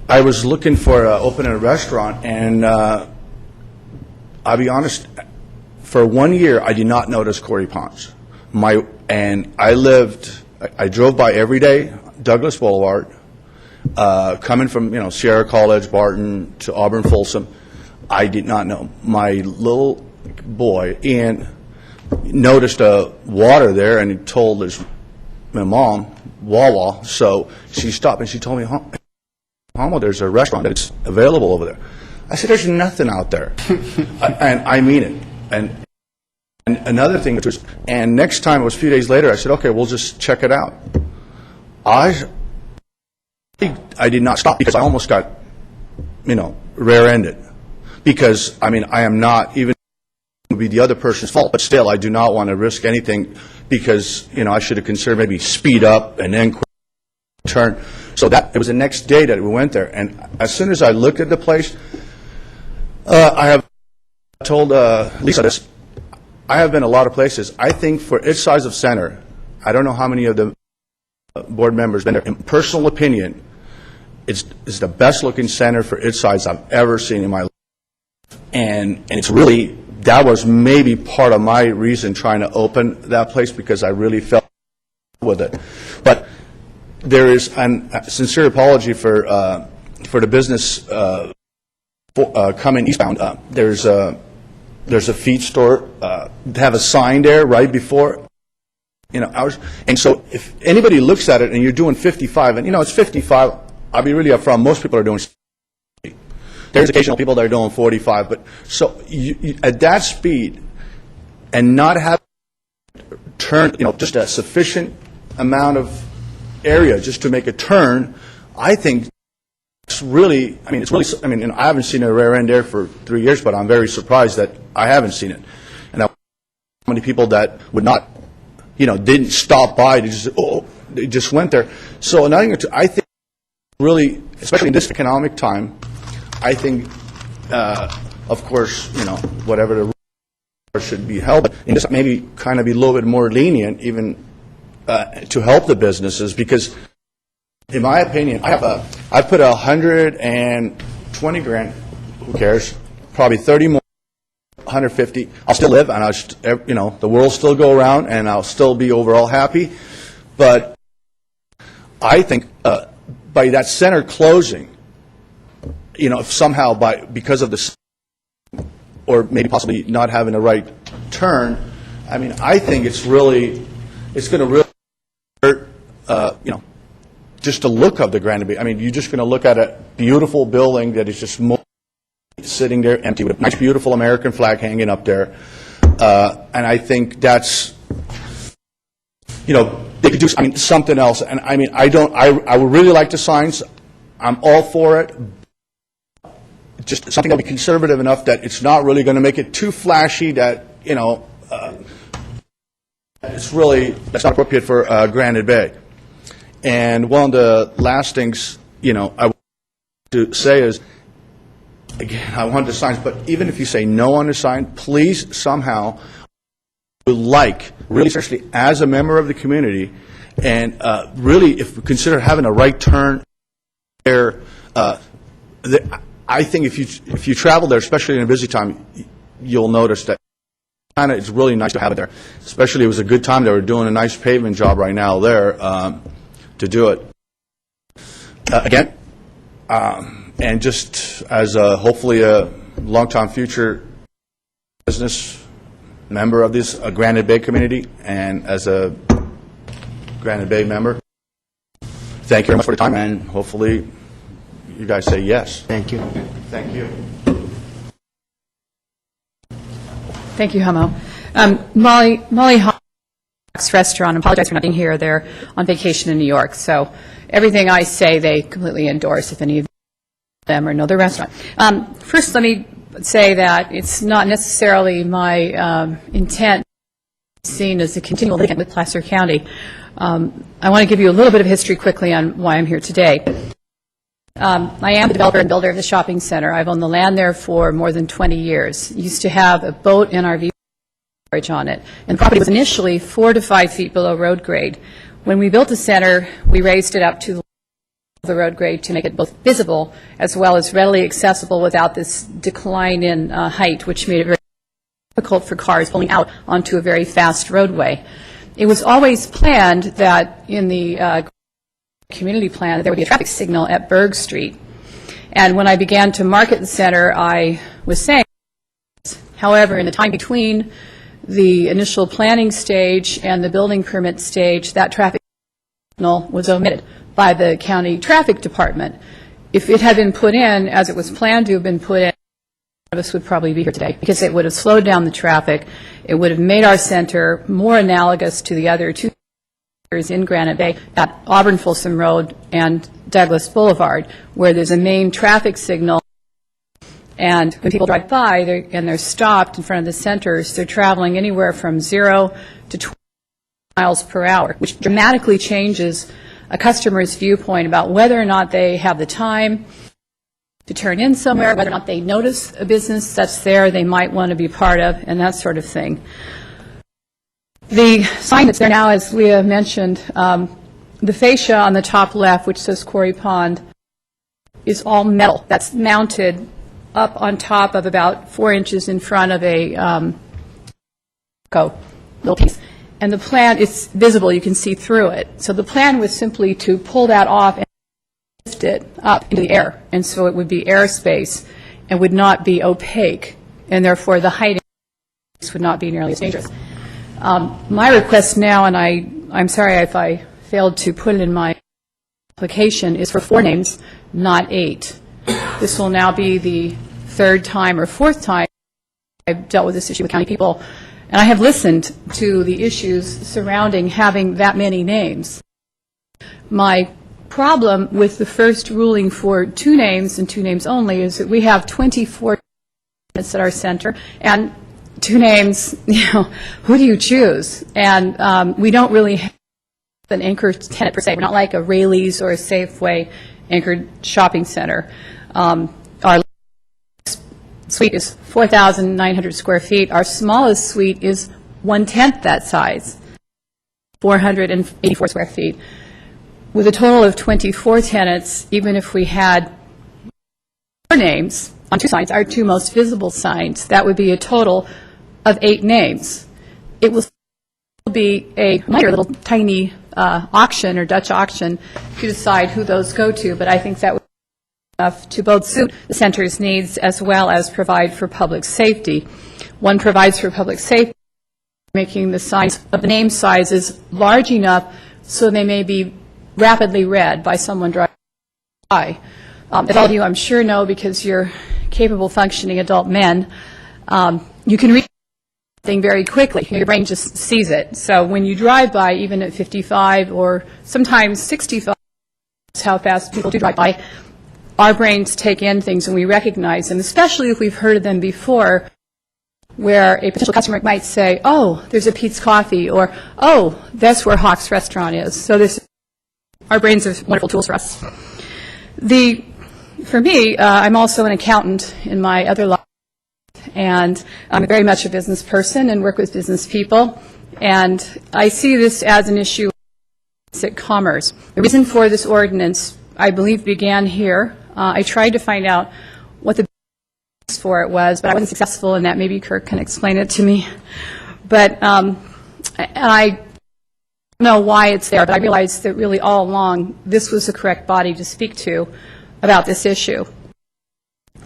I was looking for opening a restaurant, and I'll be honest, for 1 year, I did not notice Quarry Ponds. And I drove by every day, Douglas Boulevard, coming from, Sierra College, Barton, to Auburn Folsom. I did not know. My little boy, Ian, noticed water there, and he told my mom, Wawa, so she stopped and she told me, Homo, there's a restaurant that's available over there. I said, there's nothing out there. And I mean it. And another thing, and next time, it was a few days later, I said, okay, we'll just check it out. I did not stop because I almost got, rear-ended. Because, I am not, even it would be the other person's fault, but still, I do not want to risk anything because, I should have considered maybe speed up and then turn. So it was the next day that we went there, and as soon as I looked at the place, I have told Lisa this. I have been a lot of places. I think for its size of center, I don't know how many of the board members been there. In personal opinion, it's the best looking center for its size I've ever seen in my life, and it's really, that was maybe part of my reason trying to open that place, because I really felt with it. But there is a sincere apology for the business coming eastbound. There's a feed store. They have a sign there right before, ours. And so if anybody looks at it and you're doing 55, and it's 55, I'll be really upfront. Most people are doing 60. There's occasional people that are doing 45, but so you, at that speed, and not have turn, just a sufficient amount of area just to make a turn, I think it's really, I haven't seen a rear end there for 3 years, but I'm very surprised that I haven't seen it. And how many people that would not, didn't stop by, they just went there. So another thing, I think really, especially in this economic time, I think, of course, whatever the should be held, and just maybe kind of be a little bit more lenient even to help the businesses, because in my opinion, I put 120 grand, who cares, probably 30 more, 150, I'll still live, and the world still go around, and I'll still be overall happy. But I think by that center closing, if somehow because of the, or maybe possibly not having the right turn, I think it's going to really hurt, just the look of the Granite Bay. You're just going to look at a beautiful building that is just sitting there empty with a nice, beautiful American flag hanging up there. And I think that's, they could do something else. And I would really like the signs. I'm all for it. Just something that'll be conservative enough that it's not really going to make it too flashy that, that's not appropriate for Granite Bay. And one of the last things, I want to say is, again, I want the signs, but even if you say no on the sign, please somehow, really seriously, as a member of the community, and really, if we consider having a right turn there, I think if you travel there, especially in a busy time, you'll notice that it's really nice to have it there. Especially, it was a good time. They were doing a nice pavement job right now there to do it. Again, and just as hopefully a long-time future business member of this Granite Bay community, and as a Granite Bay member, thank you very much for the time, and hopefully you guys say yes. Thank you. Thank you. Thank you, Humo. Molly Hawk's Restaurant, I apologize for not being here. They're on vacation in New York, so everything I say they completely endorse if any of them or know their restaurant. First, let me say that it's not necessarily my intent to be seen as a continual litigant with Placer County. I want to give you a little bit of history quickly on why I'm here today. I am the developer and builder of the shopping center. I've owned the land there for more than 20 years. Used to have a boat and RV storage on it. And the property was initially 4 to 5 feet below road grade. When we built the center, we raised it up to the road grade to make it both visible as well as readily accessible without this decline in height, which made it very difficult for cars pulling out onto a very fast roadway. It was always planned that in the community plan that there would be a traffic signal at Berg Street. And when I began to market the center, I was saying, however, in the time between the initial planning stage and the building permit stage, that traffic signal was omitted by the county traffic department. If it had been put in as it was planned to have been put in, none of us would probably be here today, because it would have slowed down the traffic. It would have made our center more analogous to the other two in Granite Bay at Auburn Folsom Road and Douglas Boulevard, where there's a main traffic signal, and when people drive by and they're stopped in front of the centers, they're traveling anywhere from 0 to 20 miles per hour, which dramatically changes a customer's viewpoint about whether or not they have the time to turn in somewhere, whether or not they notice a business that's there they might want to be part of, and that sort of thing. The sign that's there now, as Leah mentioned, the fascia on the top left, which says Quarry Pond, is all metal. That's mounted up on top of about 4 inches in front of a little piece. And the plan is visible. You can see through it. So the plan was simply to pull that off and lift it up into the air. And so it would be airspace and would not be opaque. And therefore, the height would not be nearly as dangerous. My request now, and I'm sorry if I failed to put it in my application, is for 4 names, not 8. This will now be the 3rd time or 4th time I've dealt with this issue with county people, and I have listened to the issues surrounding having that many names. My problem with the first ruling for 2 names and 2 names only is that we have 24 units at our center, and 2 names, who do you choose? And we don't really have an anchor tenant per se. We're not like a Rayleigh's or a Safeway anchored shopping center. Our suite is 4,900 square feet. Our smallest suite is 1/10 that size, 484 square feet. With a total of 24 tenants, even if we had 4 names on 2 signs, our 2 most visible signs, that would be a total of 8 names. It will be a minor little tiny auction or Dutch auction to decide who those go to, but I think that would be enough to both suit the center's needs as well as provide for public safety. One provides for public safety, making the signs of the name sizes large enough so they may be rapidly read by someone driving by. As all of you, I'm sure, know, because you're capable, functioning adult men, you can read thing very quickly. Your brain just sees it. So when you drive by, even at 55 or sometimes 65, that's how fast people do drive by, our brains take in things and we recognize them, especially if we've heard of them before, where a potential customer might say, oh, there's a Pete's Coffee, or, oh, that's where Hawk's Restaurant is. So our brains are wonderful tools for us. For me, I'm also an accountant in my other life. And I'm very much a business person and work with business people. And I see this as an issue of commerce. The reason for this ordinance, I believe, began here. I tried to find out what the basis for it was, but I wasn't successful in that. Maybe Kirk can explain it to me. But and I don't know why it's there, but I realized that really all along this was the correct body to speak to about this issue.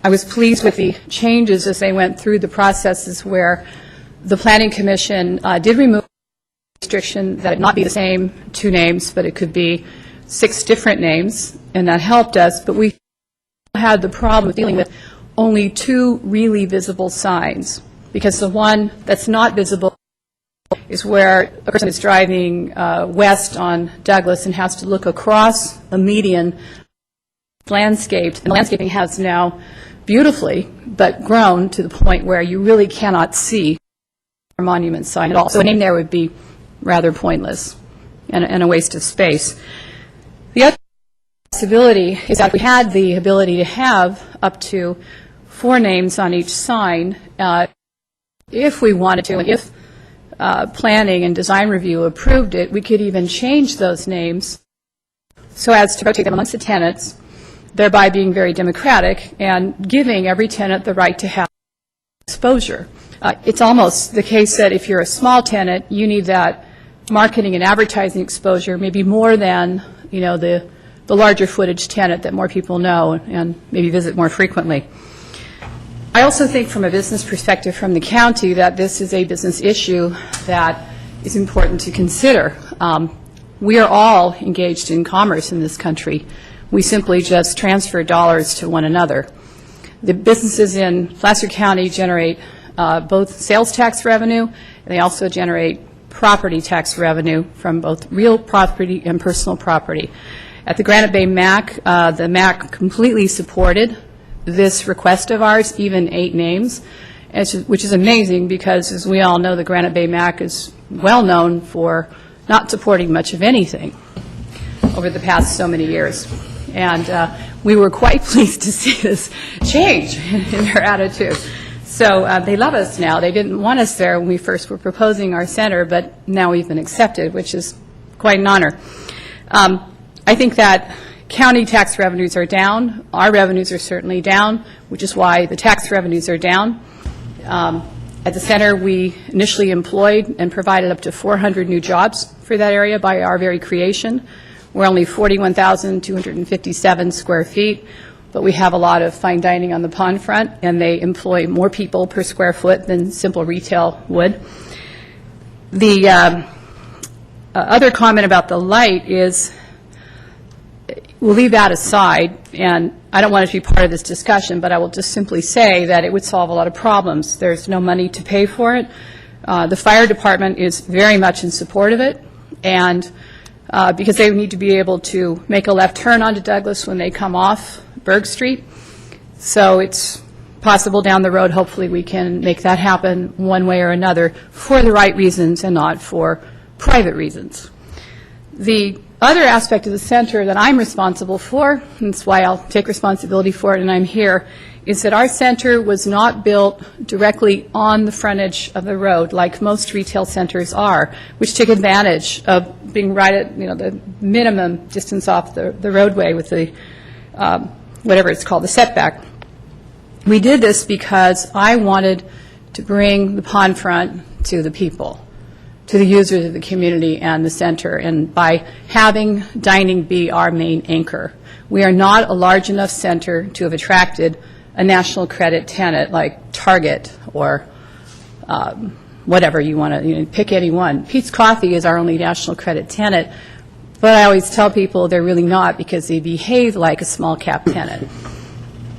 I was pleased with the changes as they went through the processes where the Planning Commission did remove the restriction that it not be the same 2 names, but it could be 6 different names, and that helped us. But we had the problem of dealing with only 2 really visible signs, because the one that's not visible is where a person is driving west on Douglas and has to look across a median landscaped, and the landscaping has now beautifully, but grown to the point where you really cannot see our monument sign at all. So a name there would be rather pointless and a waste of space. The other possibility is that we had the ability to have up to 4 names on each sign, if we wanted to, and if planning and design review approved it, we could even change those names so as to rotate them amongst the tenants, thereby being very democratic and giving every tenant the right to have exposure. It's almost the case that if you're a small tenant, you need that marketing and advertising exposure, maybe more than, the larger footage tenant that more people know and maybe visit more frequently. I also think from a business perspective from the county that this is a business issue that is important to consider. We are all engaged in commerce in this country. We simply just transfer dollars to one another. The businesses in Placer County generate both sales tax revenue, and they also generate property tax revenue from both real property and personal property. At the Granite Bay MAC, the MAC completely supported this request of ours, even 8 names, which is amazing because, as we all know, the Granite Bay MAC is well known for not supporting much of anything over the past so many years. And we were quite pleased to see this change in their attitude. So they love us now. They didn't want us there when we first were proposing our center, but now we've been accepted, which is quite an honor. I think that county tax revenues are down. Our revenues are certainly down, which is why the tax revenues are down. At the center, we initially employed and provided up to 400 new jobs for that area by our very creation. We're only 41,257 square feet, but we have a lot of fine dining on the pond front, and they employ more people per square foot than simple retail would. The other comment about the light is, we'll leave that aside, and I don't want it to be part of this discussion, but I will just simply say that it would solve a lot of problems. There's no money to pay for it. The fire department is very much in support of it, and because they need to be able to make a left turn onto Douglas when they come off Berg Street. So it's possible down the road, hopefully we can make that happen one way or another for the right reasons and not for private reasons. The other aspect of the center that I'm responsible for, and that's why I'll take responsibility for it and I'm here, is that our center was not built directly on the frontage of the road like most retail centers are, which took advantage of being right at, the minimum distance off the roadway with the, whatever it's called, the setback. We did this because I wanted to bring the pond front to the people, to the users of the community and the center, and by having dining be our main anchor. We are not a large enough center to have attracted a national credit tenant like Target or whatever you want to, pick any one. Pete's Coffee is our only national credit tenant, but I always tell people they're really not because they behave like a small cap tenant.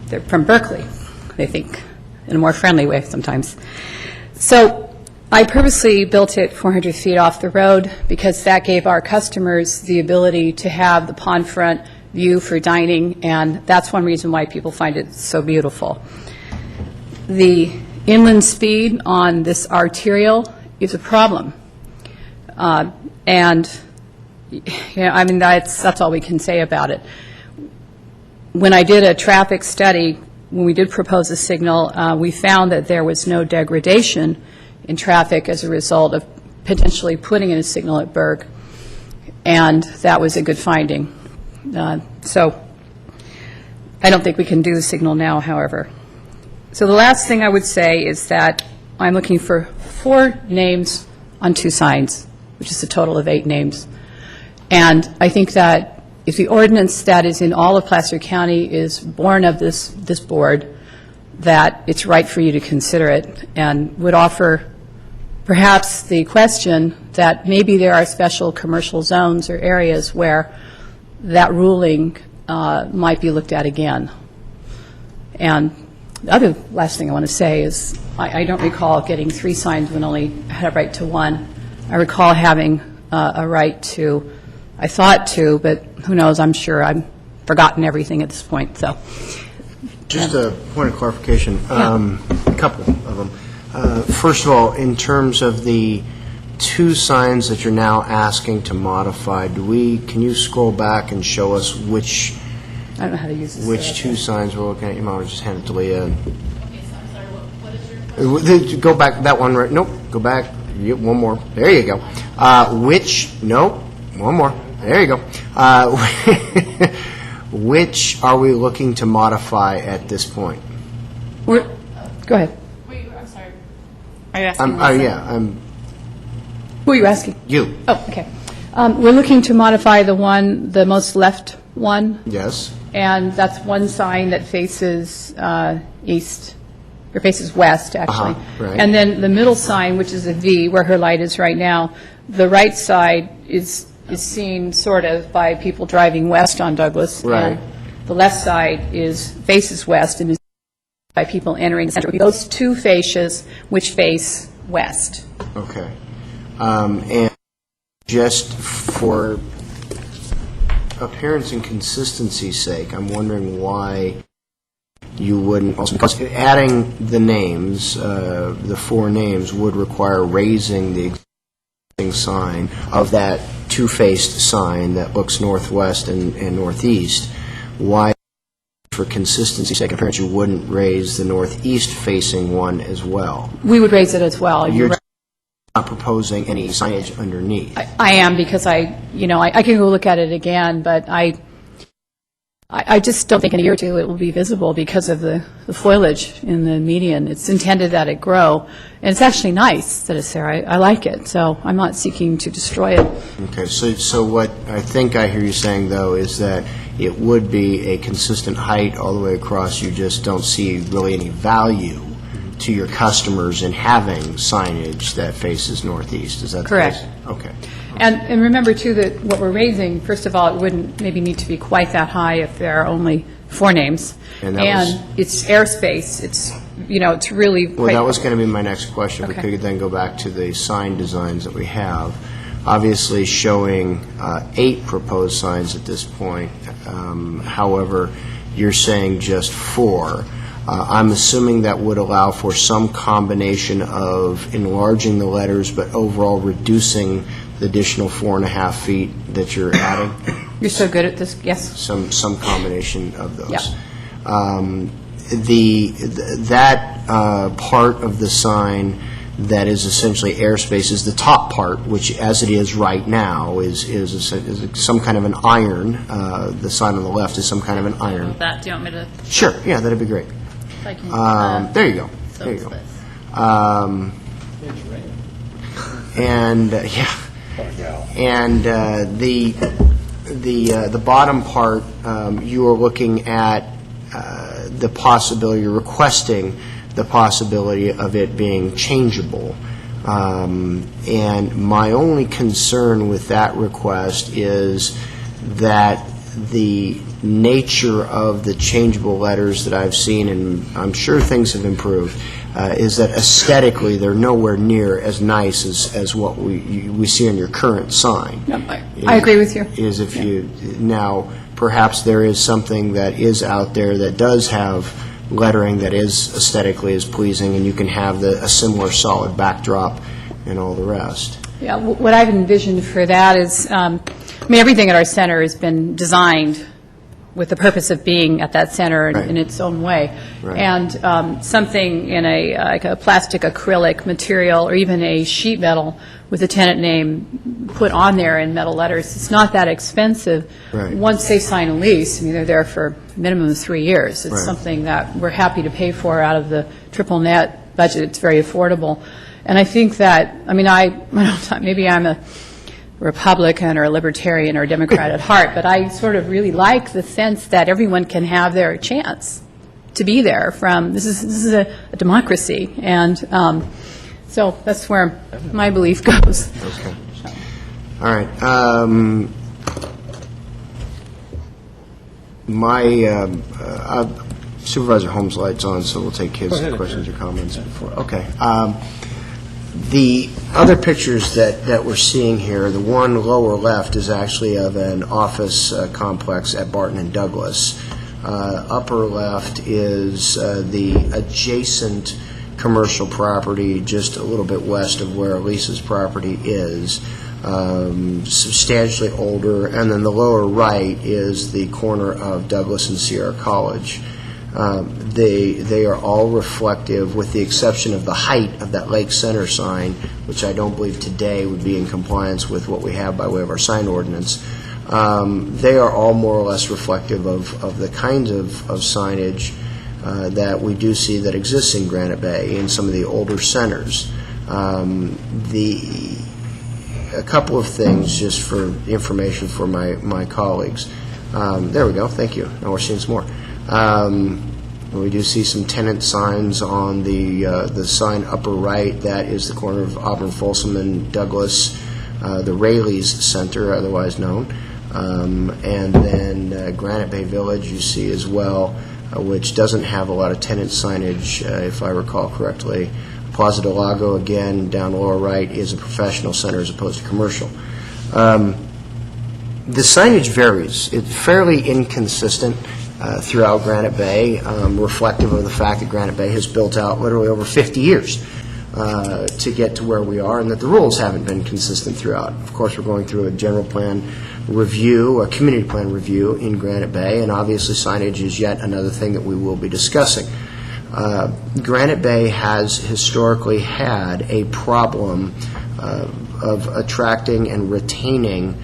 They're from Berkeley, they think, in a more friendly way sometimes. So I purposely built it 400 feet off the road because that gave our customers the ability to have the pond front view for dining, and that's one reason why people find it so beautiful. The inland speed on this arterial is a problem, and that's all we can say about it. When I did a traffic study, when we did propose a signal, we found that there was no degradation in traffic as a result of potentially putting in a signal at Berg, and that was a good finding. So I don't think we can do the signal now, however. So the last thing I would say is that I'm looking for 4 names on 2 signs, which is a total of 8 names. And I think that if the ordinance that is in all of Placer County is born of this board, that it's right for you to consider it, and would offer perhaps the question that maybe there are special commercial zones or areas where that ruling might be looked at again. And the other last thing I want to say is I don't recall getting 3 signs when only had a right to 1. I recall having a right to, I thought 2, but who knows, I'm sure I've forgotten everything at this point. So, just a point of clarification, a couple of them. First of all, in terms of the 2 signs that you're now asking to modify, can you scroll back and show us which, I don't know how to use this. Which 2 signs we're looking at? You might just hand it to Leah. Okay, sorry, what is your... Go back, that one, right? Nope, go back, one more. There you go. Nope, one more. There you go. Which are we looking to modify at this point? Go ahead. Wait, I'm sorry. Are you asking? Who are you asking? You. Oh, okay. We're looking to modify the most left one. Yes. And that's one sign that faces east, or faces west, actually. Right. And then the middle sign, which is a V, where her light is right now, the right side is seen sort of by people driving west on Douglas. Right. And the left side faces west and is by people entering the center. Those 2 fascias which face west. Okay. And just for appearance and consistency's sake, I'm wondering why you wouldn't also, because adding the names, the 4 names, would require raising the existing sign of that 2-faced sign that looks northwest and northeast. Why, for consistency's sake, appearance, you wouldn't raise the northeast facing one as well? We would raise it as well. You're not proposing any signage underneath? I am, because I can go look at it again, but I just don't think in a year or 2 it will be visible because of the foliage in the median. It's intended that it grow, and it's actually nice that it's there. I like it, so I'm not seeking to destroy it. Okay, so what I think I hear you saying, though, is that it would be a consistent height all the way across. You just don't see really any value to your customers in having signage that faces northeast. Is that correct? The case? Okay. And remember, too, that what we're raising, first of all, it wouldn't maybe need to be quite that high if there are only 4 names. And it's airspace. It's really Well, that was going to be my next question. Okay. We could then go back to the sign designs that we have. Obviously showing 8 proposed signs at this point. However, you're saying just 4. I'm assuming that would allow for some combination of enlarging the letters, but overall reducing the additional 4.5 feet that you're adding? You're so good at this, yes. Some combination of those. Yeah. that part of the sign that is essentially airspace is the top part, which, as it is right now, is some kind of an iron. The sign on the left is some kind of an iron. That, do you want me to? Sure, yeah, that'd be great. If I can, There you go. so There you it's go. this. And the bottom part, you are looking at the possibility, you're requesting the possibility of it being changeable. And my only concern with that request is that the nature of the changeable letters that I've seen, and I'm sure things have improved, is that aesthetically they're nowhere near as nice as what we see on your current sign. I agree with you. Is if you now perhaps there is something that is out there that does have lettering that is aesthetically as pleasing, and you can have a similar solid backdrop and all the rest. Yeah, what I've envisioned for that is, everything at our center has been designed with the purpose of being at that center in its own way. Right. And something in like a plastic acrylic material or even a sheet metal with a tenant name put on there in metal letters, it's not that expensive. Right. Once they sign a lease, they're there for a minimum of 3 years. It's Right. something that we're happy to pay for out of the triple net budget. It's very affordable. And I think that, maybe I'm a Republican or a Libertarian or a Democrat at heart, but I sort of really like the sense that everyone can have their chance to be there this is a democracy. And so that's where my belief goes. Okay. All right. Supervisor Holmes' light's on, so we'll take his questions or comments before. Okay. The other pictures that we're seeing here, the one lower left is actually of an office complex at Barton and Douglas. Upper left is the adjacent commercial property just a little bit west of where Elisa's property is, substantially older, and then the lower right is the corner of Douglas and Sierra College. They are all reflective, with the exception of the height of that Lake Center sign, which I don't believe today would be in compliance with what we have by way of our sign ordinance. They are all more or less reflective of the kinds of signage that we do see that exists in Granite Bay in some of the older centers. A couple of things just for information for my colleagues. There we go, thank you. Now we're seeing some more. We do see some tenant signs on the sign upper right. That is the corner of Auburn Folsom and Douglas, the Rayleigh's Center, otherwise known. And then Granite Bay Village you see as well, which doesn't have a lot of tenant signage, if I recall correctly. Plaza del Lago, again, down lower right, is a professional center as opposed to commercial. The signage varies. It's fairly inconsistent throughout Granite Bay, reflective of the fact that Granite Bay has built out literally over 50 years to get to where we are, and that the rules haven't been consistent throughout. Of course, we're going through a general plan review, a community plan review in Granite Bay, and obviously signage is yet another thing that we will be discussing. Granite Bay has historically had a problem of attracting and retaining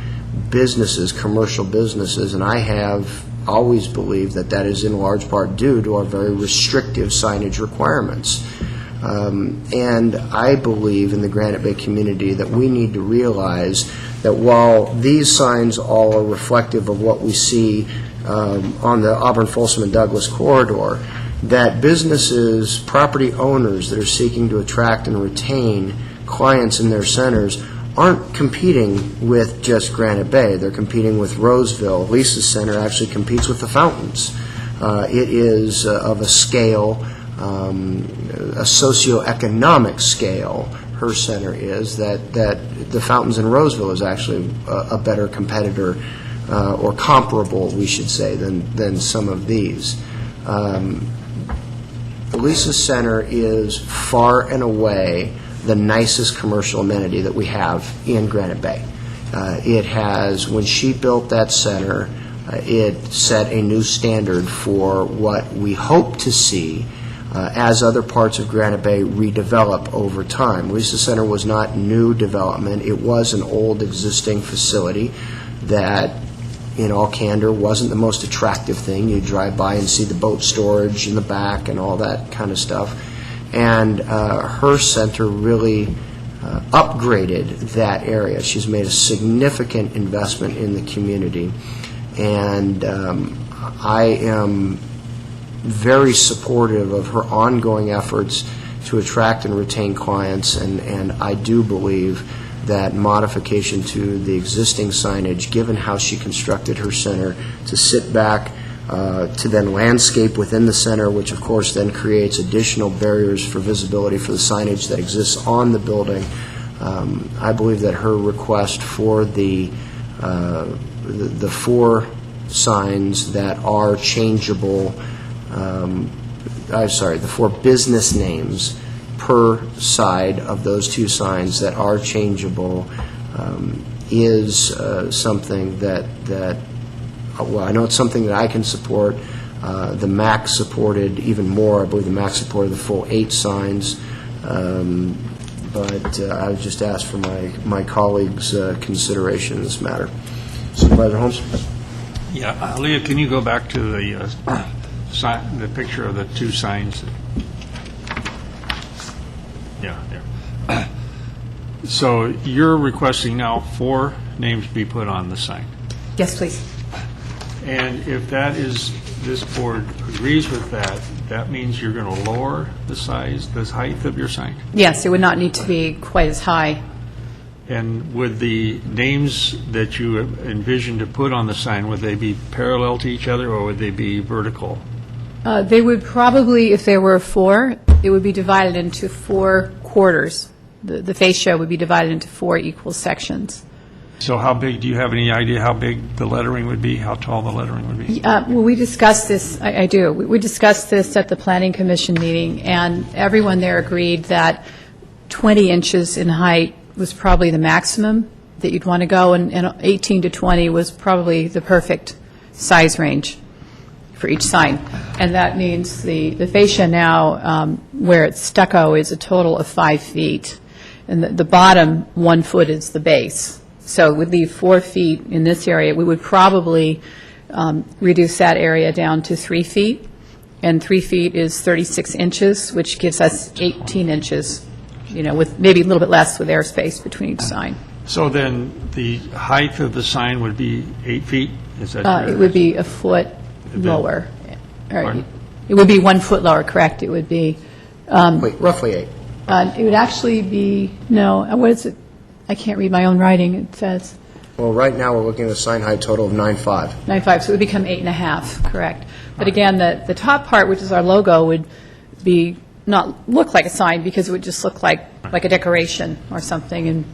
businesses, commercial businesses, and I have always believed that is in large part due to our very restrictive signage requirements. And I believe in the Granite Bay community that we need to realize that while these signs all are reflective of what we see on the Auburn, Folsom, and Douglas corridor, that businesses, property owners that are seeking to attract and retain clients in their centers aren't competing with just Granite Bay. They're competing with Roseville. Lisa's Center actually competes with the Fountains. It is of a scale, a socioeconomic scale, her center is, that the Fountains in Roseville is actually a better competitor, or comparable, we should say, than some of these. Lisa's Center is far and away the nicest commercial amenity that we have in Granite Bay. It has, when she built that center, it set a new standard for what we hope to see as other parts of Granite Bay redevelop over time. Lisa Center was not new development. It was an old existing facility that, in all candor, wasn't the most attractive thing. You drive by and see the boat storage in the back and all that kind of stuff. And her center really upgraded that area. She's made a significant investment in the community. And I am very supportive of her ongoing efforts to attract and retain clients, and I do believe that modification to the existing signage, given how she constructed her center, to sit back, to then landscape within the center, which of course then creates additional barriers for visibility for the signage that exists on the building. I believe that her request for the 4 signs that are changeable, the 4 business names per side of those 2 signs that are changeable is something that well, I know it's something that I can support. The MAC supported even more. I believe the MAC supported the full 8 signs. But I would just ask for my colleagues' consideration in this matter. Supervisor Holmes? Yeah, Leah, can you go back to the picture of the 2 signs? Yeah, there. So you're requesting now 4 names be put on the sign? Yes, please. And if that is, this board agrees with that, that means you're going to lower the size, the height of your sign? Yes, it would not need to be quite as high. And would the names that you envision to put on the sign, would they be parallel to each other, or would they be vertical? They would probably, if there were 4, it would be divided into 4 quarters. The fascia would be divided into 4 equal sections. So how big, do you have any idea how big the lettering would be, how tall the lettering would be? Well, we discussed this, I do. We discussed this at the Planning Commission meeting, and everyone there agreed that 20 inches in height was probably the maximum that you'd want to go, and 18 to 20 was probably the perfect size range for each sign. And that means the fascia now, where it's stucco, is a total of 5 feet. And the bottom 1 foot is the base. So it would leave 4 feet in this area. We would probably reduce that area down to 3 feet. And 3 feet is 36 inches, which gives us 18 inches, with maybe a little bit less with airspace between each sign. So then the height of the sign would be 8 feet? Is that it would be a foot lower. It would be 1 foot lower, correct. It would be... roughly 8. It would actually be, no, what is it? I can't read my own writing, it says. Well, right now, we're looking at a sign height total of 9.5. 9.5, so it would become 8.5, correct. But again, the top part, which is our logo, would be, not look like a sign, because it would just look like a decoration or something. And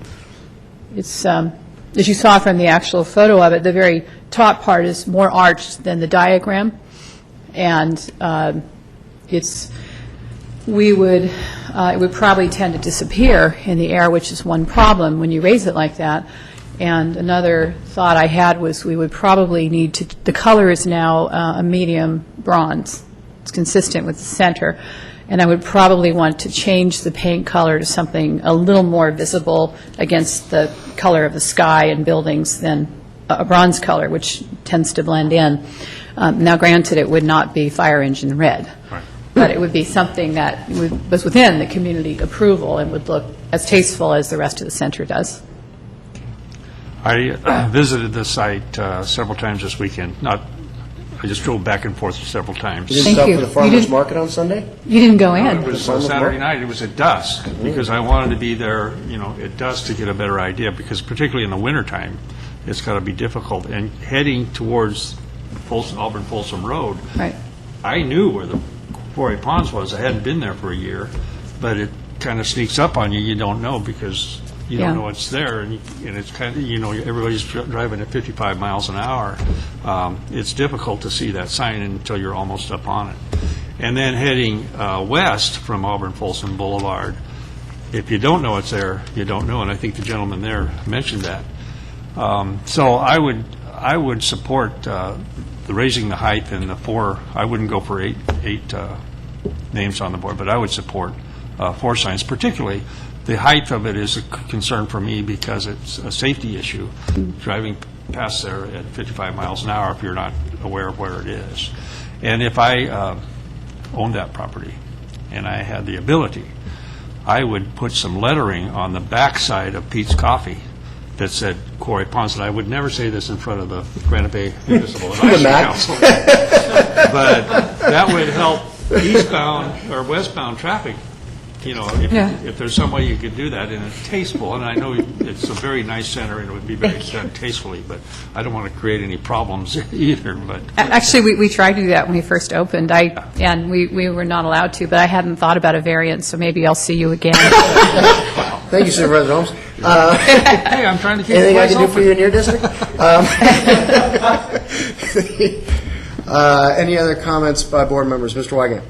it's, as you saw from the actual photo of it, the very top part is more arched than the diagram. And it would probably tend to disappear in the air, which is one problem when you raise it like that. And another thought I had was we would probably need to, the color is now a medium bronze. It's consistent with the center. And I would probably want to change the paint color to something a little more visible against the color of the sky and buildings than a bronze color, which tends to blend in. Now, granted, it would not be fire engine red. Right. But it would be something that was within the community approval and would look as tasteful as the rest of the center does. I visited the site several times this weekend. I just drove back and forth several times. You didn't stop for the farmer's market on Sunday? You didn't go in? It was Saturday night. It was at dusk, because I wanted to be there, at dusk to get a better idea, because particularly in the wintertime, it's got to be difficult. And heading towards Auburn-Folsom Road, right. I knew where the Quarry Ponds was. I hadn't been there for a year, but it kind of sneaks up on you. You don't know, because you don't know it's there, and it's kind of, everybody's driving at 55 miles an hour. It's difficult to see that sign until you're almost up on it. And then heading west from Auburn-Folsom Boulevard, if you don't know it's there, you don't know, and I think the gentleman there mentioned that. So I I would support the raising the height and the 4, I wouldn't go for eight names on the board, but I would support 4 signs, particularly the height of it is a concern for me because it's a safety issue, driving past there at 55 miles an hour if you're not aware of where it is. And if I owned that property and I had the ability, I would put some lettering on the backside of Pete's Coffee that said Quarry Ponds, and I would never say this in front of the Granite Bay Municipal Advisory Council, but that would help eastbound or westbound traffic. You know, if there's some way you could do that and it's tasteful, and I know it's a very nice center and it would be very done tastefully, but I don't want to create any problems either. But actually, we tried to do that when we first opened, and we were not allowed to, but I hadn't thought about a variance, so maybe I'll see you again. Thank you, Supervisor Holmes. Hey, I'm trying to keep anything the I place can do for you in your district? Any other comments by board members? Mr. Wygant.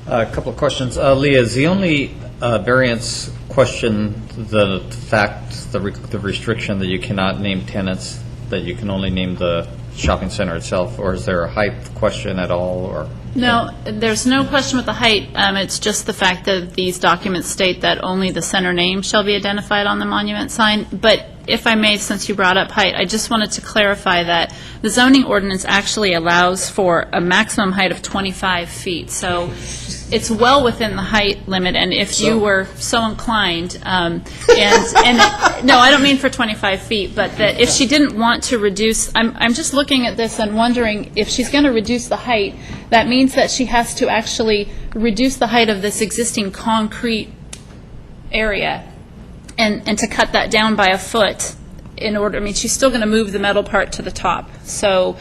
A couple of questions. Leah, is the only variance question the fact, the restriction that you cannot name tenants, that you can only name the shopping center itself, or is there a height question at all? Or No, there's no question with the height. It's just the fact that these documents state that only the center name shall be identified on the monument sign. But if I may, since you brought up height, I just wanted to clarify that the zoning ordinance actually allows for a maximum height of 25 feet. So it's well within the height limit, and if you were so inclined, and no, I don't mean for 25 feet, but that if she didn't want to reduce, I'm just looking at this and wondering if she's going to reduce the height, that means that she has to actually reduce the height of this existing concrete area and to cut that down by a foot in order, I mean, she's still going to move the metal part to the top. So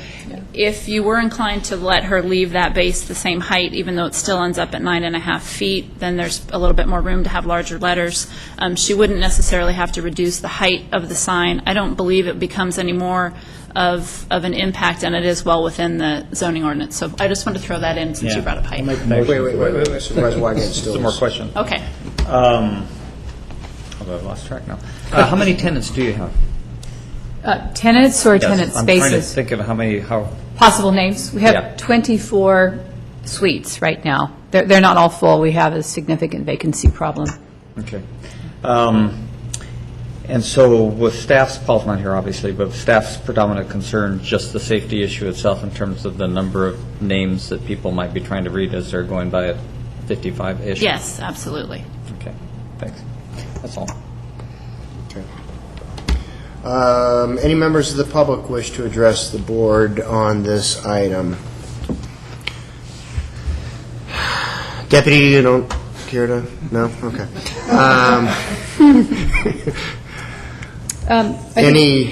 if you were inclined to let her leave that base the same height, even though it still ends up at 9.5 feet, then there's a little bit more room to have larger letters. She wouldn't necessarily have to reduce the height of the sign. I don't believe it becomes any more of an impact, and it is well within the zoning ordinance. So I just wanted to throw that in since you brought up height. Wait. Supervisor Wygant still. Some more question. Okay. Although I've lost track now. How many tenants do you have? Tenants or tenant spaces? I'm trying to think of how possible names. We have 24 suites right now. They're not all full. We have a significant vacancy problem. Okay. And so with staff's, Paul's not here obviously, but staff's predominant concern, just the safety issue itself in terms of the number of names that people might be trying to read as they're going by at 55-ish? Yes, absolutely. Okay, thanks. That's all. Okay. Any members of the public wish to address the board on this item? Deputy, you don't care to? No? Okay.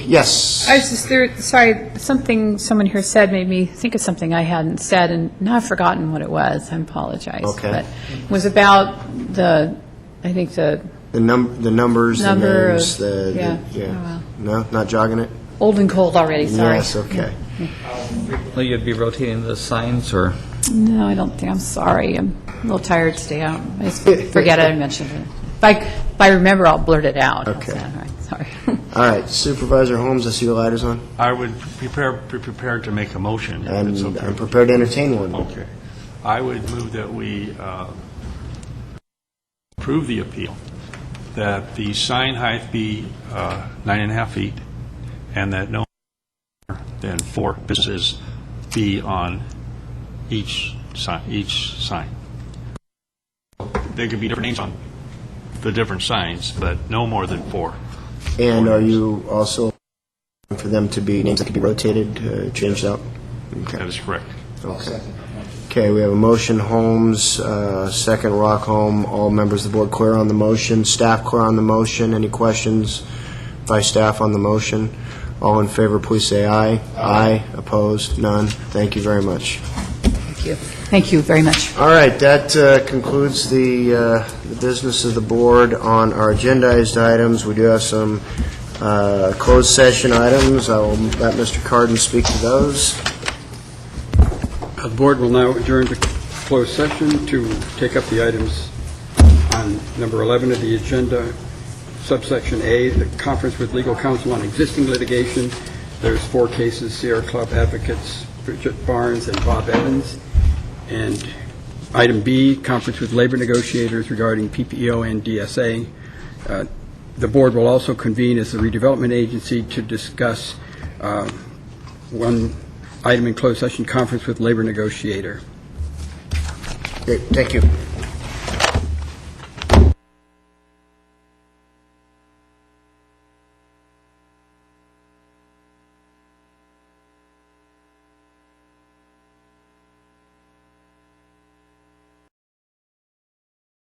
Yes? I was just sorry, something someone here said made me think of something I hadn't said, and now I've forgotten what it was. I apologize. Okay. But it was about the numbers, the names, yeah. yeah. Oh, well. No, not jogging it? Old and cold already, sorry. Yes, okay. Will you be rotating the signs, or? No, I don't think. I'm sorry. I'm a little tired today. I just forget I mentioned it. If I remember, I'll blurt it out. Okay. All right, sorry. All right, Supervisor Holmes, I see your light is on. I would be prepared to make a motion. I'm prepared to entertain one. Okay. I would move that we approve the appeal, that the sign height be 9.5 feet, and that no more than 4 businesses be on each sign. There could be different names on the different signs, but no more than 4. And are you also for them to be names that could be rotated, changed out? Okay. That is correct. Okay. Okay, we have a motion, Holmes, second, Rockholm. All members of the board clear on the motion. Staff clear on the motion. Any questions by staff on the motion? All in favor, please say aye. Aye. Opposed? None. Thank you very much. Thank you. Thank you very much. All right, that concludes the business of the board on our agendized items. We do have some closed session items. I will let Mr. Carden speak to those. The board will now adjourn to closed session to take up the items on number 11 of the agenda, subsection A, the conference with legal counsel on existing litigation, There's 4 cases, Sierra Club Advocates, Bridget Barnes and Bob Evans. And item B, conference with labor negotiators regarding PPO and DSA. The board will also convene as the redevelopment agency to discuss one item in closed session, conference with labor negotiator. Great, thank you.